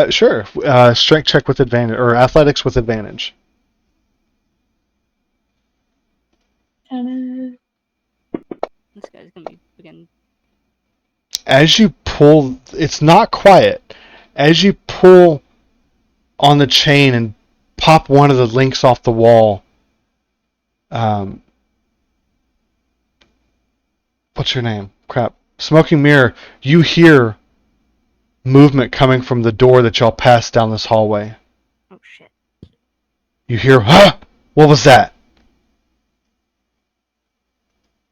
Sure. Strength check with advantage, or athletics with advantage. This guy's gonna be freaking. As you pull, it's not quiet. As you pull on the chain and pop one of the links off the wall, what's your name? Crap. Smoking Mirror, you hear movement coming from the door that y'all passed down this hallway. Oh shit. You hear, huh? What was that?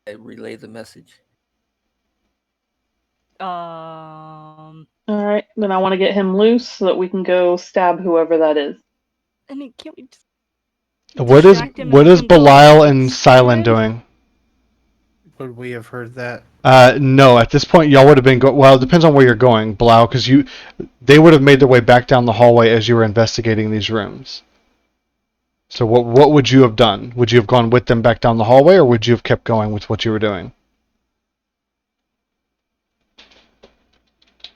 I relay the message. All right, then I want to get him loose so that we can go stab whoever that is. I mean, can't we just What is distract him and make him go, Belial like, and Silent screaming? doing? Would we have heard that? No, at this point y'all would have been well, it depends on where you're going, Belial, because they would have made their way back down the hallway as you were investigating these rooms. So what would you have done? Would you have gone with them back down the hallway, or would you have kept going with what you were doing?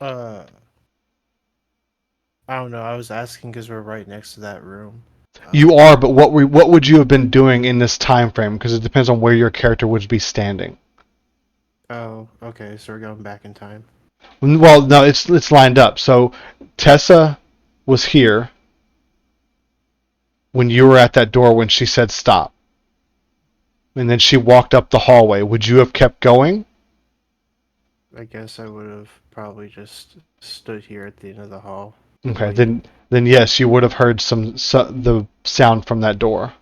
I don't know. I was asking because we're right next to that room. You are, but what would you have been doing in this time frame? Because it depends on where your character would be standing. Oh, okay. So we're going back in time. Well, no, it's lined up. So Tessa was here when you were at that door when she said stop. And then she walked up the hallway. Would you have kept going? I guess I would have probably just stood here at the end of the hall. Okay, waited. then yes, you would have heard the sound from that door.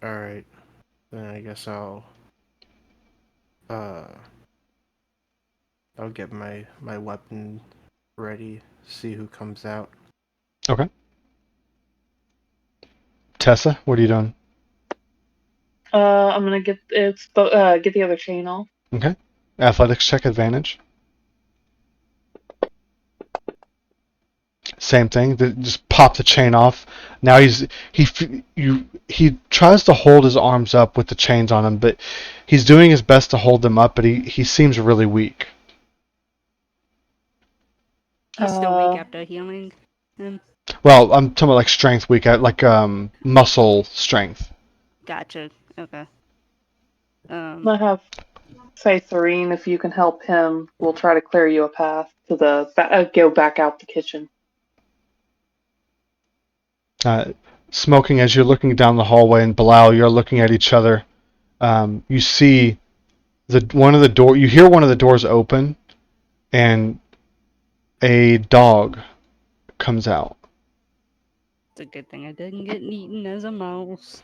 All right. Then I guess I'll get my weapon ready. See who comes out. Okay. Tessa, what are you doing? I'm gonna get the other chain off. Okay. Athletics check advantage. Same thing. Just pop the chain off. Now he tries to hold his arms up with the chains on him, but he's doing his best to hold them up, but he seems really weak. He's still weak after healing him. Well, I'm talking about like strength weak, like muscle strength. Gotcha. Okay. I have say Serene, if you can help him, we'll try to clear you a path to go back out the kitchen. Smoking, as you're looking down the hallway, and Bilal, you're looking at each other. You see you hear one of the doors open, and a dog comes out. It's a good thing I didn't get eaten as a mouse.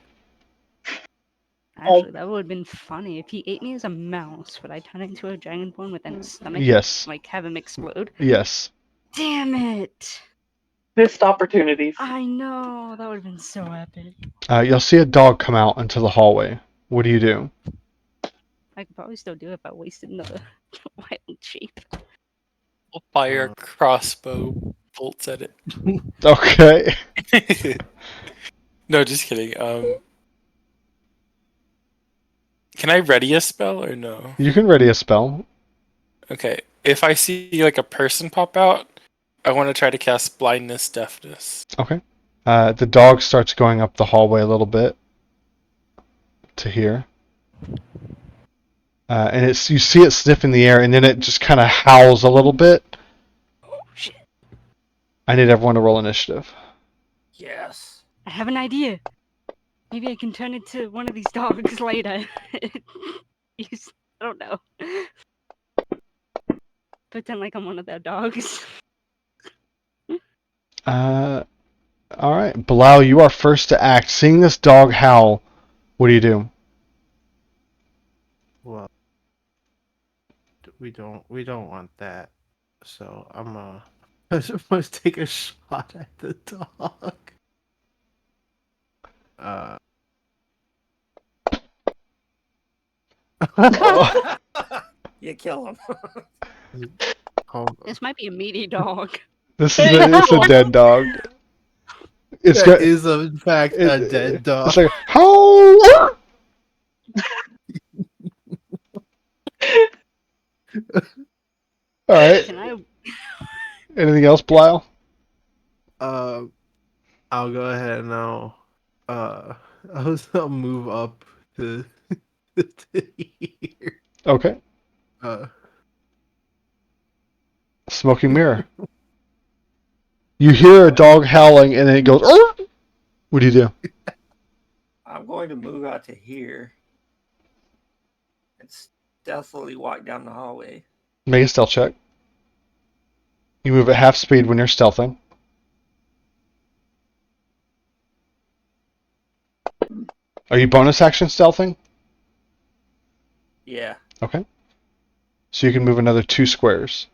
Actually, that would have been funny. If he ate me as a mouse, would I turn into a dragonborn within his stomach? Yes. Like, have him explode? Yes. Damn it! Missed opportunities. I know! That would have been so epic. You'll see a dog come out into the hallway. What do you do? I could probably still do it if I wasted another wild shape. I'll fire a crossbow bolts at it. Okay. No, just kidding. Can I ready a spell or no? You can ready a spell. Okay. If I see like a person pop out, I want to try to cast blindness, deafness. Okay. The dog starts going up the hallway a little bit to here. And you see it sniff in the air, and then it just kind of howls a little bit. Oh, shit. I need everyone to roll initiative. Yes. I have an idea. Maybe I can turn into one of these dogs later. I don't know. Pretend like I'm one of their dogs. All right, Bilal, you are first to act. Seeing this dog howl, what do you do? Well, we don't want that. So I just want to take a shot at the dog. Uh, Oh, You kill him. This might be a meaty dog. it's a dead dog. It's that got is in fact a dead dog. It's like howl. All right. Can I? Anything else, Bilal? I'll go ahead and I'll move up to, to here. Okay. Uh, Smoking mirror. You hear a dog howling, and then it goes. "Arr!" What do you do? I'm going to move out to here and stealthily walk down the hallway. Make a stealth check. You move at half speed when you're stealthing. Are you bonus action stealthing? Yeah. Okay. So you can move another 2 squares.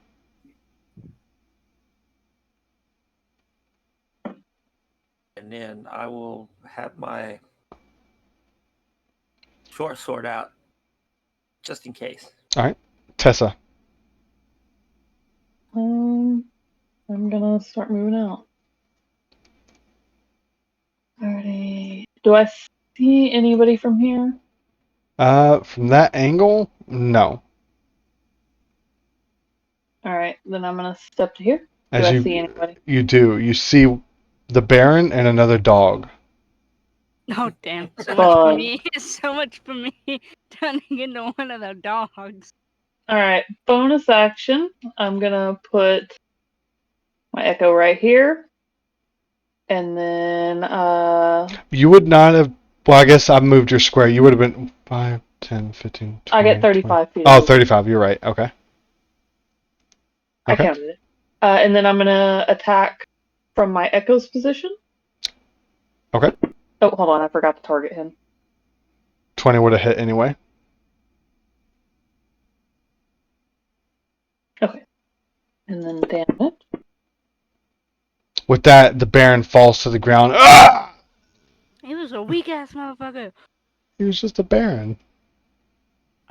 And then I will have my short sword out just in case. All right. Tessa. I'm gonna start moving out. Alrighty. Do I see anybody from here? From that angle, no. Alright, then I'm gonna step to here. Do As I you see anybody? you do, you see the Baron and another dog. Oh damn! So much for Fun. me. So much for me turning into one of the dogs. Alright, bonus action. I'm gonna put my echo right here. And then You would not have. Well, I guess I moved your square. You would have been 5, 10, 15, 20. I get 35 feet. Oh, 35. You're right. Okay. I Okay. counted it. And then I'm gonna attack from my echo's position. Okay. Oh, hold on, I forgot to target him. 20 would have hit anyway. Okay. And then damage. With that, the Baron falls to the ground. Ah! He was a weak ass motherfucker. He was just a Baron.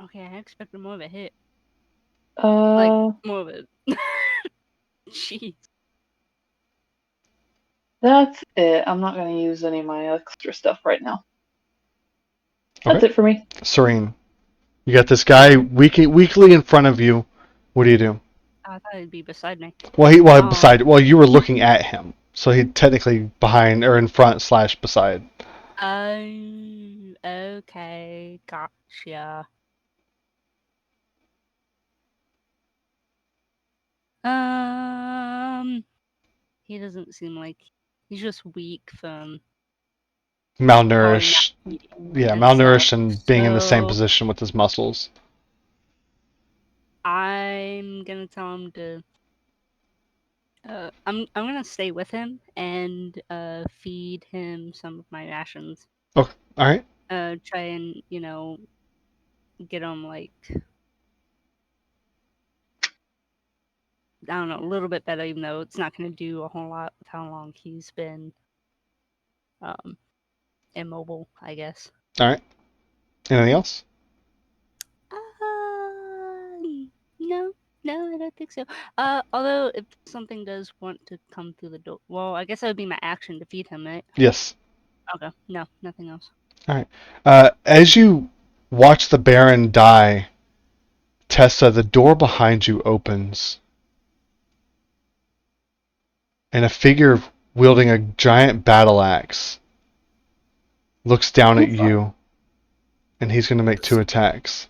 Okay, I expected more of a hit. Uh, More of a. Jeez. that's it. I'm not gonna use any of my extra stuff right now. That's Okay. it for me. Serene. You got this guy weakly in front of you. What do you do? I thought he'd be beside me. Well, Oh. beside. Well, you were looking at him, so he technically behind or in front / beside. Okay, gotcha. He doesn't seem like he's just weak from Malnourished. probably not eating Yeah, and malnourished stuff, and being in the same so position with his muscles. I'm gonna tell him to. I'm gonna stay with him and feed him some of my rations. Okay. All right. Try and get him like I don't know, a little bit better, even though it's not gonna do a whole lot with how long he's been immobile, I guess. All right. Anything else? No, I don't think so. Although if something does want to come through the door, well, I guess that would be my action to feed him, right? Yes. Okay, no, nothing else. All right. As you watch the Baron die, Tessa, the door behind you opens, and a figure wielding a giant battle axe looks down at you, and he's going to make 2 attacks.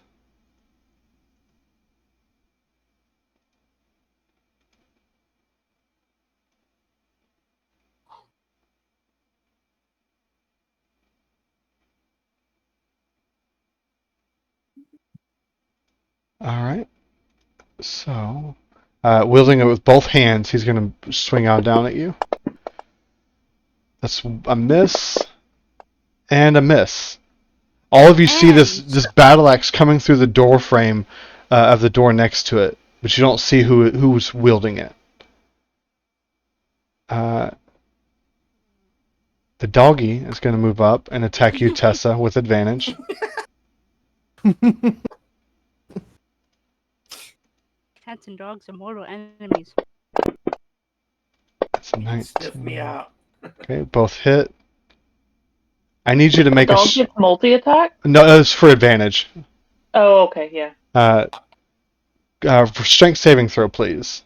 All right. So, wielding it with both hands, he's going to swing out down at you. That's a miss and a miss. All of you see this battle axe coming through the door frame of the door next to it, but you don't see who's wielding it. The doggy is going to move up and attack you, Tessa, with advantage. Cats and dogs are mortal enemies. That's a 19. Sniff me out. Okay, both hit. I need you to make Dog gets multi-attack? No, it's for advantage. Oh, okay, yeah. For strength saving throw, please.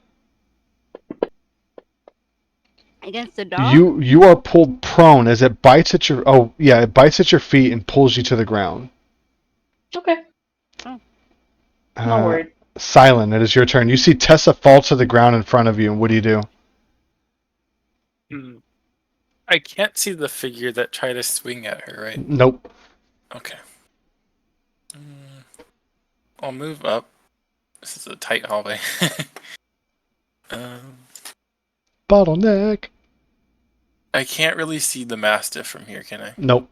Against the dog? You are pulled prone as it bites at your it bites at your feet and pulls you to the ground. Okay. Not worried. Silent, it is your turn. You see Tessa fall to the ground in front of you, and what do? I can't see the figure that tried to swing at her, right? Nope. Okay. I'll move up. This is a tight hallway. Bottleneck. I can't really see the Mastiff from here, can I? Nope.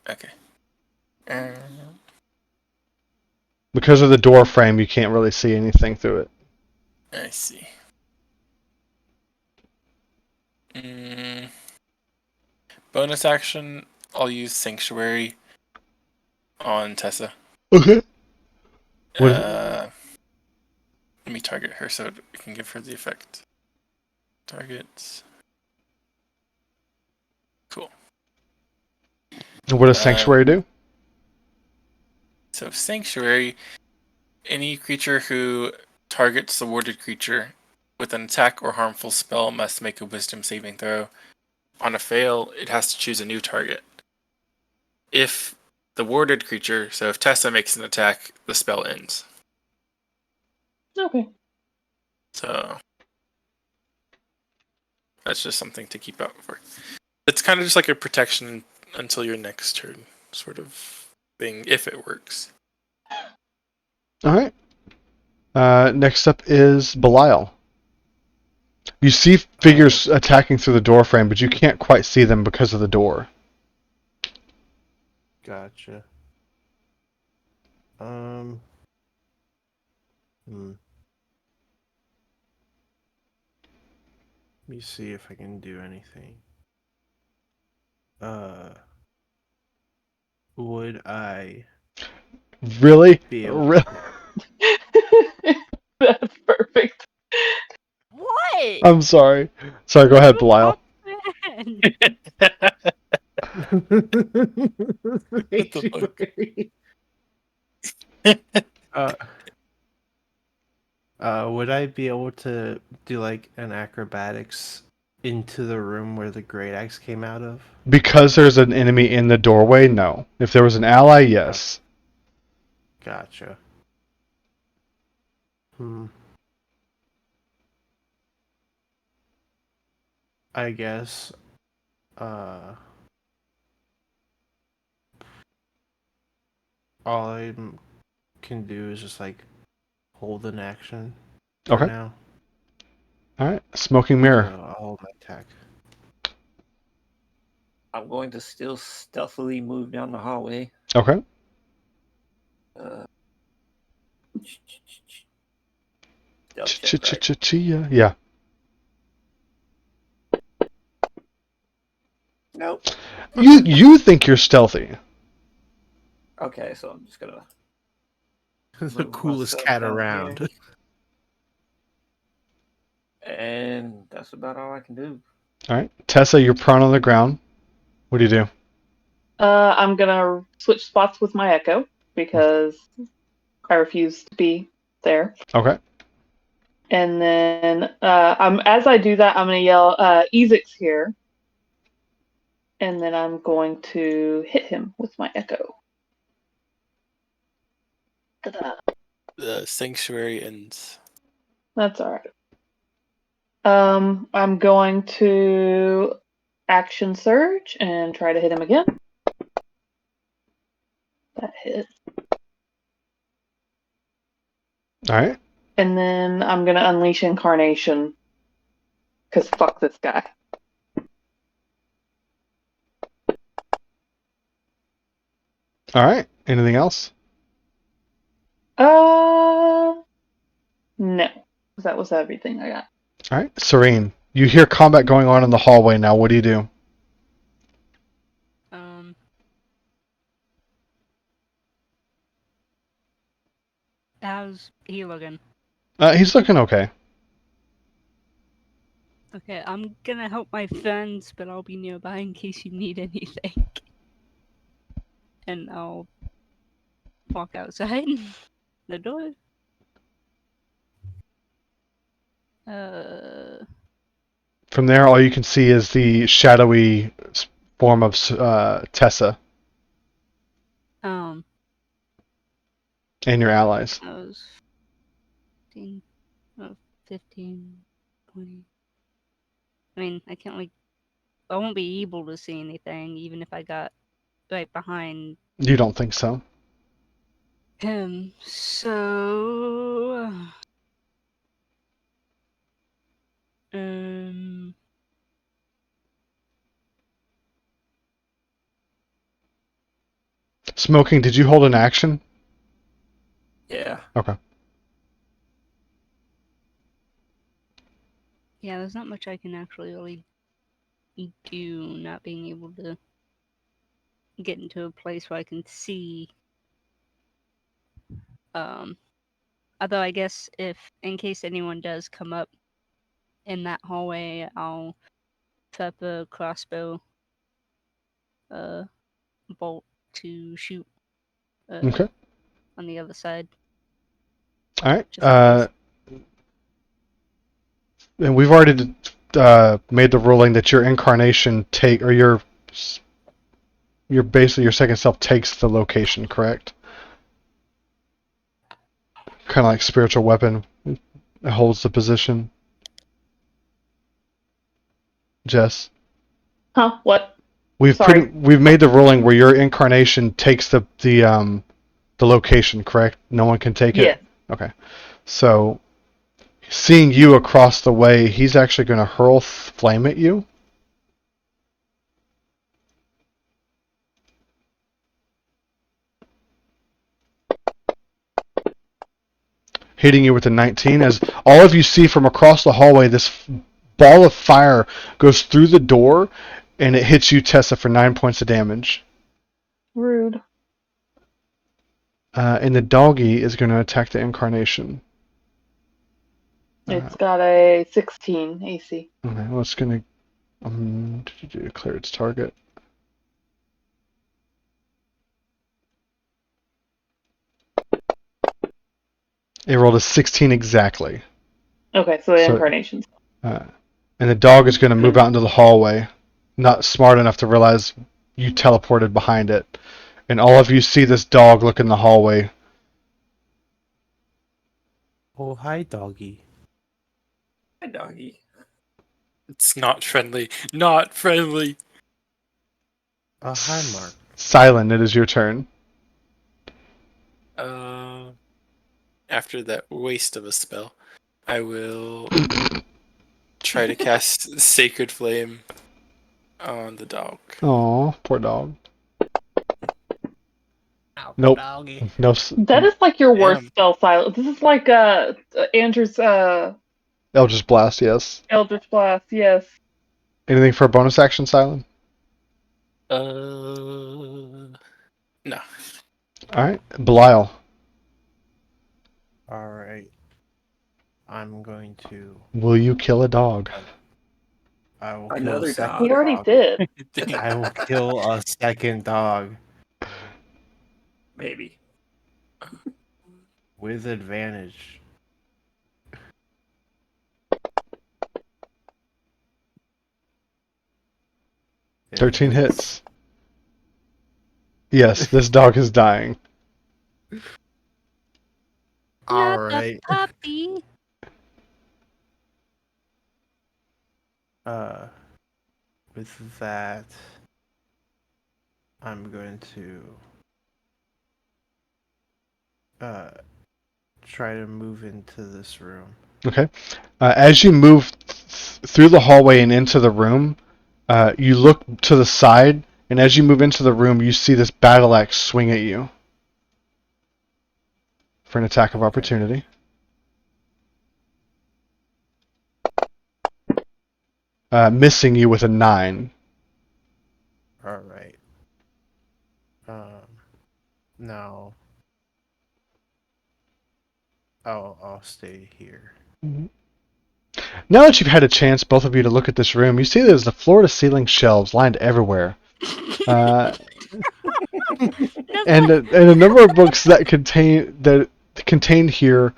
Okay. Because of the door frame, you can't really see anything through it. I see. Bonus action, I'll use Sanctuary on Tessa. Okay. Let me target her so we can give her the effect. Targets. Cool. What does Sanctuary do? So Sanctuary, any creature who targets the warded creature with an attack or harmful spell must make a Wisdom saving throw. On a fail, it has to choose a new target. If the warded creature, so if Tessa makes an attack, the spell ends. Okay. So that's just something to keep out for. It's kind of just like a protection until your next turn, sort of thing, if it works. All right. Next up is Belial. You see figures attacking through the door frame, but you can't quite see them because of the door. Gotcha. Let me see if I can do anything. Would I Really? be able Really? That's perfect. What? I'm sorry. Sorry, go ahead, Belial. Would I be able to do like an acrobatics into the room where the great axe came out of? Because there's an enemy in the doorway, no. If there was an ally, yes. Gotcha. I guess all I can do is just like hold an action for Okay. now. Alright, Smoking Mirror. So I'll hold my attack. I'm going to still stealthily move down the hallway. Okay. Stealth check, right? Yeah. Nope. You think you're stealthy. Okay, so I'm just gonna The move coolest myself cat down around. here. And that's about all I can do. Alright. Tessa, you're prone on the ground. What do? I'm gonna switch spots with my echo because I refuse to be there. Okay. And then as I do that, I'm gonna yell, Ezek's here. And then I'm going to hit him with my echo. Ta-da. The Sanctuary ends. That's alright. I'm going to action surge and try to hit him again. That hit. Alright. And then I'm gonna unleash incarnation. Cause fuck this guy. All right. Anything else? No. That was everything I got. All right. Serene, you hear combat going on in the hallway now. What do you do? How's he looking? He's looking okay. Okay, I'm gonna help my friends, but I'll be nearby in case you need anything. And I'll walk outside the door. From there, all you can see is the shadowy form of Tessa Um, and your allies. I was 15, 20. I mean, I can't I won't be able to see anything even if I got right behind You don't think so? him. So, Smoking, did you hold an action? Yeah. Okay. yeah, there's not much I can actually really do, not being able to get into a place where I can see. Although I guess if, in case anyone does come up in that hallway, I'll trap a crossbow bolt to shoot Okay. on the other side. All right. Just in case. And we've already made the ruling that your incarnation your basically your second self takes the location, correct? Kind of like spiritual weapon. It holds the position. Jess? Huh? What? We've Sorry. we've made the ruling where your incarnation takes the location, correct? No one can take Yes. it? Okay. So, seeing you across the way, he's actually going to hurl flame at you. Hitting you with a 19, as all of you see from across the hallway, this ball of fire goes through the door, and it hits you, Tessa, for 9 points of damage. Rude. And the doggy is going to attack the incarnation. It's got a 16 AC. Okay, well, it's going to clear its target. It rolled a 16 exactly. Okay, so the incarnations. And the dog is going to move out into the hallway, not smart enough to realize you teleported behind it. And all of you see this dog look in the hallway. Oh, hi, doggy. Hi, doggy. It's not friendly. Not friendly. Hi, Mark. Silent, it is your turn. After that waste of a spell, I will try to cast Sacred Flame on the dog. Aw, poor dog. Ow, Nope. doggy. No. That is like your worst Damn. spell silence. This is like Andrew's Eldritch Blast, yes. Eldritch Blast. Yes. Anything for a bonus action, Silent? No. Alright. Belial. Alright. I'm going to... Will you kill a dog? I will kill Another a second dog. He already dog. did. I will kill a second dog. Maybe. With advantage. It 13 hits. hits. Yes, this dog is dying. Alright. Puppy. With that, I'm going to try to move into this room. Okay. As you move through the hallway and into the room, you look to the side, And as you move into the room, you see this battle axe swing at you for an attack of opportunity. Missing you with a 9. All right. Now I'll stay here. Now that you've had a chance, both of you, to look at this room, you see there's the floor-to-ceiling shelves lined everywhere. And a number of books that contained here,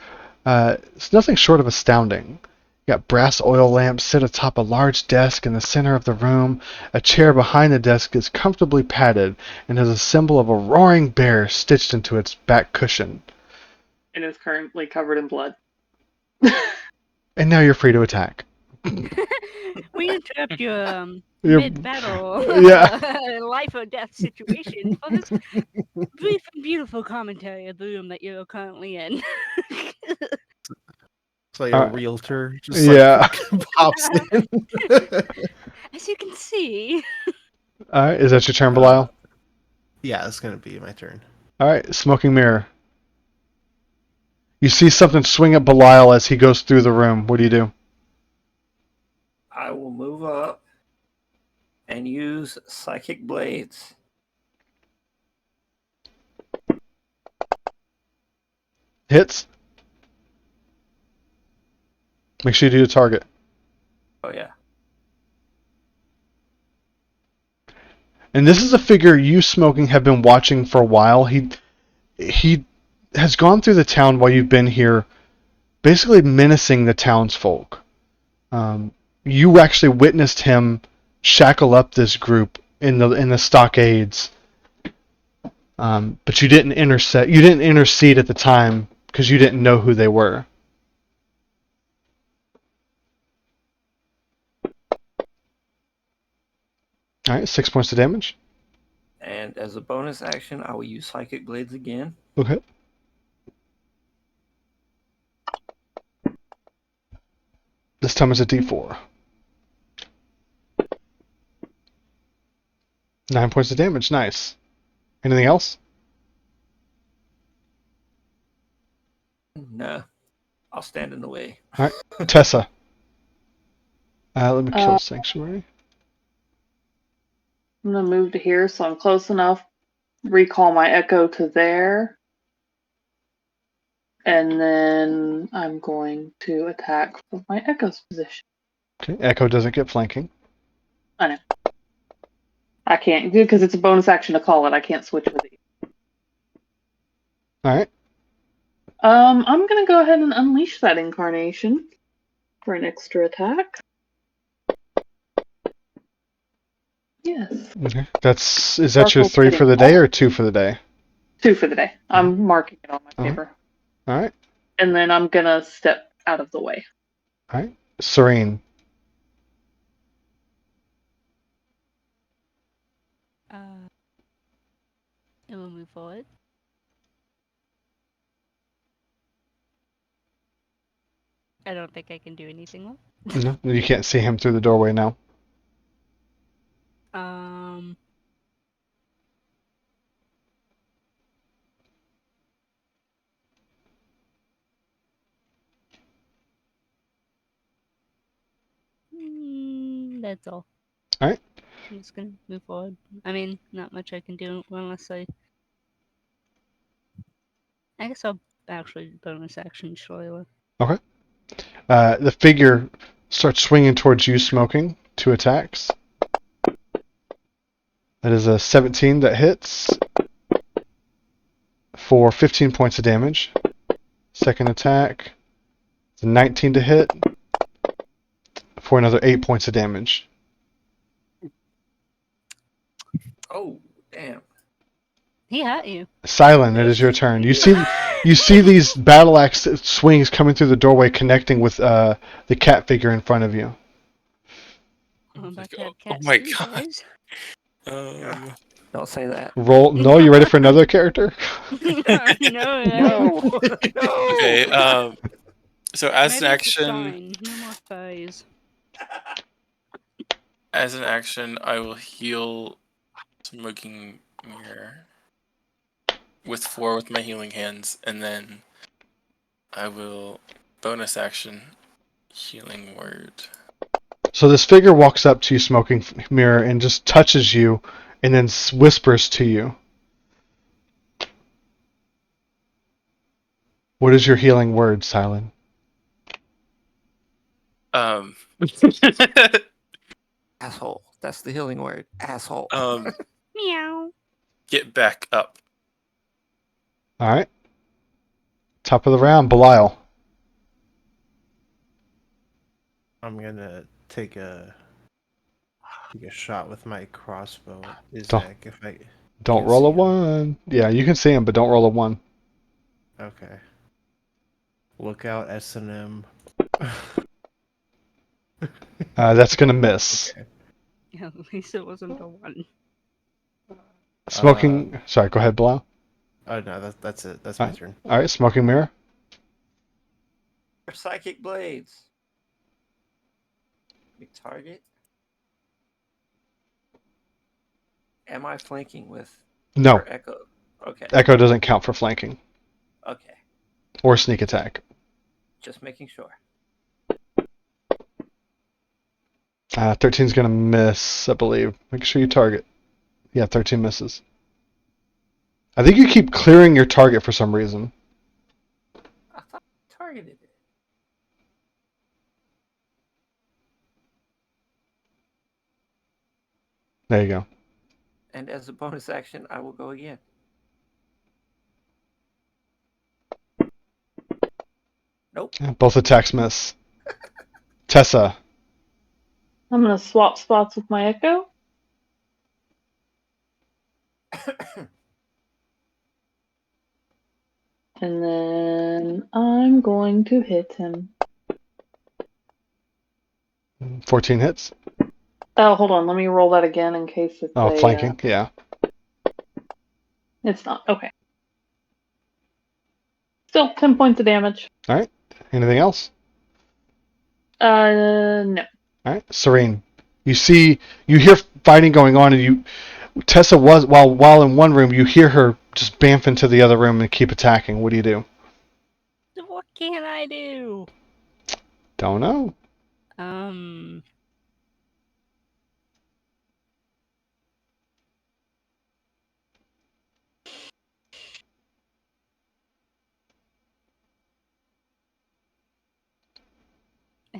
it's nothing short of astounding. You got brass oil lamps sit atop a large desk in the center of the room. A chair behind the desk is comfortably padded and has a symbol of a roaring bear stitched into its back cushion. And is currently covered in blood. And now you're free to attack. We interrupt your Your- mid-battle yeah. life or death situation for this brief and beautiful commentary of the room that you're currently in. It's like a Alright. realtor just Yeah. pops in. As you can see, Alright, is that your turn, Belial? Yeah, it's gonna be my turn. Alright, smoking mirror. You see something swing at Belial as he goes through the room. What do you do? I will move up and use psychic blades. Hits. Make sure you do the target. Oh yeah. And this is a figure you, Smoking, have been watching for a while. He has gone through the town while you've been here, basically menacing the townsfolk. You actually witnessed him shackle up this group in the stockades, but you didn't intercept. You didn't intercede at the time because you didn't know who they were. All right, 6 points of damage. And as a bonus action, I will use psychic blades again. Okay. This time it's a D4. 9 points of damage. Nice. Anything else? No, I'll stand in the way. All right, Tessa. Let me kill Sanctuary. I'm gonna move to here so I'm close enough. Recall my echo to there. And then I'm going to attack with my echo's position. Okay, Echo doesn't get flanking. I know. I can't do because it's a bonus action to call it. I can't switch with it. All right. I'm gonna go ahead and unleash that incarnation for an extra attack. Yes. Okay. Is that your 3 for the day or 2 for the day? 2 for the day. I'm marking it on my Uh-huh. paper. All right. And then I'm gonna step out of the way. All right. Serene. it will move forward. I don't think I can do anything more. No, you can't see him through the doorway now. That's all. All right. I'm just gonna move forward. I mean, not much I can do unless I guess I'll actually bonus action Shroila. Okay. The figure starts swinging towards you, Smoking. 2 attacks. That is a 17 that hits for 15 points of damage. Second attack. It's a 19 to hit for another 8 points of damage. Oh, damn. He hurt you. Silent, it is your turn. You see these battle axe swings coming through the doorway, connecting with the cat figure in front of you. I'm about to have Oh cat my stew, God. guys. Don't say that. Roll. No, you ready for another character? No. Okay. So as Maybe an it's a action, sign. No more thighs. I will heal smoking mirror with 4 with my healing hands, and then I will bonus action healing word. So this figure walks up to you, smoking mirror, and just touches you, and then whispers to you. What is your healing word, Silent? Asshole. That's the healing word. Asshole. Meow. Get back up. All right. Top of the round, Belial. I'm gonna take a shot with my crossbow at Don't- Izak if I Don't can roll see a him. 1. Yeah, you can see him, but don't roll a 1. Okay. Look out, S&M. That's gonna miss. Okay. At least it wasn't the one. Smoking. Sorry, go ahead, Belial. Oh no, that's it. That's All my right. turn. All right, smoking mirror. Psychic blades. We target. Am I flanking with No, or Echo? Okay. Echo doesn't count for flanking Okay. or sneak attack. Just making sure. 13's gonna miss, I believe. Make sure you target. Yeah, 13 misses. I think you keep clearing your target for some reason. I thought I targeted it. There you go. And as a bonus action, I will go again. Nope. Yeah, both attacks miss. Tessa. I'm gonna swap spots with my Echo. And then I'm going to hit him. 14 hits. Oh, hold on. Let me roll that again in case it's Flanking. Yeah. It's not. Okay. Still 10 points of damage. All right. Anything else? No. All right. Serene. You hear fighting going on, and Tessa was while in one room, you hear her just bamf into the other room and keep attacking. What do you do? What can I do? Don't know. I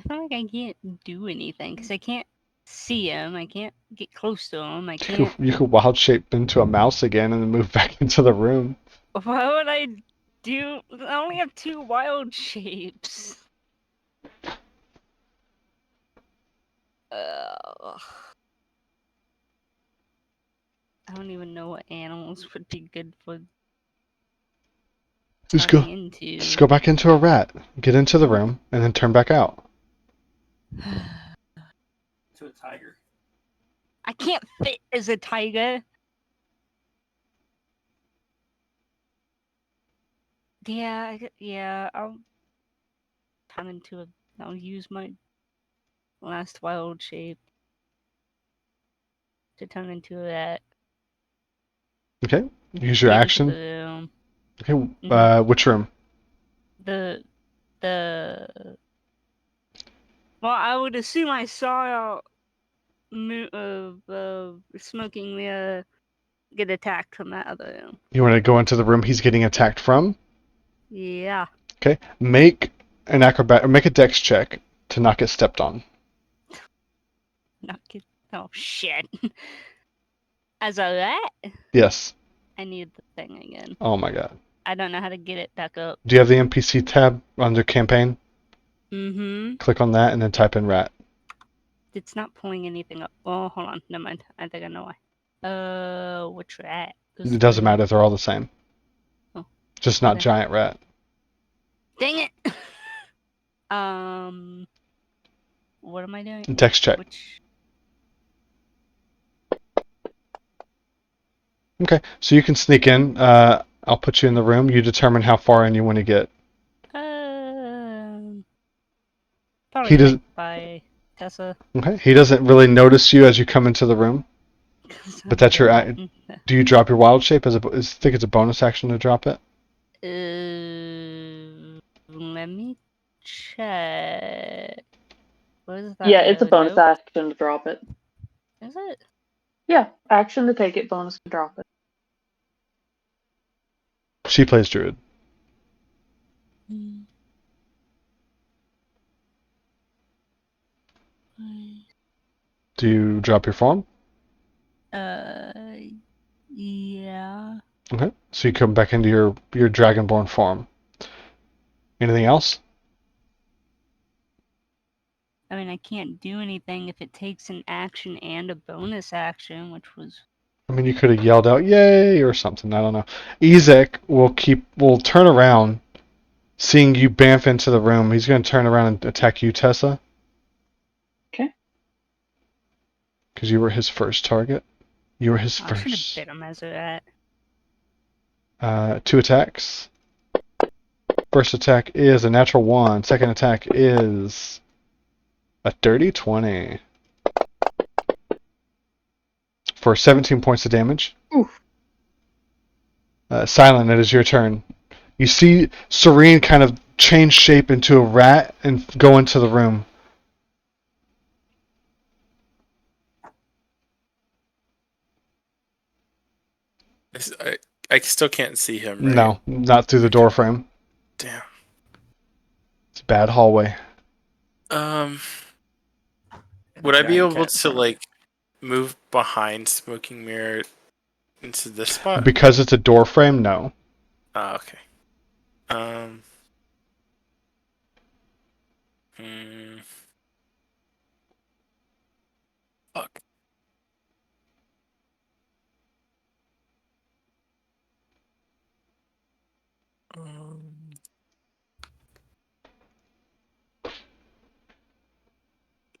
feel like I can't do anything because I can't see him. I can't get close to him. I can't. You could wild shape into a mouse again and then move back into the room. Why would I do? I only have 2 wild shapes. I don't even know what animals would be good for Just turning into. Just go back into a rat. Get into the room and then turn back out. To a tiger. I can't fit as a tiger. Yeah, I'll turn into a. I'll use my last wild shape to turn into a rat. Okay. Use your Get into action. the room. Okay. Which room? The. Well, I would assume I saw smoking mirror get attacked from that other room. You want to go into the room he's getting attacked from? Yeah. Okay. Make a dex check to not get stepped on. Not get. Oh shit. As a rat? Yes. I need the thing again. Oh my god. I don't know how to get it back up. Do you have the NPC tab under campaign? Mm-hmm. Click on that and then type in rat. It's not pulling anything up. Oh, hold on. Never mind. I think I know why. Which rat? It doesn't matter. They're all the same. Oh. Just not Okay. giant rat. Dang it! What am I doing? Dex check. Okay, so you can sneak in. I'll put you in the room. You determine how far in you want to get. Probably He does. right by Tessa. Okay. He doesn't really notice you as you come into the room. But that's your. Do you drop your wild shape as a? Think it's a bonus action to drop it. Let me check. What is that? Yeah, it's a bonus note? action to drop it. Is it? Yeah, action to take it, bonus to drop it. She plays druid. Do you drop your form? Yeah. Okay. So you come back into your dragonborn form. Anything else? I mean, I can't do anything if it takes an action and a bonus action, which was. I mean, you could have yelled out "Yay!" or something. I don't know. Ezek will turn around, seeing you bamf into the room. He's going to turn around and attack you, Tessa. Okay. Because you were his first target. You were his I should have first. bit him as that. 2 attacks. First attack is a natural 1. Second attack is a dirty 20. For 17 points of damage. Oof. Silent, it is your turn. You see Serene kind of change shape into a rat and go into the room. I still can't see him, right? No, not through the door frame. Damn. It's a bad hallway. Would I be Giant able cat in to front of like move behind Smoking Mirror into this spot? Because it's a door frame, no. Oh, okay. Hmm. Fuck. Um,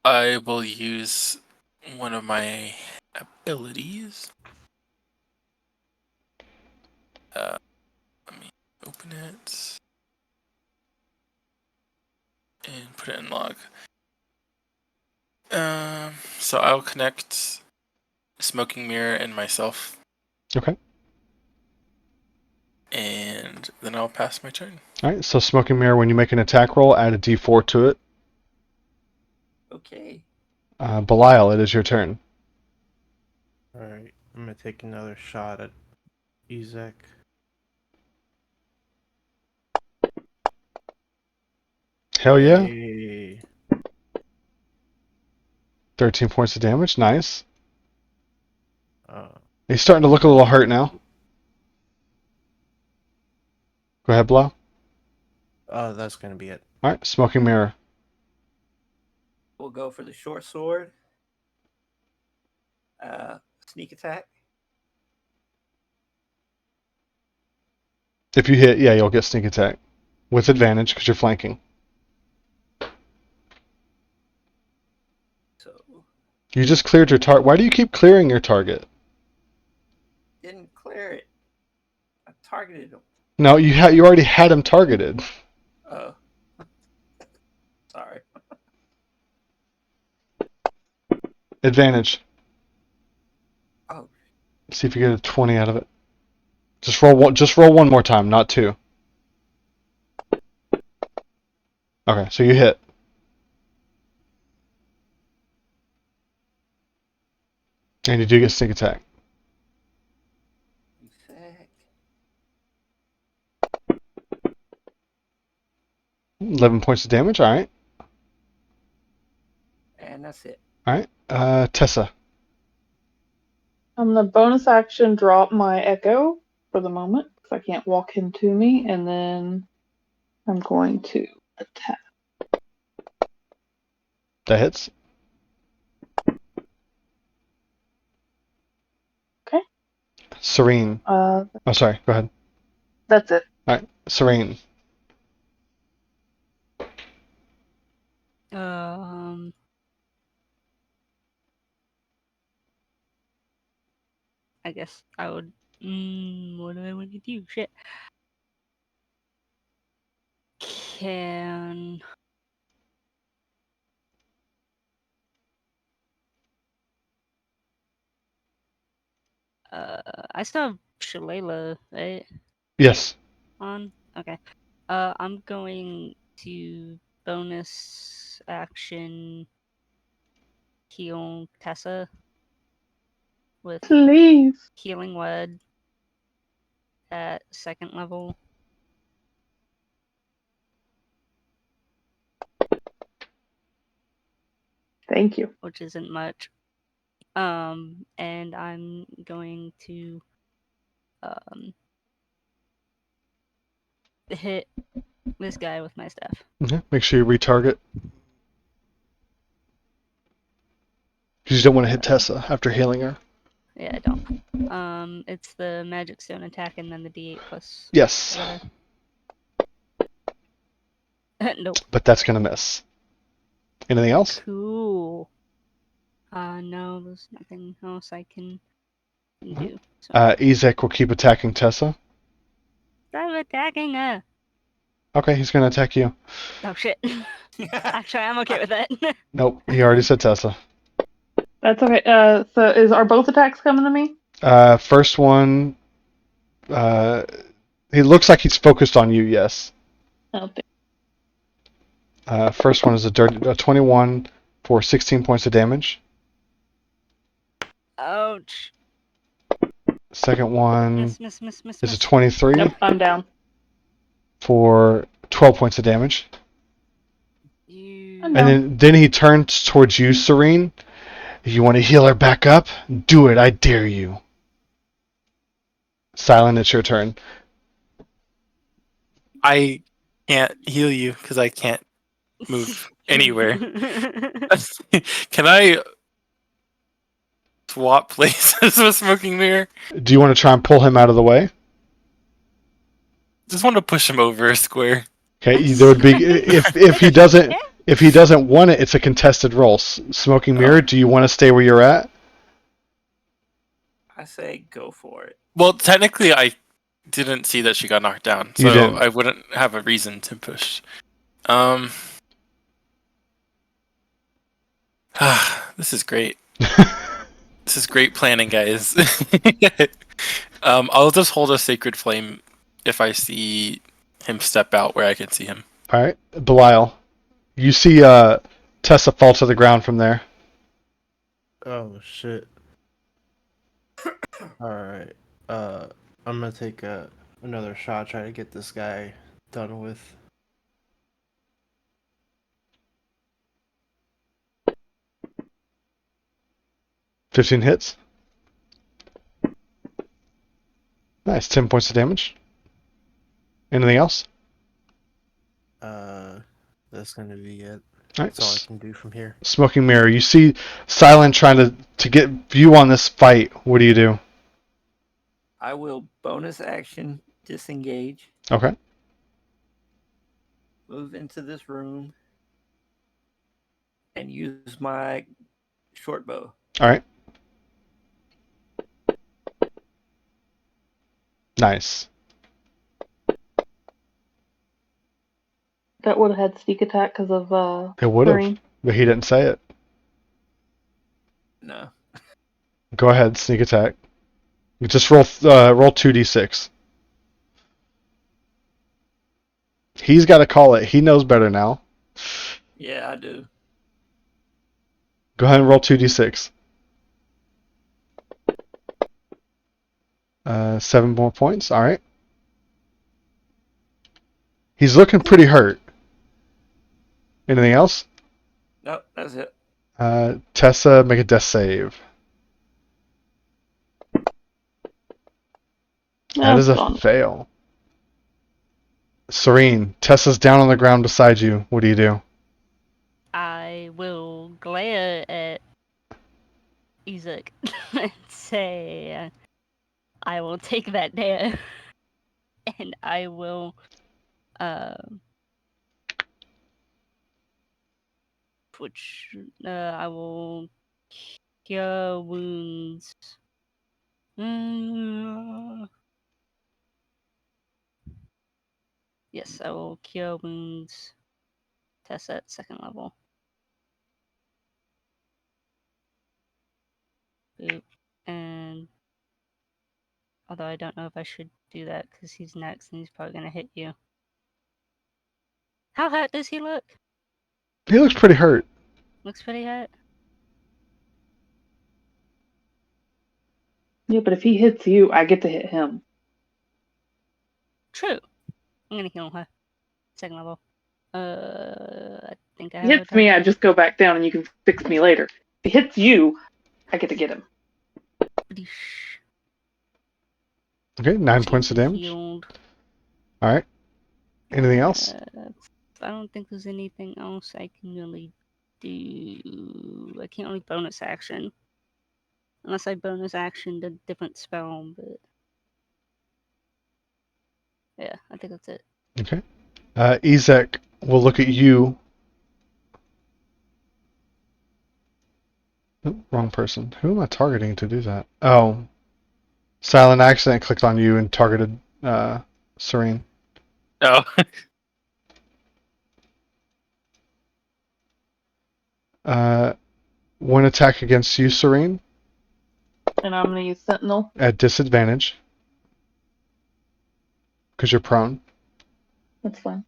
I will use one of my abilities. Let me open it and put it in log. So I'll connect Smoking Mirror and myself. Okay. And then I'll pass my turn. Alright, so Smoking Mirror, when you make an attack roll, add a d4 to it. Okay. Belial, it is your turn. Alright, I'm gonna take another shot at Ezek. Hell yeah. Hey. 13 points of damage. Nice. Uh, He's starting to look a little hurt now. Go ahead, Blau. that's gonna be it. Alright, Smoking Mirror. We'll go for the short sword. Sneak attack. If you hit, yeah, you'll get sneak attack. With advantage, because you're flanking. So You just cleared your target. Why do you keep clearing your target? didn't clear it. I targeted him. No, you already had him targeted. Oh. Sorry. Advantage. Oh. See if you get a 20 out of it. Just roll one more time, not 2. Okay, so you hit. And you do get sneak attack. Attack. 11 points of damage, alright. And that's it. Alright, Tessa. I'm gonna bonus action drop my echo for the moment because I can't walk him to me, and then I'm going to attack. That hits. Okay. Serene. Oh, sorry, go ahead. that's it. Alright, Serene. I guess I would. What do I want to do? Shit. Can. I still have Shalala, right? Yes. On? Okay. I'm going to bonus action heal Tessa with Please. Healing Word at 2nd level. Thank you. Which isn't much. And I'm going to hit this guy with my staff. Make sure you retarget. Because you don't want to hit Tessa after healing her. Yeah, I don't. It's the magic stone attack and then the D8 plus. Yes. Nope. But that's going to miss. Anything else? Cool. No, there's nothing else I can do. So. Ezek will keep attacking Tessa. Stop attacking her! Okay, he's going to attack you. Oh shit. Actually, I'm okay with that. Nope, he already said Tessa. That's okay. So are both attacks coming to me? First one, he looks like he's focused on you, yes. Oh, First one is a 21 for 16 points of damage. Ouch. Second one Miss. is a 23 nope, I'm down. for 12 points of damage. I'm And down. then he turns towards you, Serene. If you want to heal her back up, do it. I dare you. Silent, it's your turn. I can't heal you because I can't move anywhere. Can I swap places with Smoking Mirror? Do you want to try and pull him out of the way? Just want to push him over a square. Okay, there would be if he doesn't want it, it's a contested roll. Smoking Mirror, do you want to stay where you're at? I say go for it. Well, technically, I didn't see that she got knocked down, You so didn't. I wouldn't have a reason to push. This is great. This is great planning, guys. I'll just hold a sacred flame if I see him step out where I can see him. All right, Belial, you see Tessa fall to the ground from there. Oh shit. Alright. I'm gonna take another shot, try to get this guy done with. $15 hits. Nice, 10 points of damage. Anything else? That's gonna be it. All right. That's all I can do from here. Smoking Mirror, you see Silent trying to get view on this fight. What do you do? I will bonus action disengage, Okay. move into this room, and use my short bow. All right. Nice. That would have had sneak attack because of It would have, Serene. but he didn't say it. No. Go ahead, sneak attack. You just roll 2d6. He's got to call it. He knows better now. Yeah, I do. Go ahead and roll 2d6. 7 more points. All right. He's looking pretty hurt. Anything else? Nope, that's it. Tessa, make a death save. That is a fail. Serene, Tessa's down on the ground beside you. What do you do? I will glare at Ezek and say, I will take that dare, and I will, I will cure wounds. Yes, I will cure wounds. Test at 2nd level. Boop. And Although I don't know if I should do that because he's next and he's probably gonna hit you. How hurt does he look? He looks pretty hurt. Looks pretty hurt. Yeah, but if he hits you, I get to hit him. True. I'm gonna heal her. Second level. I think I If have he a hits me, I target. just go back down and you can fix me later. If he hits you, I get to get him. Okay, 9 points of damage. Healed. Alright. Anything else? I don't think there's anything else I can really do. I can't really bonus action. Unless I bonus action a different spell, but... Yeah, I think that's it. Okay. Ezek will look at you. Oh, wrong person. Who am I targeting to do that? Oh. Silent accident clicked on you and targeted Serene. Oh. One attack against you, Serene, And I'm going to use Sentinel. at disadvantage. Because you're prone. That's fine.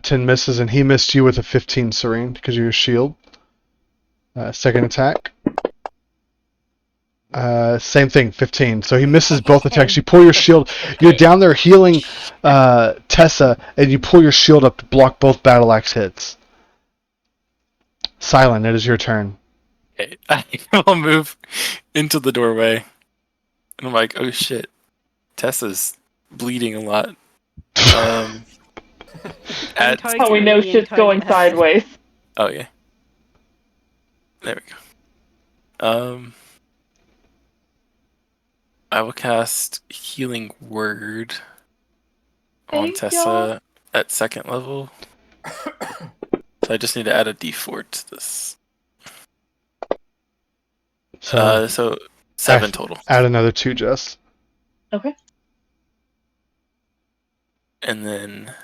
10 misses, and he missed you with a 15, Serene, because of your shield. Second attack. Same thing, 15. So he misses both attacks. You pull your shield. You're down there healing Tessa, and you pull your shield up to block both battle axe hits. Silent, it is your turn. Okay. I will move into the doorway. And I'm like, oh shit. Tessa's bleeding a lot. That's how we know shit's going sideways. Oh yeah. There we go. I will cast Healing Word on Thank Tessa y'all. at second level. So I just need to add a D4 to this. So 7 total. Add another 2, Jess. Okay. And then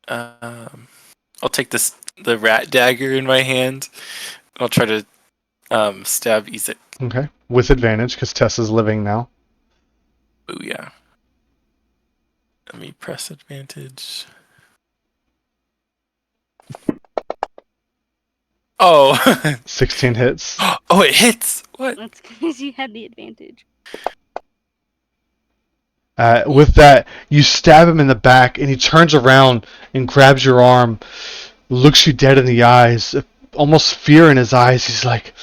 I'll take the rat dagger in my hand. I'll try to stab Ezek. Okay. With advantage, because Tessa's living now. Booyah. Let me press advantage. Oh. 16 hits. Oh, it hits. What? That's because you had the advantage. With that, you stab him in the back, and he turns around and grabs your arm, looks you dead in the eyes, almost fear in his eyes. He's like,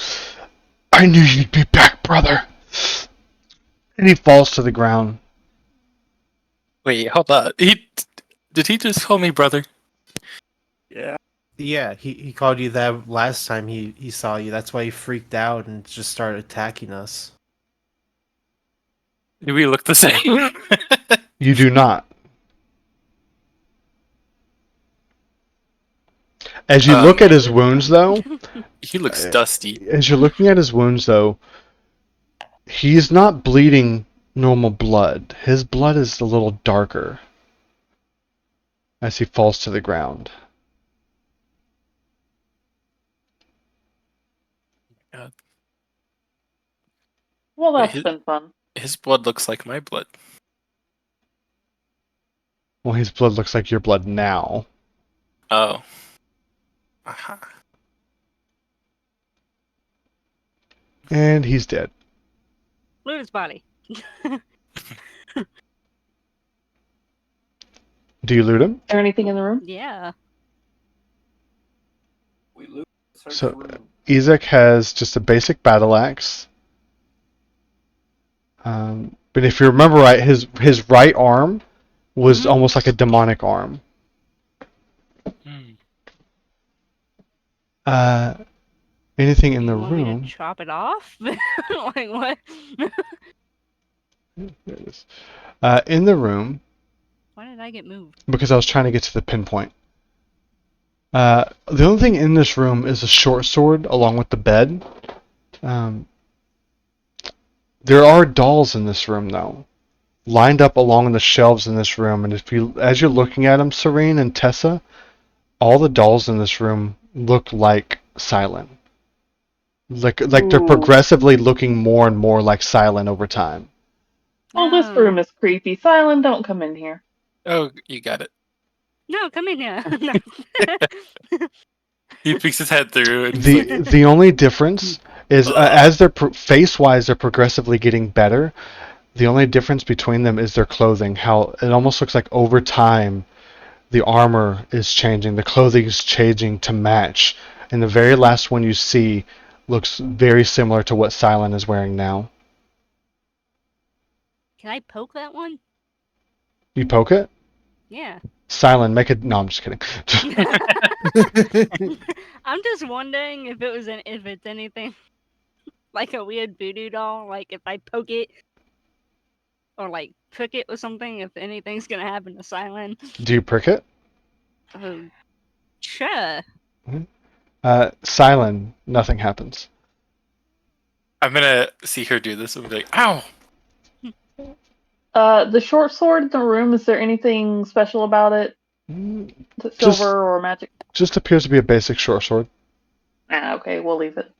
I knew you'd be back, brother. And he falls to the ground. Wait, hold on. Did he just call me brother? Yeah. Yeah, he called you that last time he saw you. That's why he freaked out and just started attacking us. Do we look the same? You do not. As you look at his wounds, though, He looks dusty. as you're looking at his wounds, though, he's not bleeding normal blood. His blood is a little darker as he falls to the ground. God. Well, Wait, that's been fun. His blood looks like my blood. Well, his blood looks like your blood now. Oh. Aha. And he's dead. Loot his body. Do you loot him? Is there anything in the room? Yeah. We lose. So, Ezek has just a basic battle axe. But if you remember right, his right arm was almost like a demonic arm. Anything in the You want me room? to chop it off? Like what? There it is. In the room, Why did I get moved? because I was trying to get to the pinpoint. The only thing in this room is a short sword along with the bed. There are dolls in this room, though, lined up along the shelves in this room. And as you're looking at them, Serene and Tessa, all the dolls in this room look like Silent. Like they're Ooh. progressively looking more and more like Silent over time. Oh, this room is creepy. Silent, don't come in here. Oh, you got it. No, come in here. He peeks his head through and he's The like, the only difference is as they're face-wise, they're progressively getting better. The only difference between them is their clothing. How it almost looks like over time, the armor is changing, the clothing is changing to match. And the very last one you see looks very similar to what Silent is wearing now. Can I poke that one? You poke it? Yeah. Silent, make it. No, I'm just kidding. I'm just wondering if it's anything like a weird voodoo doll. Like if I poke it or like prick it with something, if anything's gonna happen to Silent. Do you prick it? Oh, sure. Silent, nothing happens. I'm gonna see her do this and be like, ow! The short sword in the room, is there anything special about it? Mm, Is it Just- silver or magic? Just appears to be a basic short sword. Ah, okay, we'll leave it.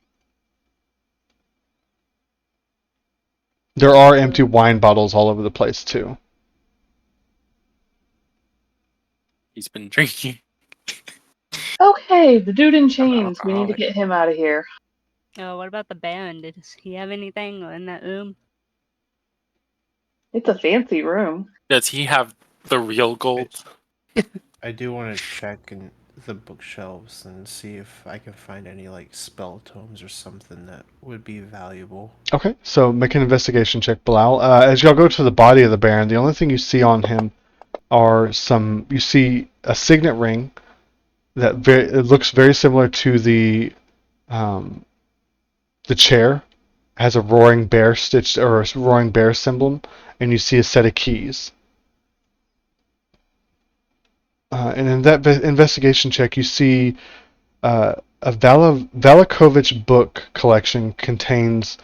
There are empty wine bottles all over the place too. He's been drinking. Okay, the dude in chains. We need to alcoholic. get him out of here. Oh, what about the Baron? Does he have anything in that room? It's a fancy room. Does he have the real gold? I do want to check in the bookshelves and see if I can find any like spell tomes or something that would be valuable. Okay, so make an investigation check, Bilal. As y'all go to the body of the Baron, the only thing you see on him are some. You see a signet ring that it looks very similar to the chair. It has a roaring bear stitched or a roaring bear symbol, and you see a set of keys. And in that investigation check, you see a Velikovich book collection contains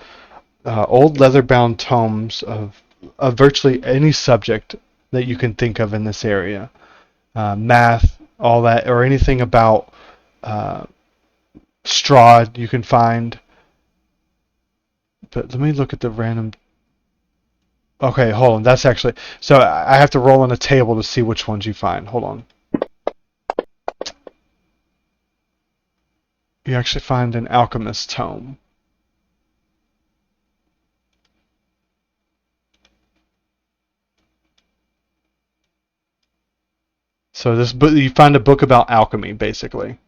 old leather-bound tomes of virtually any subject that you can think of in this area. Math, all that, or anything about Strahd you can find. But let me look at the random... Okay, hold on. That's actually... So I have to roll on a table to see which ones you find. Hold on. You actually find an alchemist tome. So this book, you find a book about alchemy, basically.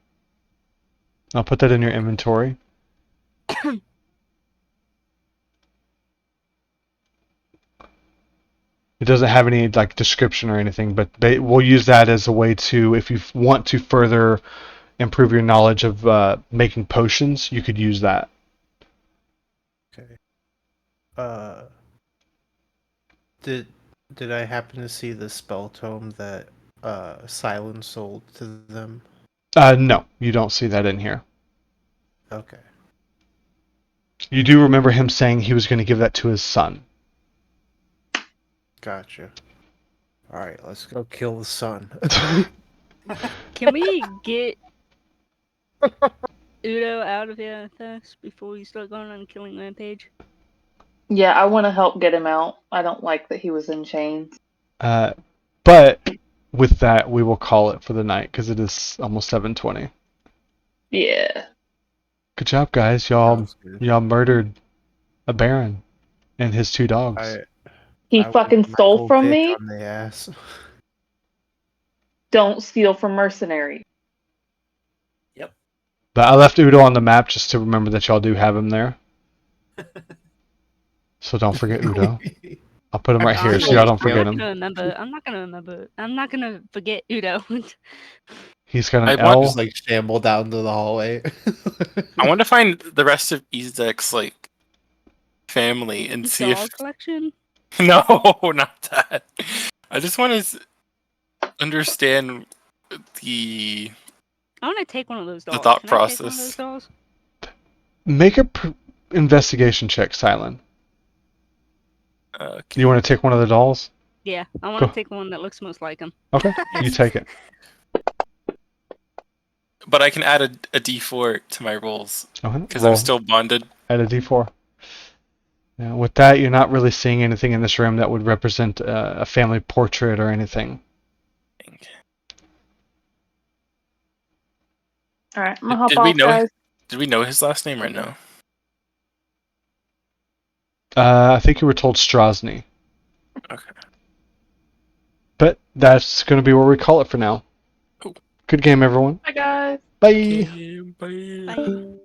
I'll put that in your inventory. It doesn't have any like description or anything, but we'll use that as a way to, if you want to further improve your knowledge of making potions, you could use that. Okay. Did I happen to see the spell tome that Silence sold to them? No, you don't see that in here. Okay. You do remember him saying he was going to give that to his son. Gotcha. Alright, let's go kill the sun. Can we get Udo out of here first before we start going on a killing rampage? Yeah, I want to help get him out. I don't like that he was in chains. But with that, we will call it for the night because it is almost 7:20. Yeah. Good job, guys. Y'all Sounds good. murdered a baron and his two dogs. He I fucking want my stole gold from dick me? on the ass. Don't steal from mercenaries. But I left Udo on the map just to remember that y'all do have him there. So don't forget Udo. I'll put him right here so y'all don't forget him. I'm not gonna remember. I'm not gonna forget Udo. He's got I an want L. Just like shamble down to the hallway. I want to find the rest of Ezek's like family and see Doll if collection. no, not that. I just want to understand the I want to take one of those dolls. thought Can I take one of those process. dolls? Make a investigation check, Silent. Okay. You want to take one of the dolls? Yeah, I want Go. to take the one that looks most like him. Okay, you take it. but I can add a D4 to my rolls Okay. because I'm still bonded. Add a D4. Now, with that, you're not really seeing anything in this room that would represent a family portrait or anything. All right, I'm gonna hop Did we off, know? guys. Did we know his last name or no? I think you were told Strozny. Okay. But that's going to be where we call it for now. Cool. Good game, everyone. Bye, guys. Bye. Okay, bye. Bye.